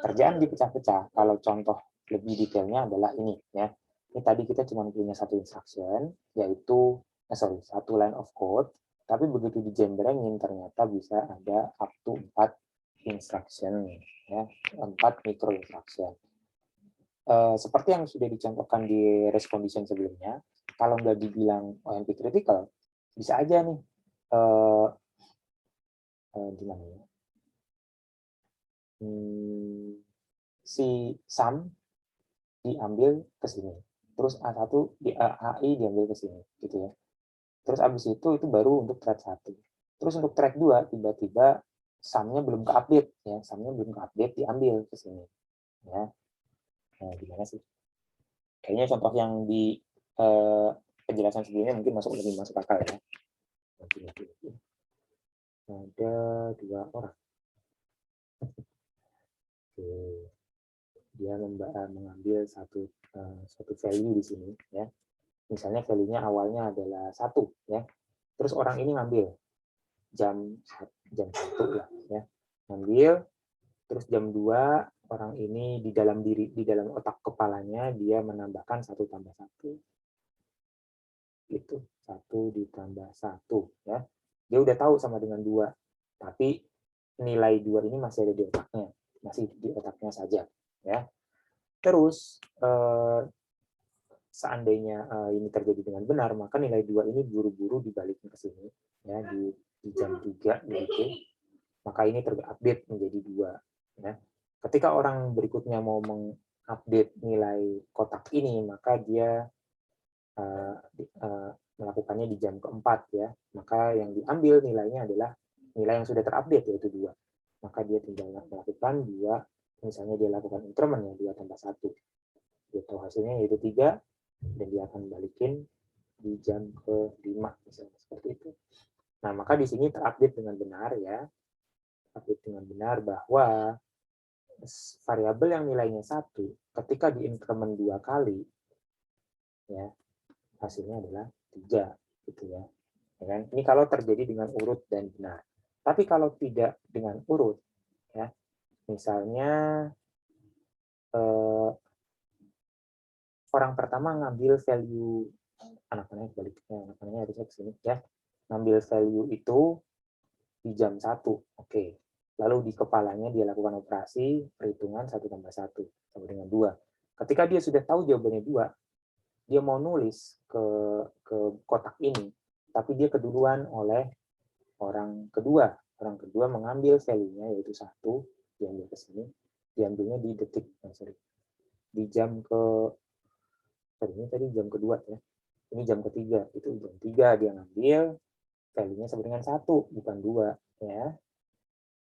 Kerjaan dipecah-pecah. Kalau contoh lebih detailnya adalah ini ya. Ini tadi kita cuma punya satu instruction, yaitu satu line of code, tapi begitu dijembrengin ternyata bisa ada up to 4 instruction ya, 4 micro instruction. Seperti yang sudah dicontohkan di race condition sebelumnya, kalau nggak dibilang OMP critical, bisa aja nih gimana ya? Si sum diambil ke sini, terus A1 AI diambil ke sini gitu ya. Terus abis itu baru untuk thread 1. Terus untuk thread 2 tiba-tiba sumnya belum ke-update ya, sumnya belum ke-update diambil ke sini ya. Nah, gimana sih? Kayaknya contoh yang di penjelasan sebelumnya mungkin lebih masuk akal ya. Ada 2 orang. Oke. Dia mengambil satu value di sini ya. Misalnya value-nya awalnya adalah 1 ya. Terus orang ini ngambil jam 1 lah ya. Ngambil, terus jam 2 orang ini di dalam otak kepalanya dia menambahkan 1 tambah 1. Itu 1 ditambah 1 ya. Dia udah tahu sama dengan 2. Tapi nilai 2 ini masih ada di otaknya. Masih di otaknya saja ya. Terus seandainya ini terjadi dengan benar, maka nilai 2 ini buru-buru dibalikin ke sini ya, di jam 3 gitu. Maka ini terupdate menjadi 2 ya. Ketika orang berikutnya mau mengupdate nilai kotak ini, maka dia melakukannya di jam keempat ya. Maka yang diambil nilainya adalah nilai yang sudah terupdate, yaitu 2. Maka dia tinggal melakukan 2, misalnya dia lakukan increment ya, 2 tambah 1. Dia tahu hasilnya yaitu 3, dan dia akan balikin di jam ke-5 misalnya seperti itu. Nah, maka di sini terupdate dengan benar ya. Update dengan benar bahwa variabel yang nilainya 1 ketika diinkremen 2 kali, ya hasilnya adalah 3, gitu ya. Ya kan? Ini kalau terjadi dengan urut dan benar. Tapi kalau tidak dengan urut, ya, misalnya orang pertama ngambil value anak-anaknya baliknya, anak-anaknya harusnya ke sini ya. Ngambil value itu di jam 1. Oke. Lalu di kepalanya dia lakukan operasi perhitungan 1 tambah 1 sama dengan 2. Ketika dia sudah tahu jawabannya 2, dia mau nulis ke kotak ini, tapi dia keduluan oleh orang kedua. Orang kedua mengambil value-nya yaitu 1, diambil ke sini, diambilnya di detik, di jam ini tadi jam kedua ya. Ini jam ketiga, itu jam 3 dia ngambil, value-nya sama dengan 1, bukan 2 ya.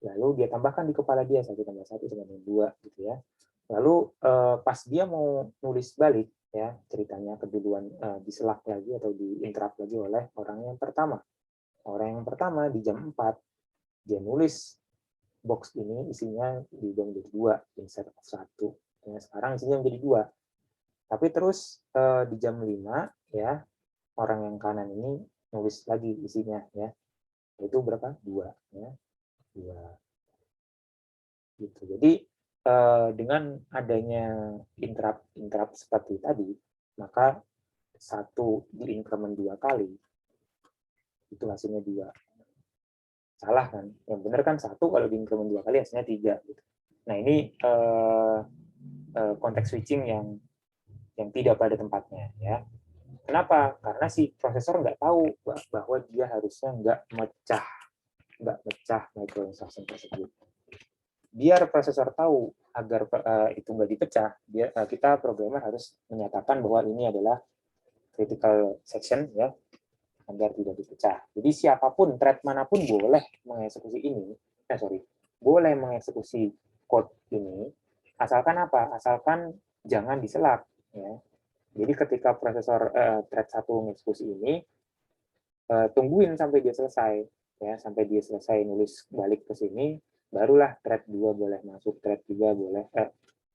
Lalu dia tambahkan di kepala dia 1 tambah 1 sama dengan 2 gitu ya. Lalu pas dia mau nulis balik ya, ceritanya keduluan diselak lagi atau diinterrupt lagi oleh orang yang pertama. Orang yang pertama di jam 4 dia nulis box ini isinya diubah menjadi 2 instead of 1. Ya, sekarang isinya menjadi 2. Tapi terus di jam 5 ya, orang yang kanan ini nulis lagi isinya ya. Itu berapa? 2 ya. 2. Gitu. Jadi dengan adanya interrupt seperti tadi, maka 1 diinkremen 2 kali, itu hasilnya 2. Salah kan? Yang benar kan 1 kalau diinkremen 2 kali hasilnya 3. Gitu. Nah ini konteks switching yang tidak pada tempatnya ya. Kenapa? Karena si prosesor nggak tahu bahwa dia harusnya nggak mecah microinstruction tersebut. Biar prosesor tahu agar itu nggak dipecah, kita programmer harus menyatakan bahwa ini adalah critical section ya, agar tidak dipecah. Jadi siapapun, thread manapun boleh mengeksekusi ini, boleh mengeksekusi code ini, asalkan apa? Asalkan jangan diselak. Ya. Jadi ketika prosesor thread 1 mengeksekusi ini, tungguin sampai dia selesai, ya, sampai dia selesai nulis balik ke sini, barulah thread 2 boleh masuk, thread 3 boleh,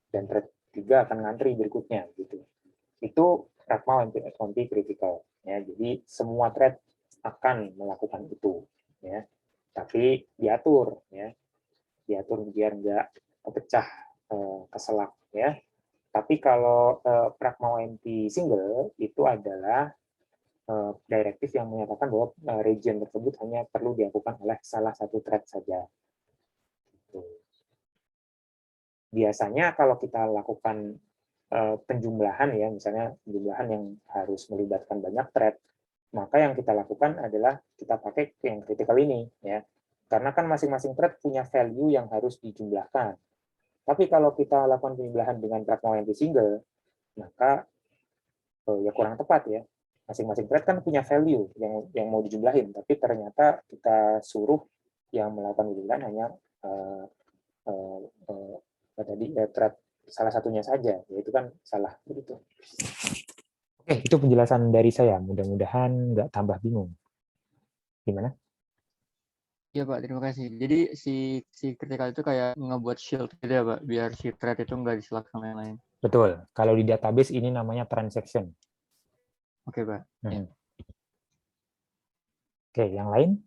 dan thread 3 akan ngantri berikutnya gitu. Itu pragma anti critical ya. Jadi semua thread akan melakukan itu ya. Tapi diatur ya. Diatur biar nggak kepecah keselak ya. Tapi kalau pragma anti single itu adalah direktif yang menyatakan bahwa region tersebut hanya perlu dilakukan oleh salah satu thread saja. Biasanya kalau kita lakukan penjumlahan ya, misalnya penjumlahan yang harus melibatkan banyak thread, maka yang kita lakukan adalah kita pakai yang critical ini ya. Karena kan masing-masing thread punya value yang harus dijumlahkan. Tapi kalau kita lakukan penjumlahan dengan pragma anti single, maka ya kurang tepat ya. Masing-masing thread kan punya value yang mau dijumlahin, tapi ternyata kita suruh yang melakukan penjumlahan hanya thread salah satunya saja, yaitu kan salah begitu. Oke, itu penjelasan dari saya. Mudah-mudahan nggak tambah bingung. Gimana? Iya Pak, terima kasih. Jadi si critical itu kayak ngebuat shield gitu ya Pak, biar si thread itu nggak diselak sama yang lain. Betul. Kalau di database ini namanya transaction. Oke Pak. Ya. Oke, yang lain?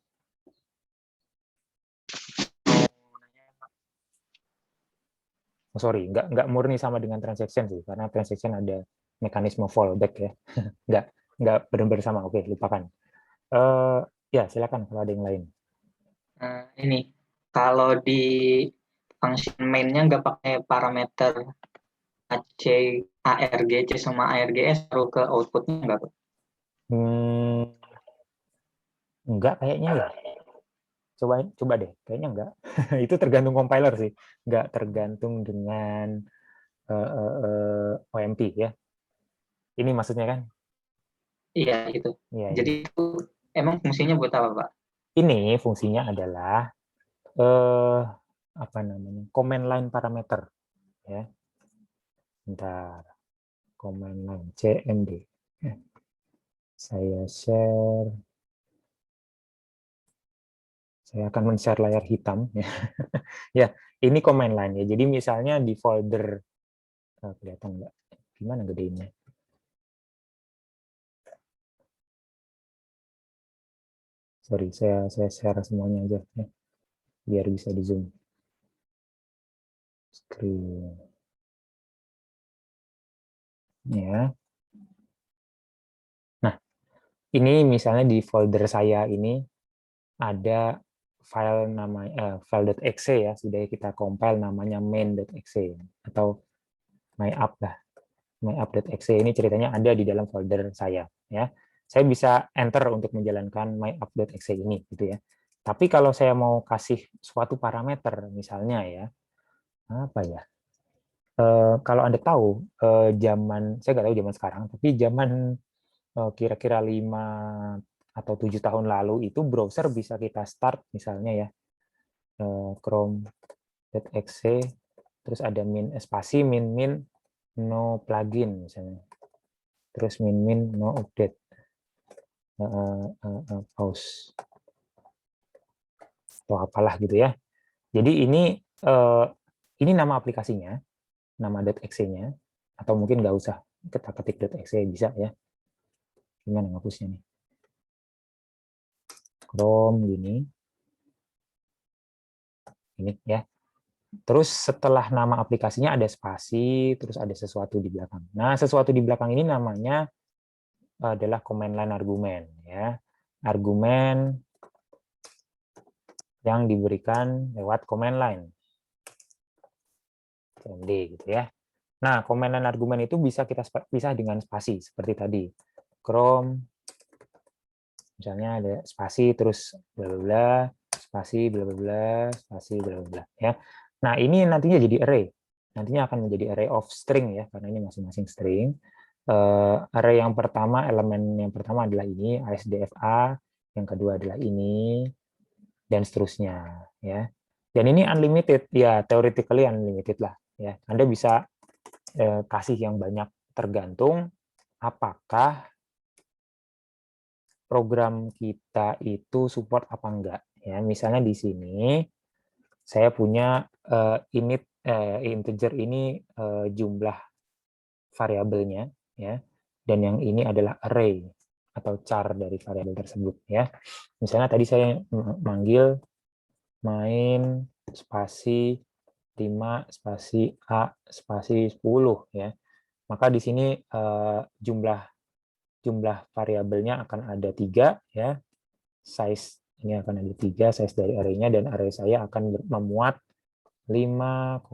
Oh, sorry, nggak murni sama dengan transaction sih, karena transaction ada mekanisme fallback ya. nggak benar-benar sama. Oke, lupakan. Ya, silakan kalau ada yang lain. Ini, kalau di function main-nya nggak pakai parameter AC, ARGC sama ARGS, taruh ke output-nya nggak, Pak? Enggak kayaknya ya. Coba deh, kayaknya enggak. Itu tergantung compiler sih, enggak tergantung dengan OMP ya. Ini maksudnya kan? Iya, itu. Ya, jadi itu emang fungsinya buat apa, Pak? Ini fungsinya adalah apa namanya? Command line parameter ya. Bentar. Command line CMD. Saya share. Saya akan men-share layar hitam ya. Ya, ini command line ya. Jadi misalnya di folder Kelihatan nggak? Gimana gedeinnya? Sorry, saya share semuanya aja ya, biar bisa di zoom screen ya. Nah, ini misalnya di folder saya ini ada file file.exe ya, sudah kita compile namanya main.exe atau myapp lah. Myapp.exe ini ceritanya ada di dalam folder saya ya. Saya bisa enter untuk menjalankan myapp.exe ini gitu ya. Tapi kalau saya mau kasih suatu parameter misalnya ya, apa ya? Kalau Anda tahu saya nggak tahu zaman sekarang, tapi zaman kira-kira 5 atau 7 tahun lalu itu browser bisa kita start misalnya ya, Chrome.exe, terus ada spasi min no plugin misalnya, terus min no update, pause atau apalah gitu ya. Jadi ini nama aplikasinya, nama .exe-nya, atau mungkin nggak usah kita ketik .exe bisa ya. Gimana ngapusnya nih? Chrome ini ya. Terus setelah nama aplikasinya ada spasi, terus ada sesuatu di belakang. Nah, sesuatu di belakang ini namanya adalah command line argumen ya. Argumen yang diberikan lewat command line. CMD gitu ya. Nah, command line argumen itu bisa kita pisah dengan spasi seperti tadi. Chrome misalnya ada spasi terus bla bla bla, spasi bla bla bla, spasi bla bla bla ya. Nah, ini nantinya jadi array. Nantinya akan menjadi array of string ya, karena ini masing-masing string. Array yang pertama, elemen yang pertama adalah ini, ASDFA, yang kedua adalah ini, dan seterusnya ya. Dan ini unlimited ya, theoretically unlimited lah ya. Anda bisa kasih yang banyak tergantung apakah program kita itu support apa enggak ya. Misalnya di sini saya punya init integer ini jumlah variabelnya ya, dan yang ini adalah array atau char dari variabel tersebut ya. Misalnya tadi saya manggil main spasi 5 spasi A spasi 10 ya. Maka di sini jumlah variabelnya akan ada 3 ya. Size ini akan ada 3 size dari array-nya, dan array saya akan memuat 5,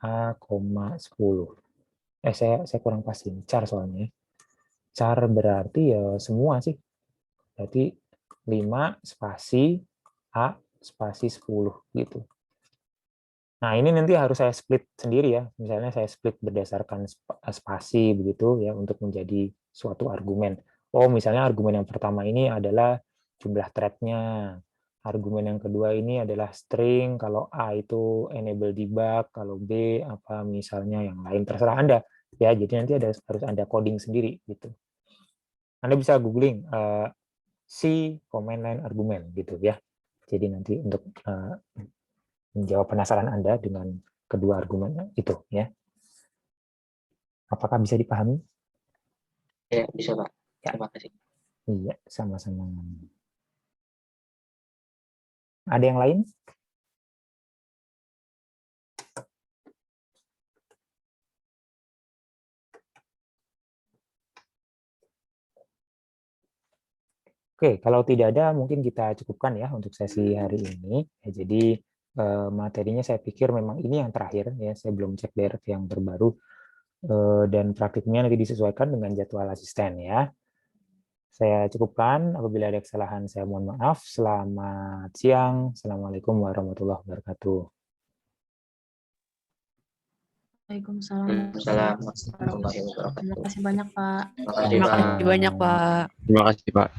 A, 10. Saya kurang pasti char soalnya. Char berarti ya semua sih. Berarti 5 spasi A spasi 10 gitu. Nah, ini nanti harus saya split sendiri ya. Misalnya saya split berdasarkan spasi begitu ya untuk menjadi suatu argumen. Oh, misalnya argumen yang pertama ini adalah jumlah thread-nya. Argumen yang kedua ini adalah string, kalau A itu enable debug, kalau B apa misalnya yang lain, terserah Anda. Ya, jadi nanti harus Anda coding sendiri gitu. Anda bisa googling C command line argument gitu ya. Jadi nanti untuk menjawab penasaran Anda dengan kedua argumen itu ya. Apakah bisa dipahami? Ya, bisa Pak. Ya. Terima kasih. Iya, sama-sama. Ada yang lain? Oke, kalau tidak ada mungkin kita cukupkan ya untuk sesi hari ini. Ya, jadi materinya saya pikir memang ini yang terakhir ya. Saya belum cek DRF yang terbaru, dan praktiknya nanti disesuaikan dengan jadwal asisten ya. Saya cukupkan. Apabila ada kesalahan saya mohon maaf. Selamat siang. Assalamualaikum warahmatullahi wabarakatuh. Waalaikumsalam. Assalamualaikum warahmatullahi Terima wabarakatuh. kasih banyak, Pak. Terima kasih, Terima Pak. kasih banyak, Pak. Terima kasih, Pak.